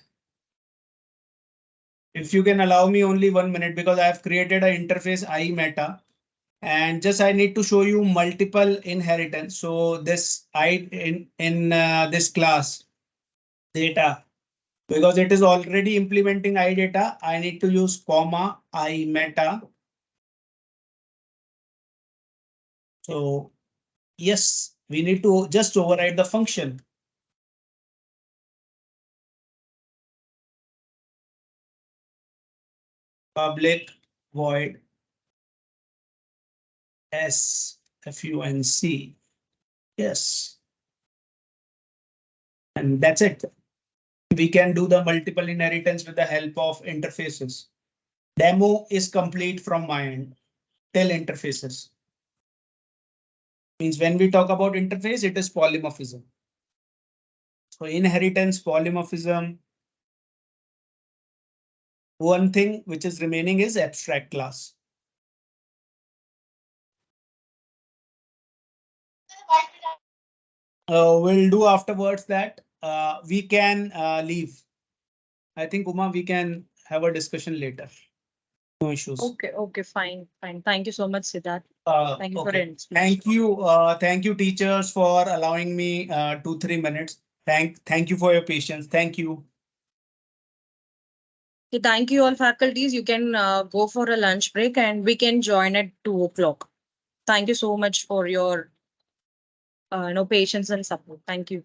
If you can allow me only 1 minute because I have created an interface I meta and just I need to show you multiple inheritance. So this I in this class data because it is already implementing iData. I need to use comma I meta. So yes, we need to just override the function. Public void SFUNC. Yes. And that's it. We can do the multiple inheritance with the help of interfaces. Demo is complete from my end till interfaces. Means when we talk about interface, it is polymorphism. So inheritance, polymorphism, One thing which is remaining is abstract class. We'll do afterwards that we can leave. I think Uma, we can have a discussion later. No issues. Okay, fine, fine. Thank you so much, Siddharth. Thank you for Okay. your explanation. Thank you, teachers, for allowing me 2-3 minutes. Thank you for your patience. Thank you. Okay, thank you all faculties. You can go for a lunch break and we can join at 2 o'clock. Thank you so much for your patience and support. Thank you.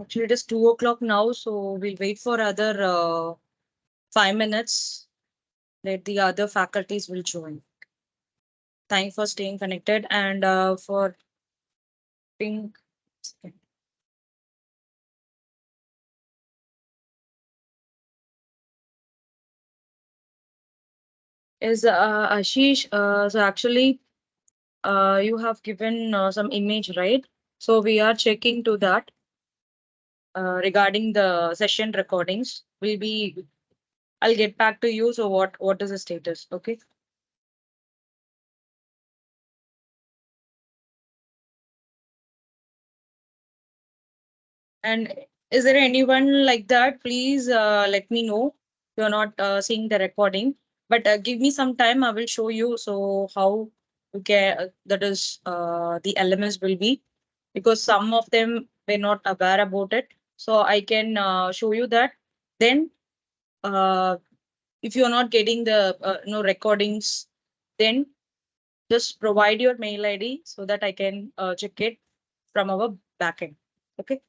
Actually, it is 2 o'clock now, so we'll wait for other 5 minutes. That the other faculties will join. Thank for staying connected and for being. Is Ashish? So actually, you have given some image, right? So we are checking to that regarding the session recordings. Will be. I'll get back to you. So what is the status? Okay. And is there anyone like that? Please let me know. You're not seeing the recording, but give me some time. I will show you. So how you can that is the elements will be, because some of them were not aware about it. So I can show you that. Then uh, if you're not getting the recordings, then just provide your mail ID so that I can check it from our backend. Okay.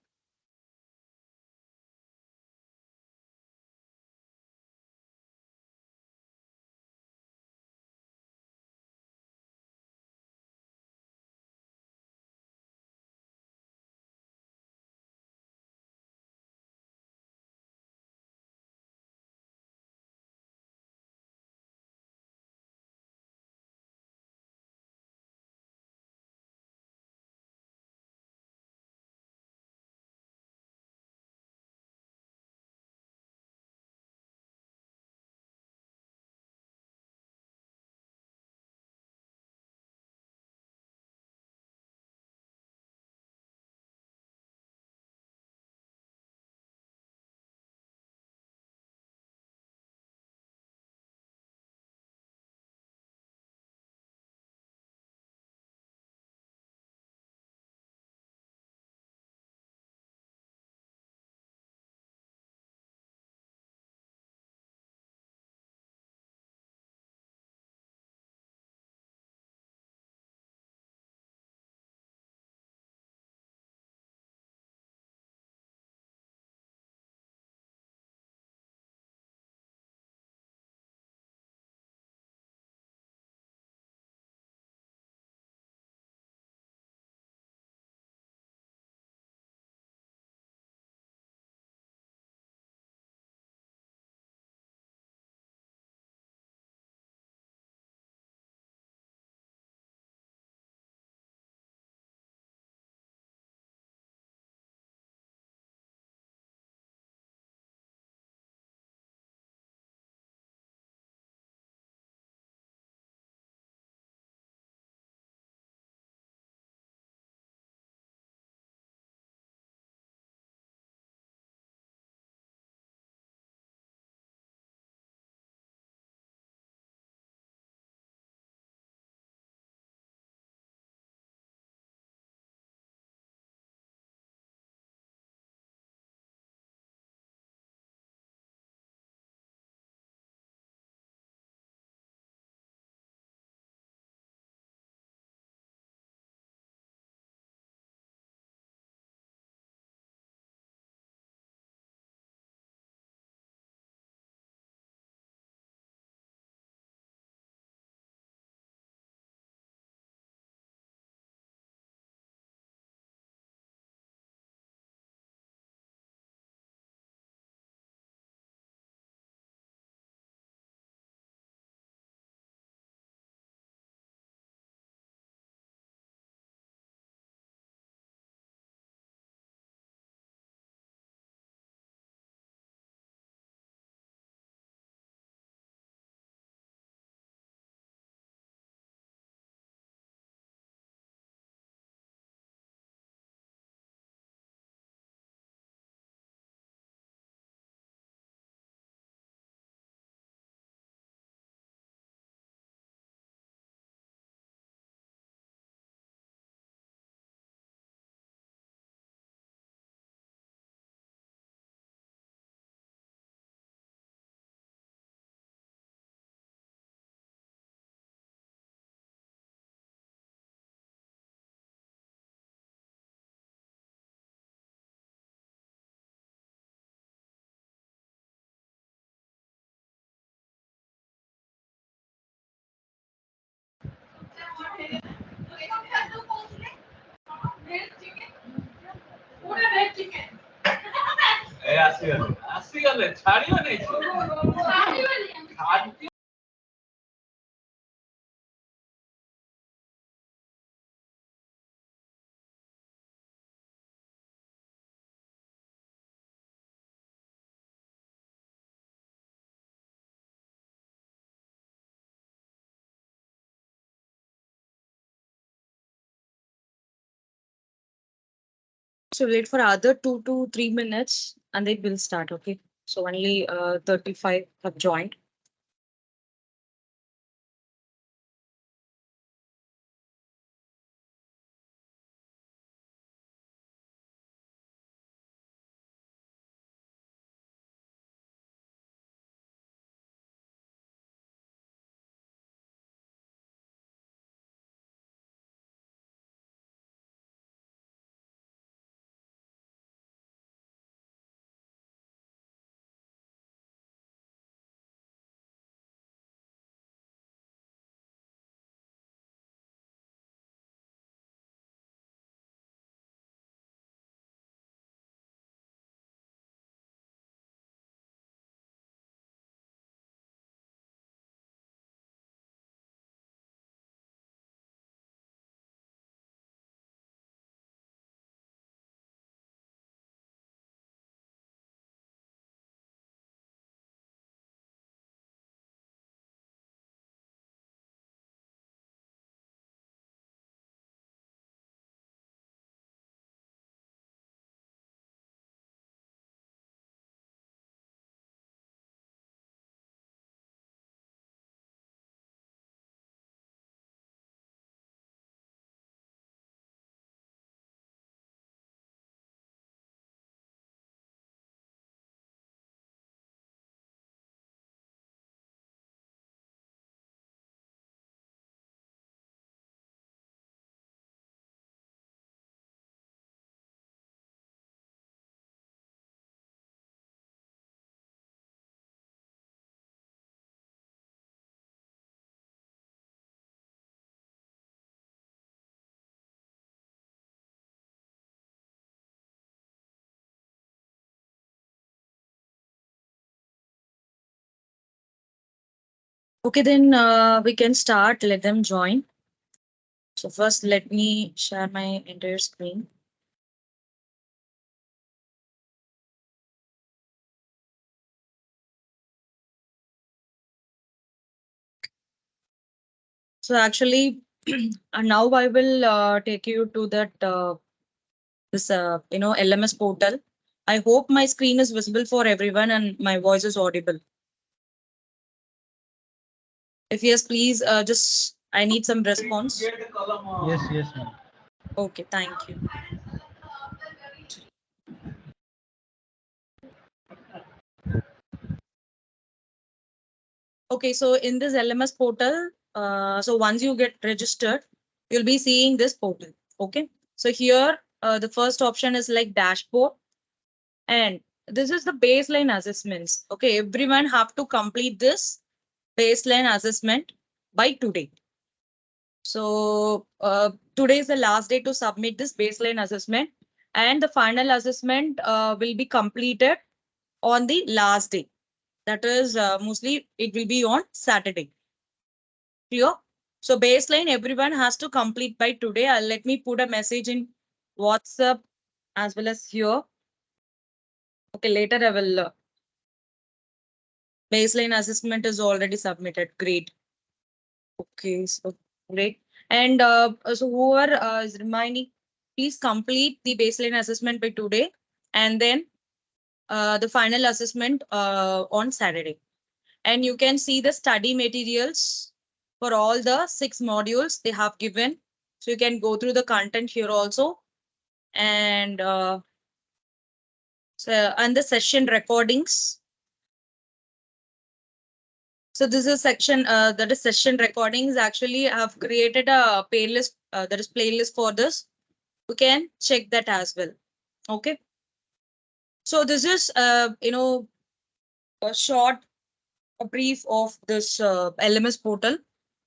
So wait for other 2 to 3 minutes and then we'll start. Okay. So only 35 have joined. Okay, then we can start. Let them join. So first, let me share my entire screen. So actually, now I will take you to that this LMS portal. I hope my screen is visible for everyone and my voice is audible. If yes, please just I need some response. Yes, ma'am. Okay, thank you. Okay, so in this LMS portal, so once you get registered, you'll be seeing this portal. Okay, so here the first option is like dashboard, and this is the baseline assessments. Okay, everyone have to complete this baseline assessment by today. So today is the last day to submit this baseline assessment, and the final assessment will be completed on the last day. That is mostly it will be on Saturday. Clear? So baseline everyone has to complete by today. Let me put a message in WhatsApp as well as here. Okay, later I will. Baseline assessment is already submitted. Great. Okay, so great. And so whoever is reminding, please complete the baseline assessment by today, and then the final assessment on Saturday. And you can see the study materials for all the 6 modules they have given. So you can go through the content here also. And and the session recordings. So this is section that is session recordings. Actually, I have created a playlist that is playlist for this. You can check that as well. Okay. So this is a short a brief of this LMS portal.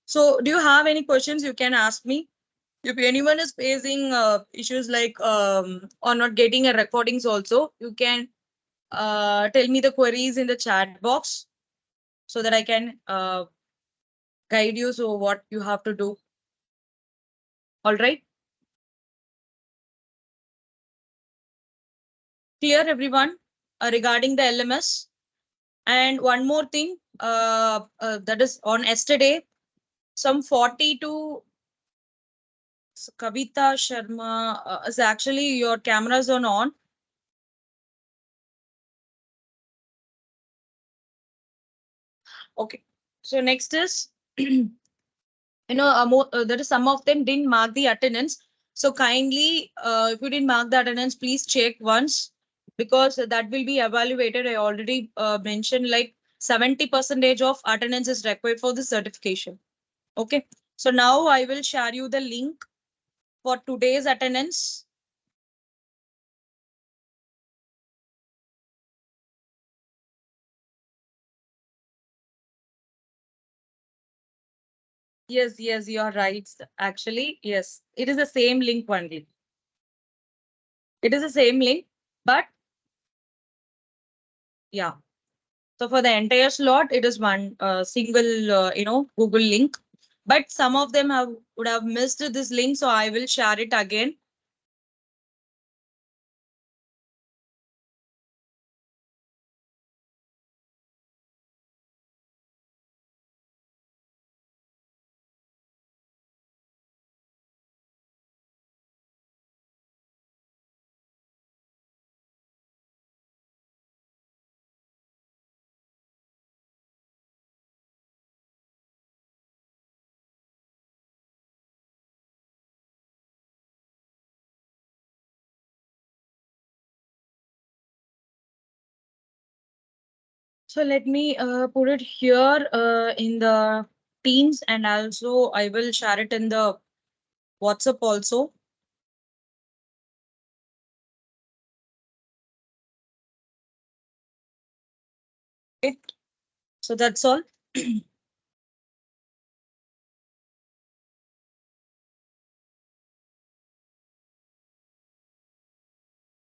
So do you have any questions you can ask me? If anyone is facing issues like or not getting a recordings also, you can tell me the queries in the chat box so that I can guide you. So what you have to do. All right. Clear everyone regarding the LMS. And one more thing that is on yesterday, some 42 Kavita Sharma is actually your cameras on. Okay. So next is, there is some of them didn't mark the attendance. So kindly, if you didn't mark the attendance, please check once because that will be evaluated. I already mentioned like 70% of attendance is required for the certification. Okay. So now I will share you the link for today's attendance. Yes, yes, you're right. Actually, yes, it is the same link only. It is the same link, but yeah. So for the entire slot, it is one single, Google link. But some of them would have missed this link, so I will share it again. So let me put it here in the Teams, and also I will share it in the WhatsApp also. Okay. So that's all.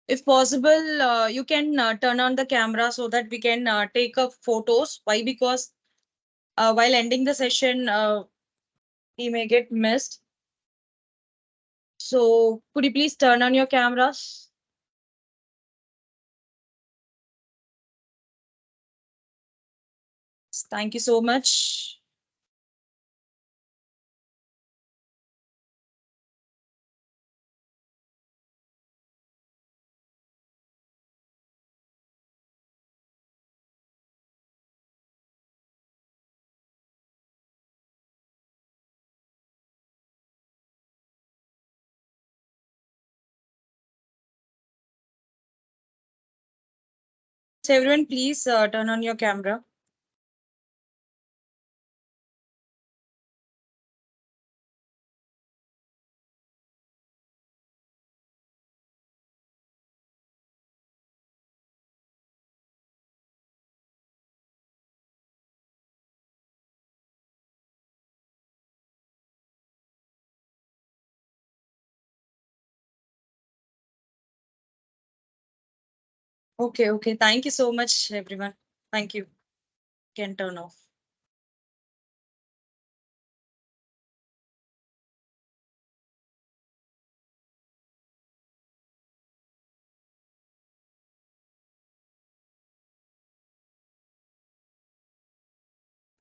If possible, you can turn on the camera so that we can take up photos. Why? Because while ending the session, we may get missed. So could you please turn on your cameras? Thank you so much. So everyone, please turn on your camera. Okay, okay. Thank you so much, everyone. Thank you. Can turn off.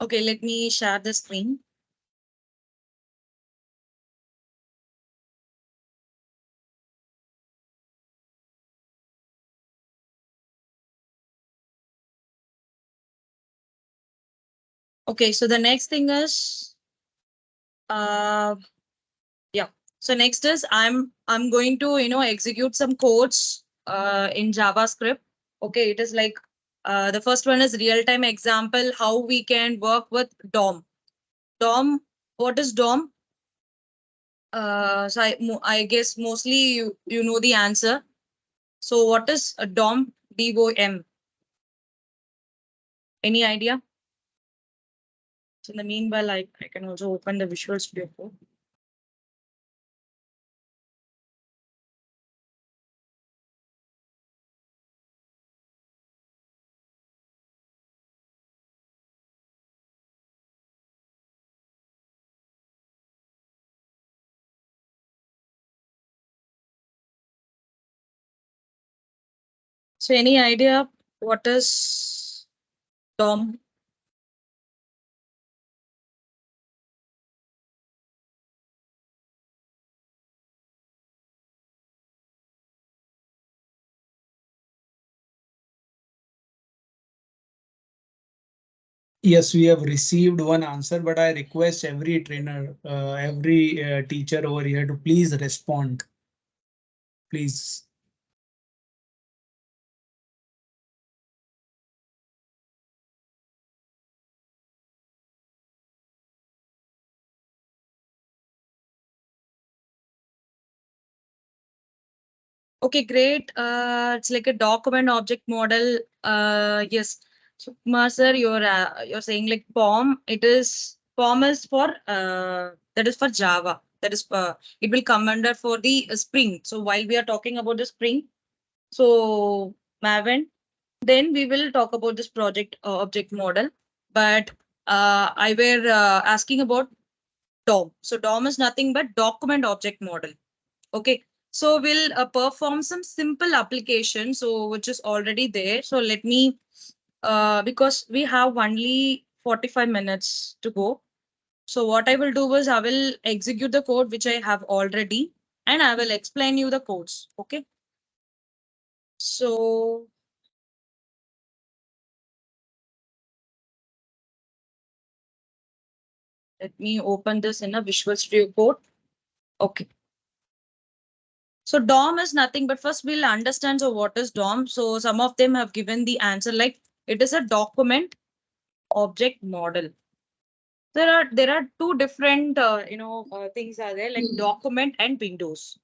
Okay, let me share the screen. Okay, so the next thing is, yeah. So next is I'm going to execute some codes in JavaScript. Okay, it is like the first one is real-time example how we can work with DOM. DOM, what is DOM? So I guess mostly you know the answer. So what is a DOM? DOM. Any idea? So in the meanwhile, I can also open the Visual Studio Code. So any idea what is DOM? Yes, we have received one answer, but I request every trainer, every teacher over here to please respond. Please. Okay, great. It's like a document object model. Yes. So Kumar sir, you're saying like POM. POM is for that is for Java. That is it will come under for the Spring. So while we are talking about the Spring, so Maven, then we will talk about this project object model. But I were asking about DOM. So DOM is nothing but document object model. Okay. So we'll perform some simple application. So which is already there. So let me, because we have only 45 minutes to go. So what I will do is I will execute the code which I have already and I will explain you the codes. Okay. So let me open this in a Visual Studio Code. Okay. So DOM is nothing, but first we'll understand so what is DOM. So some of them have given the answer like it is a document object model. There are two different things are there like document and windows.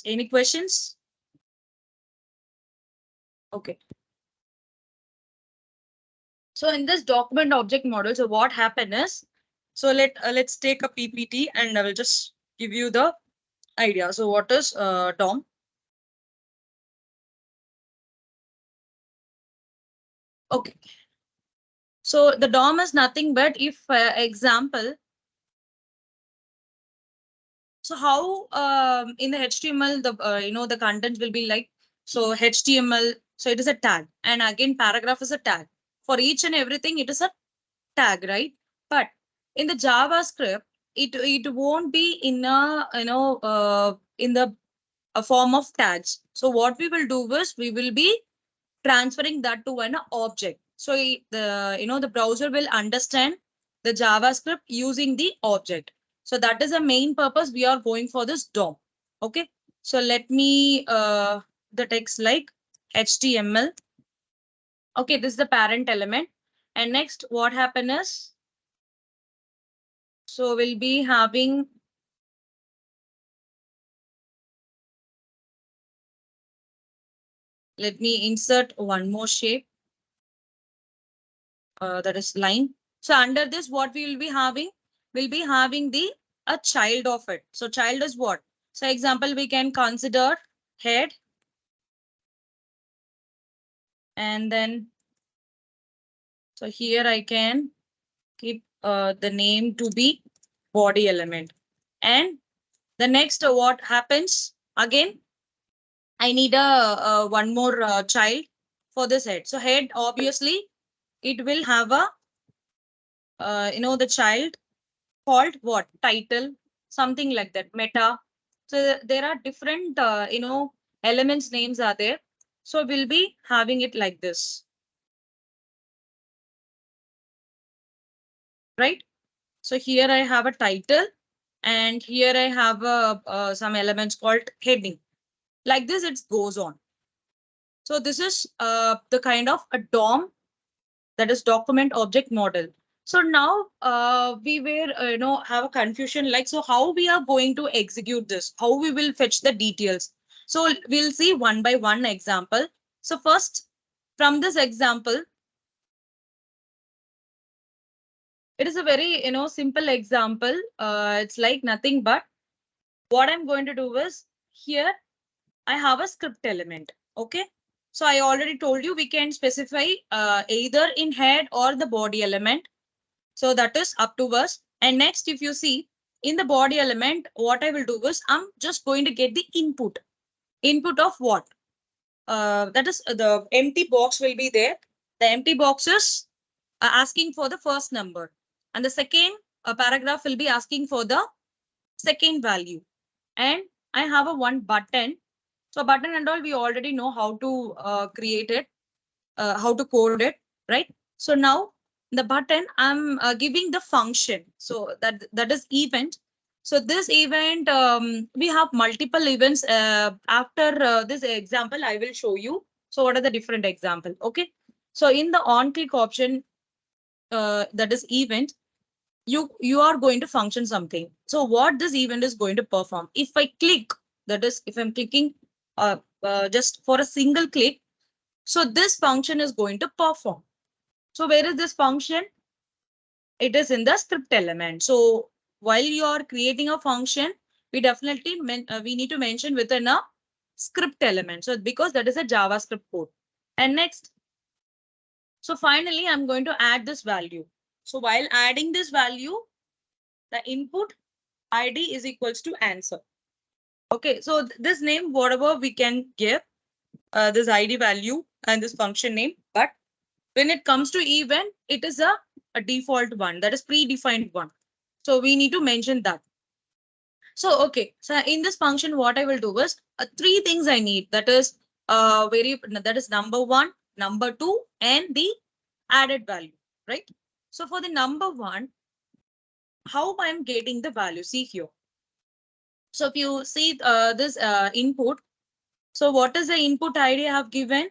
Any questions? Okay. So in this document object model, so what happened is, so let's take a PPT and I will just give you the idea. So what is DOM? Okay. So the DOM is nothing but if example. So how in the HTML the the content will be like so HTML, so it is a tag and again paragraph is a tag. For each and everything it is a tag, right? But in the JavaScript it won't be in a in the a form of tags. So what we will do is we will be transferring that to an object. So the browser will understand the JavaScript using the object. So that is the main purpose we are going for this DOM. Okay. So let me the text like HTML. Okay, this is the parent element. And next what happen is, so we'll be having let me insert one more shape that is line. So under this, what we will be having? We'll be having the a child of it. So child is what? So example, we can consider head and then so here I can keep the name to be body element. And the next what happens again? I need a one more child for this head. So head obviously it will have a the child called what? Title, something like that, meta. So there are different, elements names are there. So we'll be having it like this, right? So here I have a title and here I have some elements called heading. Like this, it goes on. So this is the kind of a DOM, that is document object model. So now we were have a confusion like so how we are going to execute this, how we will fetch the details. So we'll see one by one example. So first from this example, it is a very simple example. It's like nothing but what I'm going to do is here I have a script element. Okay. So I already told you we can specify either in head or the body element. So that is up to us. And next, if you see in the body element, what I will do is I'm just going to get the input. Input of what? that is the empty box will be there. The empty boxes are asking for the first number, and the second paragraph will be asking for the second value. And I have a one button. So button and all we already know how to create it, how to code it, right? So now the button I'm giving the function. So that is event. So this event, we have multiple events. After this example, I will show you. So what are the different example? Okay. So in the on click option, that is event, you are going to function something. So what this event is going to perform? If I click, that is if I'm clicking just for a single click, so this function is going to perform. So where is this function? It is in the script element. So while you are creating a function, we definitely we need to mention within a script element. So because that is a JavaScript code. And next, so finally, I'm going to add this value. So while adding this value, the input ID is equals to answer. Okay, so this name, whatever we can give, this ID value and this function name, but when it comes to event, it is a default one, that is predefined one. So we need to mention that. So, okay, so in this function, what I will do is three things I need. That is that is number one, number two, and the added value, right? So for the number one, how I'm getting the value? See here. So if you see this input, so what is the input ID I have given?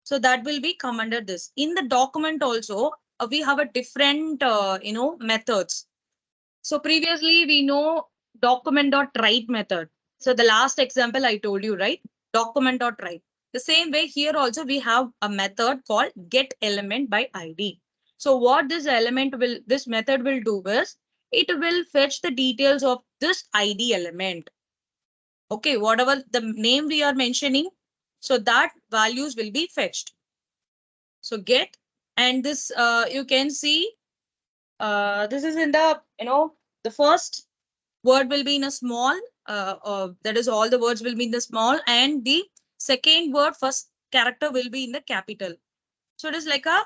So that will be come under this. In the document also, we have a different, methods. So previously we know document.write method. So the last example I told you, right? Document.write. The same way here also we have a method called get element by ID. So what this method will do is it will fetch the details of this ID element. Okay, whatever the name we are mentioning, so that values will be fetched. So get, and this you can see this is in the, the first word will be in a small, that is all the words will be in the small, and the second word first character will be in the capital. So it is like a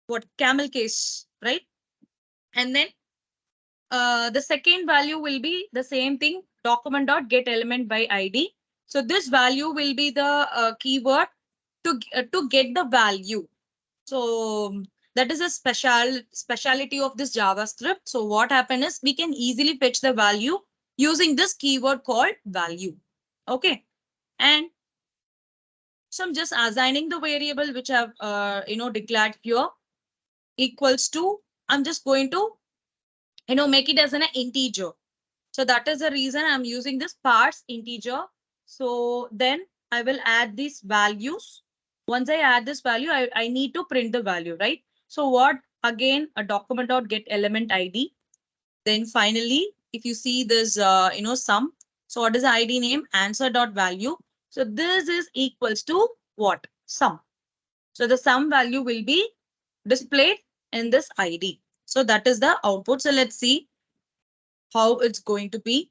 what camel case, right? And then the second value will be the same thing, document dot get element by ID. So this value will be the keyword to get the value. So that is a speciality of this JavaScript. So what happens is we can easily fetch the value using this keyword called value. Okay. And so I'm just assigning the variable which I've declared here equals to, I'm just going to make it as an integer. So that is the reason I'm using this parse integer. So then I will add these values. Once I add this value, I need to print the value, right? So what, again, a document dot get element ID. Then finally, if you see this, sum. So what is the ID name? Answer dot value. So this is equals to what? Sum. So the sum value will be displayed in this ID. So that is the output. So let's see how it's going to be.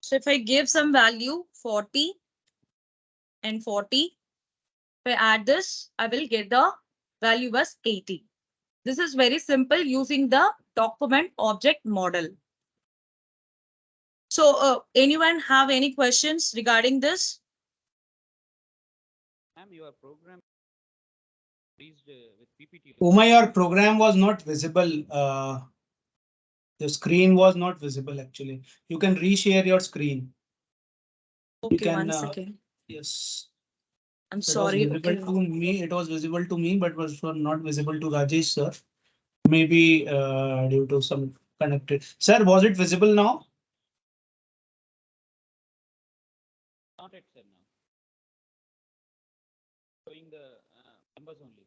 So if I give some value 40 and 40, if I add this, I will get the value as 80. This is very simple using the document object model. So anyone have any questions regarding this? Ma'am, your program reached with PPT. Uma, your program was not visible. The screen was not visible actually. You can reshare your screen. You Okay, can, one second. yes. I'm It was sorry. visible Okay. to me. It was visible to me, but was not visible to Rajesh sir. Maybe due to some connected. Sir, was it visible now? Not yet, sir, now. Showing the numbers only, sir.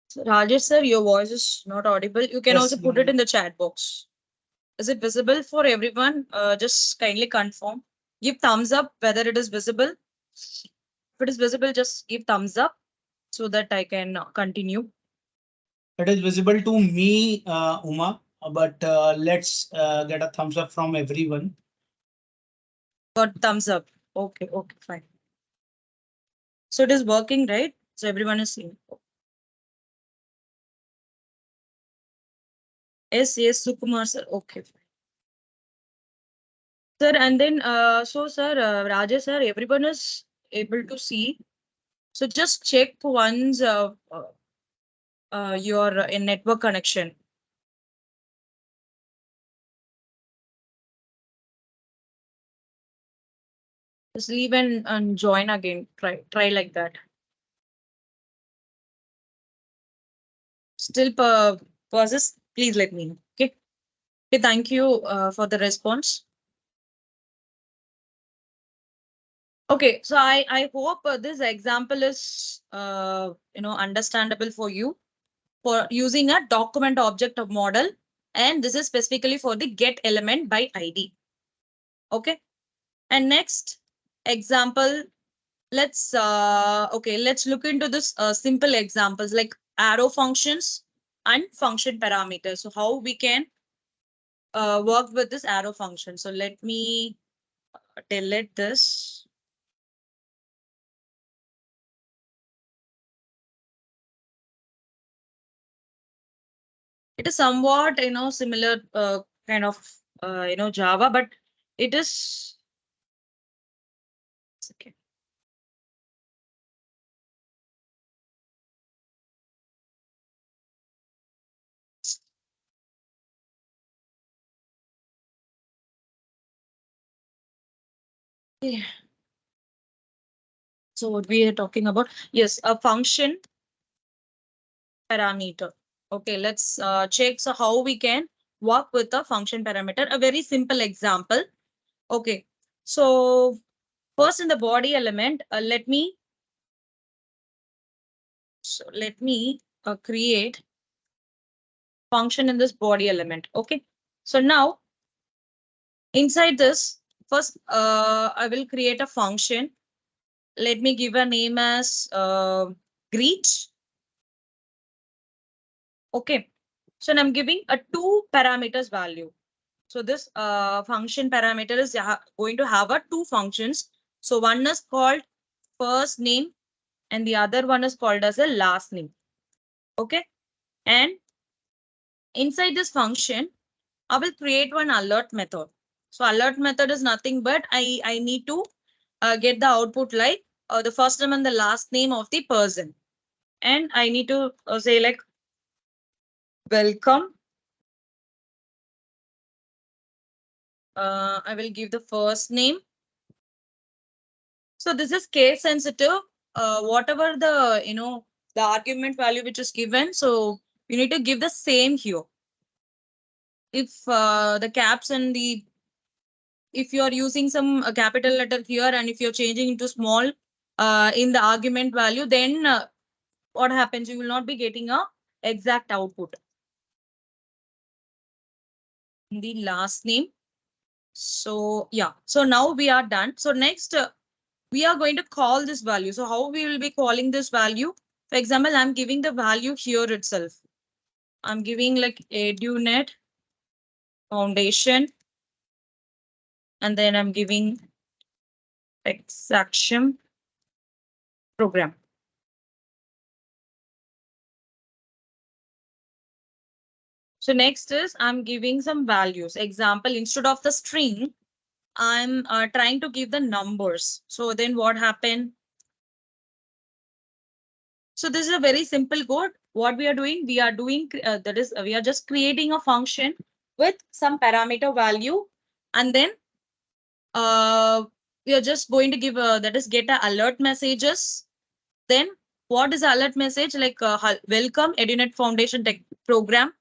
So, Rajesh sir, your voice is not audible. You can Yes, also put it in the chat box. Is it visible for everyone? Just kindly confirm. Give thumbs up whether it is visible. If it is visible, just give thumbs up so that I can continue. it is visible to me, Uma, but let's get a thumbs up from everyone. Got thumbs up. Okay, okay, fine. So it is working, right? So everyone is seeing. Yes, yes, Sukumar sir. Okay, fine. Sir, and then so sir, Rajesh sir, everyone is able to see. So just check once your network connection. Just leave and join again. Try like that. Still pauses, please let me know. Okay. Okay, thank you for the response. Okay, so I hope this example is understandable for you for using a document object of model, and this is specifically for the get element by ID. Okay, and next example, let's look into this simple examples like arrow functions and function parameters. So how we can work with this arrow function. So let me delete this. It is somewhat similar kind of Java, but it is okay. Yeah. So what we are talking about? Yes, a function parameter. Okay, let's check so how we can work with a function parameter. A very simple example. Okay, so first in the body element, let me create function in this body element. Okay, so now inside this, first I will create a function. Let me give a name as greet. Okay, so I'm giving a two parameters value. So this function parameter is going to have a two functions. So one is called first name and the other one is called as a last name. Okay, and inside this function, I will create one alert method. So alert method is nothing but I need to get the output like the first name and the last name of the person. And I need to say like welcome. I will give the first name. So this is case sensitive. Whatever the argument value which is given. So you need to give the same here. If the caps and the if you are using some capital letter here and if you're changing into small in the argument value, then what happens? You will not be getting a exact output. The last name. So yeah, so now we are done. So next we are going to call this value. So how we will be calling this value? For example, I'm giving the value here itself. I'm giving like EduNet Foundation, and then I'm giving Tech-Saksham program. So next is I'm giving some values. Example, instead of the string, I'm trying to give the numbers. So then what happened? So this is a very simple code. What we are doing, we are just creating a function with some parameter value, and then we are just going to give that is get a alert messages. Then what is alert message? Like welcome EduNet Foundation Tech program.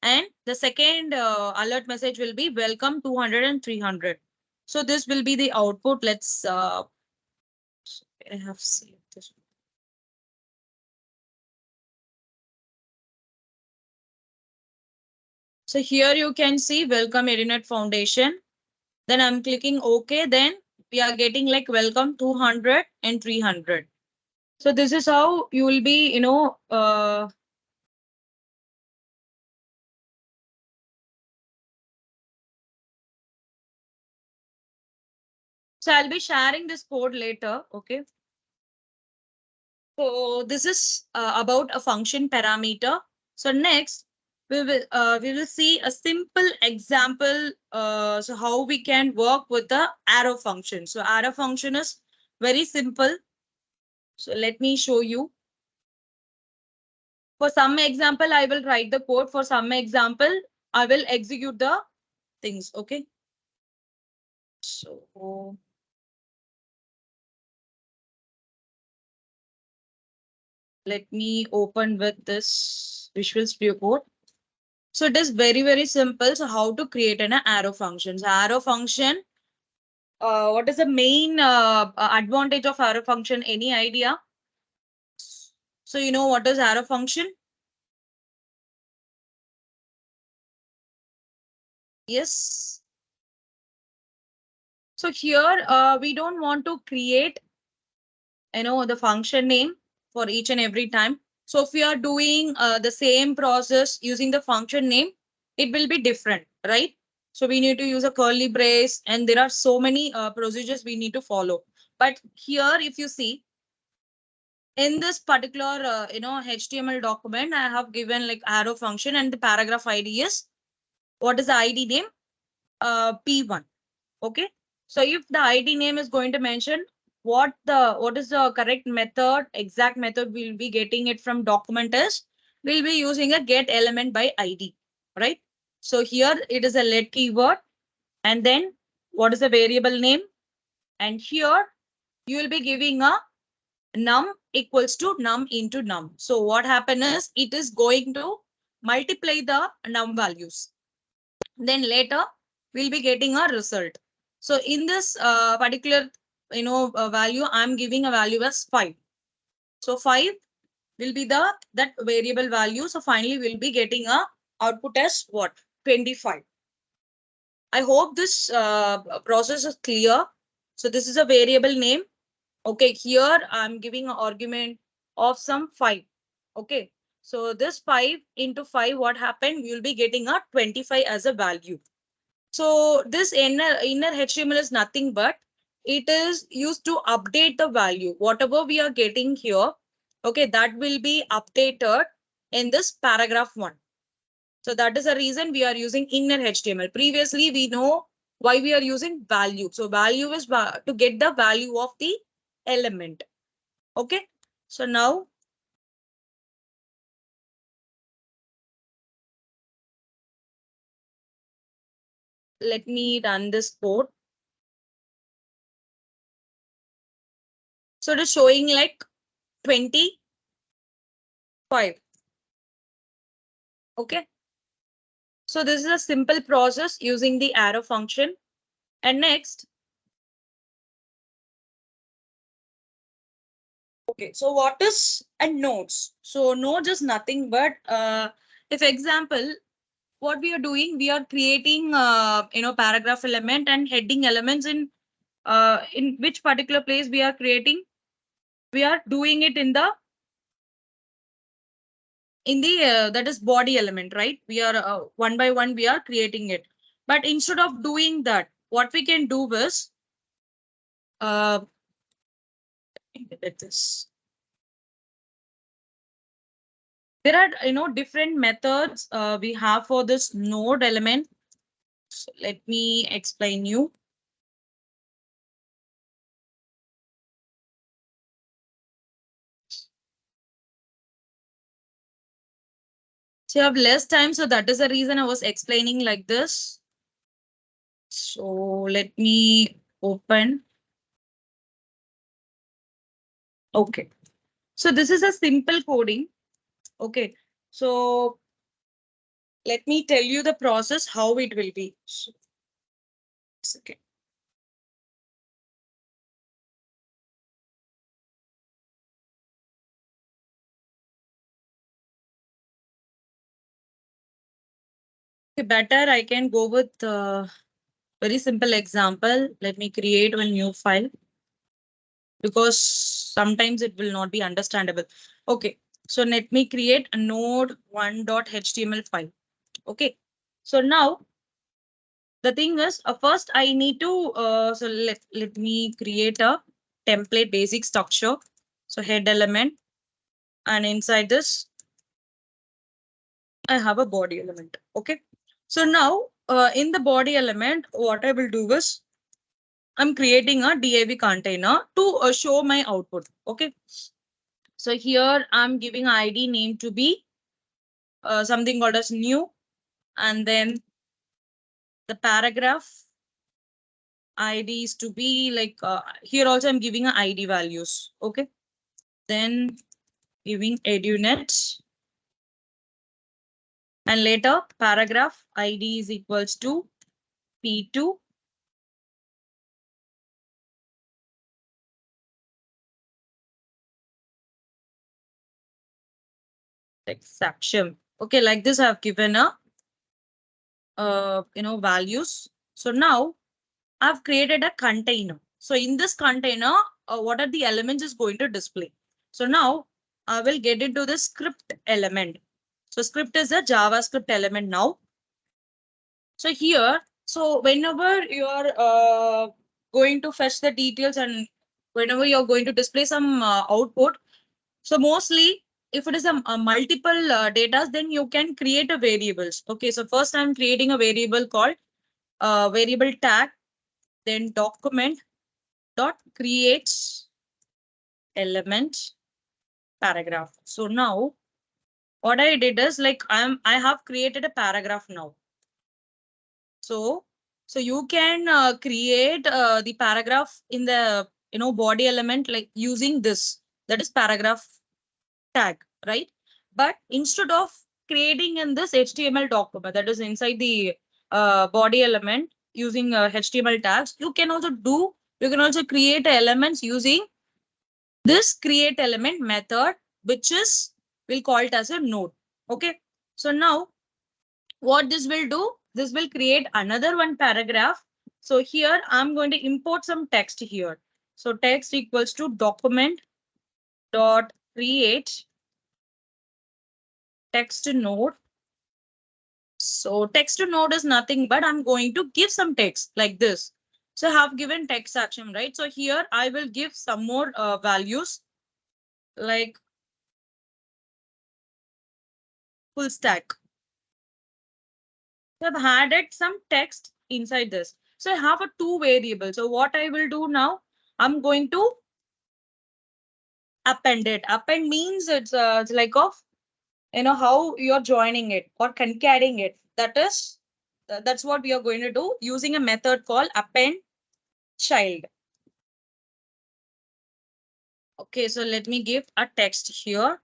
And the second alert message will be welcome 200 and 300. So this will be the output. Let's I have saved this. So here you can see welcome EduNet Foundation. Then I'm clicking OK. Then we are getting like welcome 200 and 300. So this is how you will be, So I'll be sharing this code later. Okay. So this is about a function parameter. So next we will see a simple example. So how we can work with the arrow function. So arrow function is very simple. So let me show you. For some example, I will write the code. For some example, I will execute the things. Okay. So let me open with this Visual Studio Code. So it is very, very simple. So how to create an arrow function? So arrow function, what is the main advantage of arrow function? Any idea? So you know what is arrow function? Yes. So here we don't want to create, the function name for each and every time. So if we are doing the same process using the function name, it will be different, right? So we need to use a curly brace and there are so many procedures we need to follow. But here, if you see in this particular, HTML document, I have given like arrow function and the paragraph ID is, what is the ID name? P1. Okay. So if the ID name is going to mention what is the correct method, exact method we'll be getting it from document is, we'll be using a get element by ID, right? So here it is a let keyword and then what is the variable name? And here you will be giving a num equals to num into num. So what happens is it is going to multiply the num values. Then later we'll be getting a result. So in this particular value, I'm giving a value as 5. So 5 will be that variable value. So finally we'll be getting a output as what? 25. I hope this process is clear. So this is a variable name. Okay, here I'm giving an argument of some 5. Okay, so this 5 into 5, what happened? You'll be getting a 25 as a value. So this inner HTML is nothing but it is used to update the value. Whatever we are getting here, okay, that will be updated in this paragraph 1. So that is the reason we are using inner HTML. Previously, we know why we are using value. So value is to get the value of the element. Okay. So now let me run this code. So it is showing like 25. Okay. So this is a simple process using the arrow function. And next, okay, so what is a nodes? So nodes is nothing but if example, what we are doing, we are creating paragraph element and heading elements in which particular place we are creating. We are doing it in the that is body element, right? We are one by one we are creating it. But instead of doing that, what we can do is let this. There are different methods we have for this node element. So let me explain you. So you have less time, so that is the reason I was explaining like this. So let me open. Okay. So this is a simple coding. Okay. So let me tell you the process, how it will be. So, okay. Better, I can go with very simple example. Let me create one new file because sometimes it will not be understandable. Okay, so let me create a node1.html file. Okay, so now the thing is, first I need to, so let me create a template basic structure. So head element, and inside this, I have a body element. Okay. So now in the body element, what I will do is I'm creating a DAV container to show my output. Okay. So here I'm giving ID name to be something called as new, and then the paragraph ID is to be like here also I'm giving a ID values. Okay. Then giving edunet, and later paragraph ID is equals to P2. Tech-Saksham. Okay, like this I have given a values. So now I've created a container. So in this container, what are the elements is going to display. So now I will get into the script element. So script is a JavaScript element now. So here, so whenever you are going to fetch the details and whenever you're going to display some output, so mostly if it is a multiple data, then you can create a variables. Okay, so first I'm creating a variable called variable tag, then document dot creates element paragraph. So now what I did is like I have created a paragraph now. So you can create the paragraph in the body element like using this, that is paragraph tag, right? But instead of creating in this HTML document that is inside the body element using HTML tags, you can also create elements using this create element method, which is we'll call it as a node. Okay. So now what this will do, this will create another one paragraph. So here I'm going to import some text here. So text equals to document dot create text node. So text to node is nothing but I'm going to give some text like this. So I have given Tech-Saksham, right? So here I will give some more values like full stack. So I've added some text inside this. So I have a two variable. So what I will do now, I'm going to append it. Append means it's like of how you're joining it or concatenating it. That's what we are going to do using a method called append child. Okay, so let me give a text here.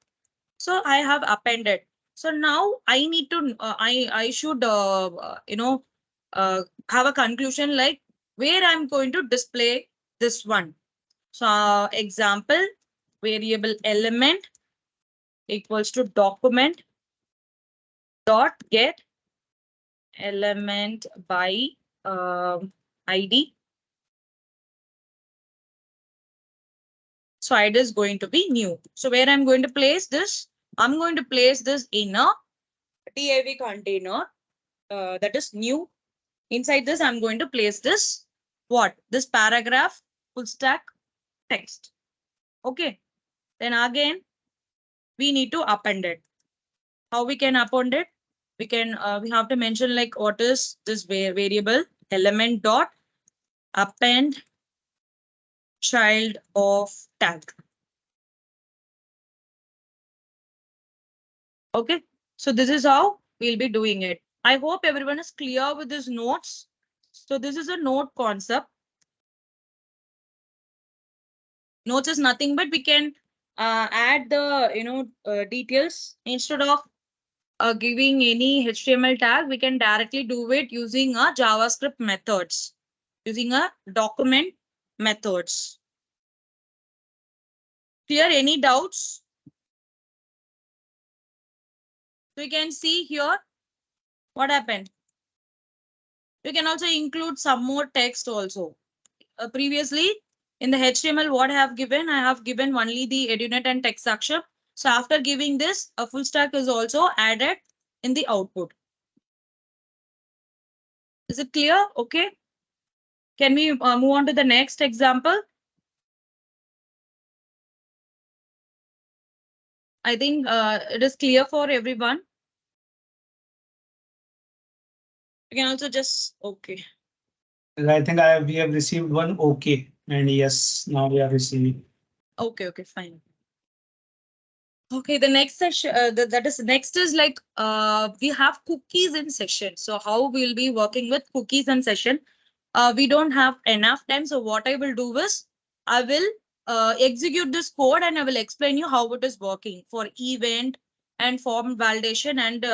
So I have appended. So now I need to I should have a conclusion like where I'm going to display this one. So example variable element equals to document dot get element by ID. So ID is going to be new. So where I'm going to place this, I'm going to place this in a DAV container that is new. Inside this, I'm going to place this this paragraph full stack text. Okay. Then again, we need to append it. How we can append it? We have to mention like what is this variable element dot append child of tag. Okay. So this is how we'll be doing it. I hope everyone is clear with these notes. So this is a node concept. Notes is nothing but we can add the details instead of giving any HTML tag. We can directly do it using a JavaScript methods, using a document methods. Clear? Any doubts? So you can see here what happened. You can also include some more text also. Previously in the HTML, what I have given only the edunet and Tech-Saksham. So after giving this, a full stack is also added in the output. Is it clear? Okay. Can we move on to the next example? I think it is clear for everyone. You can also just, okay. I think we have received one okay, and yes, now we are receiving. Okay, okay, fine. Okay, the next session, that is next is like we have cookies in session. So how we'll be working with cookies in session. We don't have enough time. So what I will do is I will execute this code and I will explain you how it is working for event and form validation and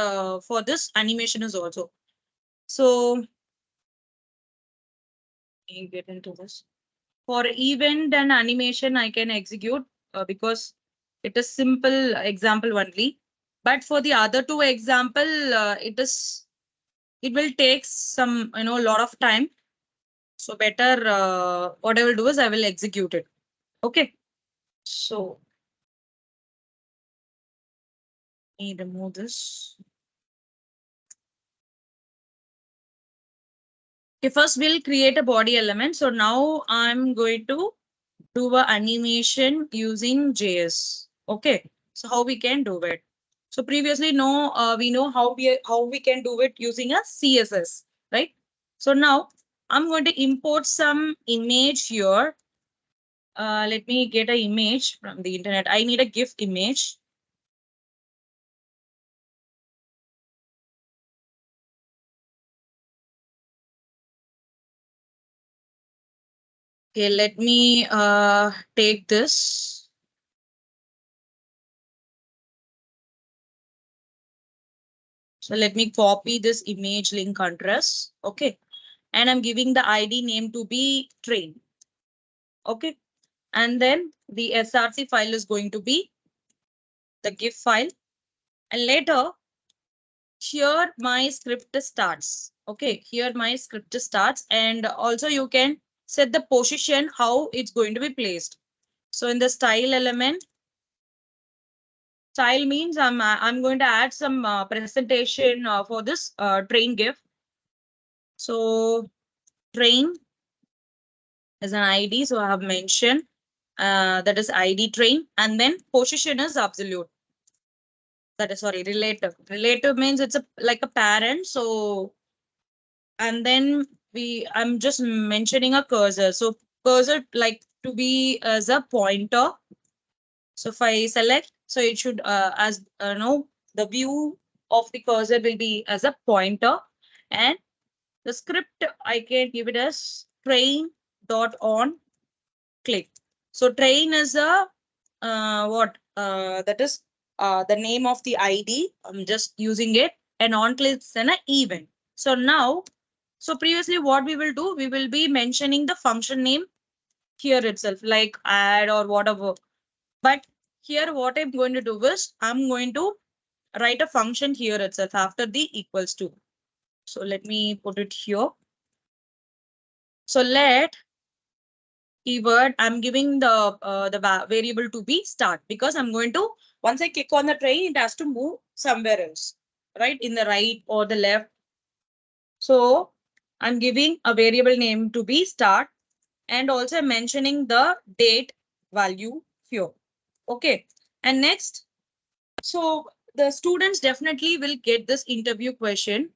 for this animation is also. So let me get into this. For event and animation, I can execute because it is simple example only. But for the other two example, it will take some, lot of time. So better, what I will do is I will execute it. Okay. So let me remove this. Okay, first we'll create a body element. So now I'm going to do a animation using JS. Okay. So how we can do it? So previously, we know how we can do it using a CSS, right? So now I'm going to import some image here. Let me get an image from the internet. I need a GIF image. Okay, let me take this. So let me copy this image link address. Okay. And I'm giving the ID name to be train. Okay. And then the SRC file is going to be the GIF file. And later, here my script starts. Okay. Here my script starts. And also you can set the position, how it's going to be placed. So in the style element, style means I'm going to add some presentation for this train GIF. So train is an ID. So I have mentioned that is ID train, and then position is absolute. That is, sorry, relative. Relative means it's a like a parent. So and then I'm just mentioning a cursor. So cursor like to be as a pointer. So if I select, so it should as no, the view of the cursor will be as a pointer, and the script I can give it as train dot on click. So train is a what that is the name of the ID. I'm just using it, and on clicks and an event. So now, so previously what we will do, we will be mentioning the function name here itself, like add or whatever. But here what I'm going to do is I'm going to write a function here itself after the equals to. So let me put it here. So let keyword, I'm giving the variable to be start, because I'm going to, once I click on the train, it has to move somewhere else, right? In the right or the left. So I'm giving a variable name to be start, and also mentioning the date value here. Okay. And next, so the students definitely will get this interview question.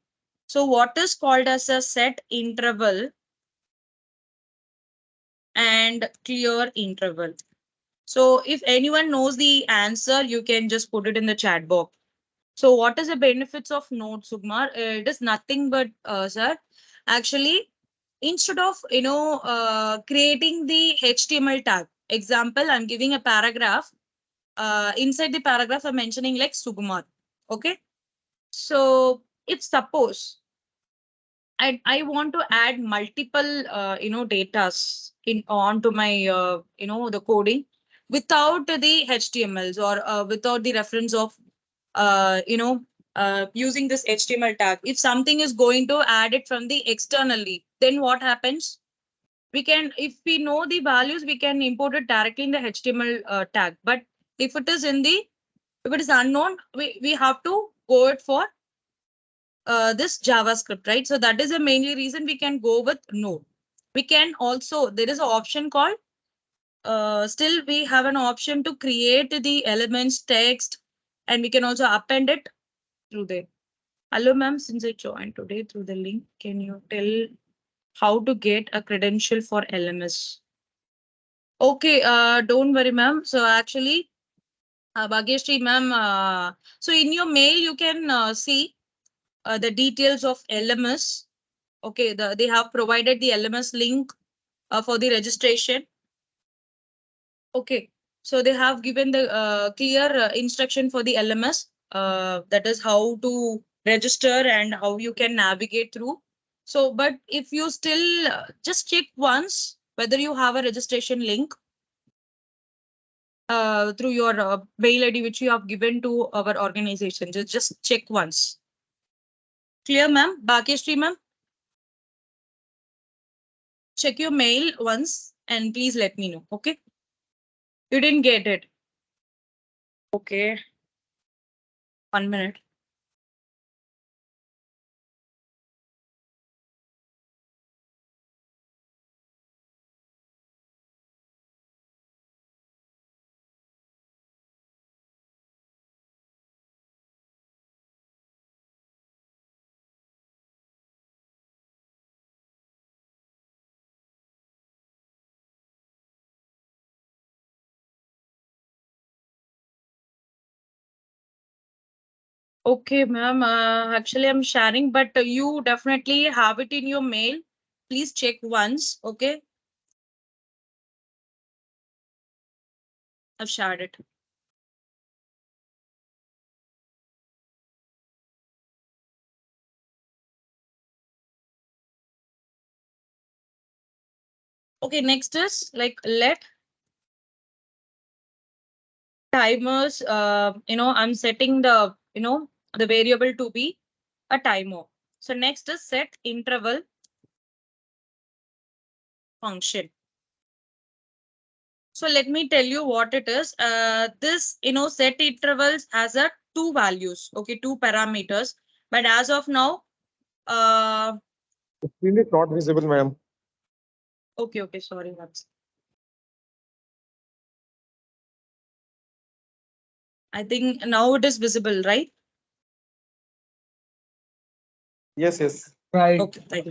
So what is called as a set interval and clear interval? So if anyone knows the answer, you can just put it in the chat box. So what is the benefits of Node, Sugmar? It is nothing but, sir, actually, instead of, creating the HTML tag, example, I'm giving a paragraph. Inside the paragraph, I'm mentioning like Sugmar. Okay. So if suppose I want to add multiple, datas in onto my, the coding without the HTMLs or without the reference of, using this HTML tag. If something is going to add it from the externally, then what happens? We can, if we know the values, we can import it directly in the HTML tag. But if it is unknown, we have to go it for this JavaScript, right? So that is the mainly reason we can go with Node. We can also, there is an option called, still we have an option to create the elements text, and we can also append it through there. Hello, ma'am, since I joined today through the link, can you tell how to get a credential for LMS? Okay, don't worry, ma'am. So actually, Bhagyashree, ma'am, so in your mail, you can see the details of LMS. Okay, they have provided the LMS link for the registration. Okay, so they have given the clear instruction for the LMS. That is how to register and how you can navigate through. So, but if you still just check once whether you have a registration link through your mail ID which you have given to our organization. Just check once. Clear, ma'am? Bhagyashree, ma'am? Check your mail once and please let me know. Okay. You didn't get it. Okay. 1 minute. Okay, ma'am. Actually, I'm sharing, but you definitely have it in your mail. Please check once. Okay. I've shared it. Okay, next is like let timers, I'm setting the variable to be a timer. So next is set interval function. So let me tell you what it is. This, set intervals has a two values, okay, two parameters. But as of now, The screen is not visible, ma'am. okay, sorry, I think now it is visible, right? Yes, yes. Right. Okay, thank you.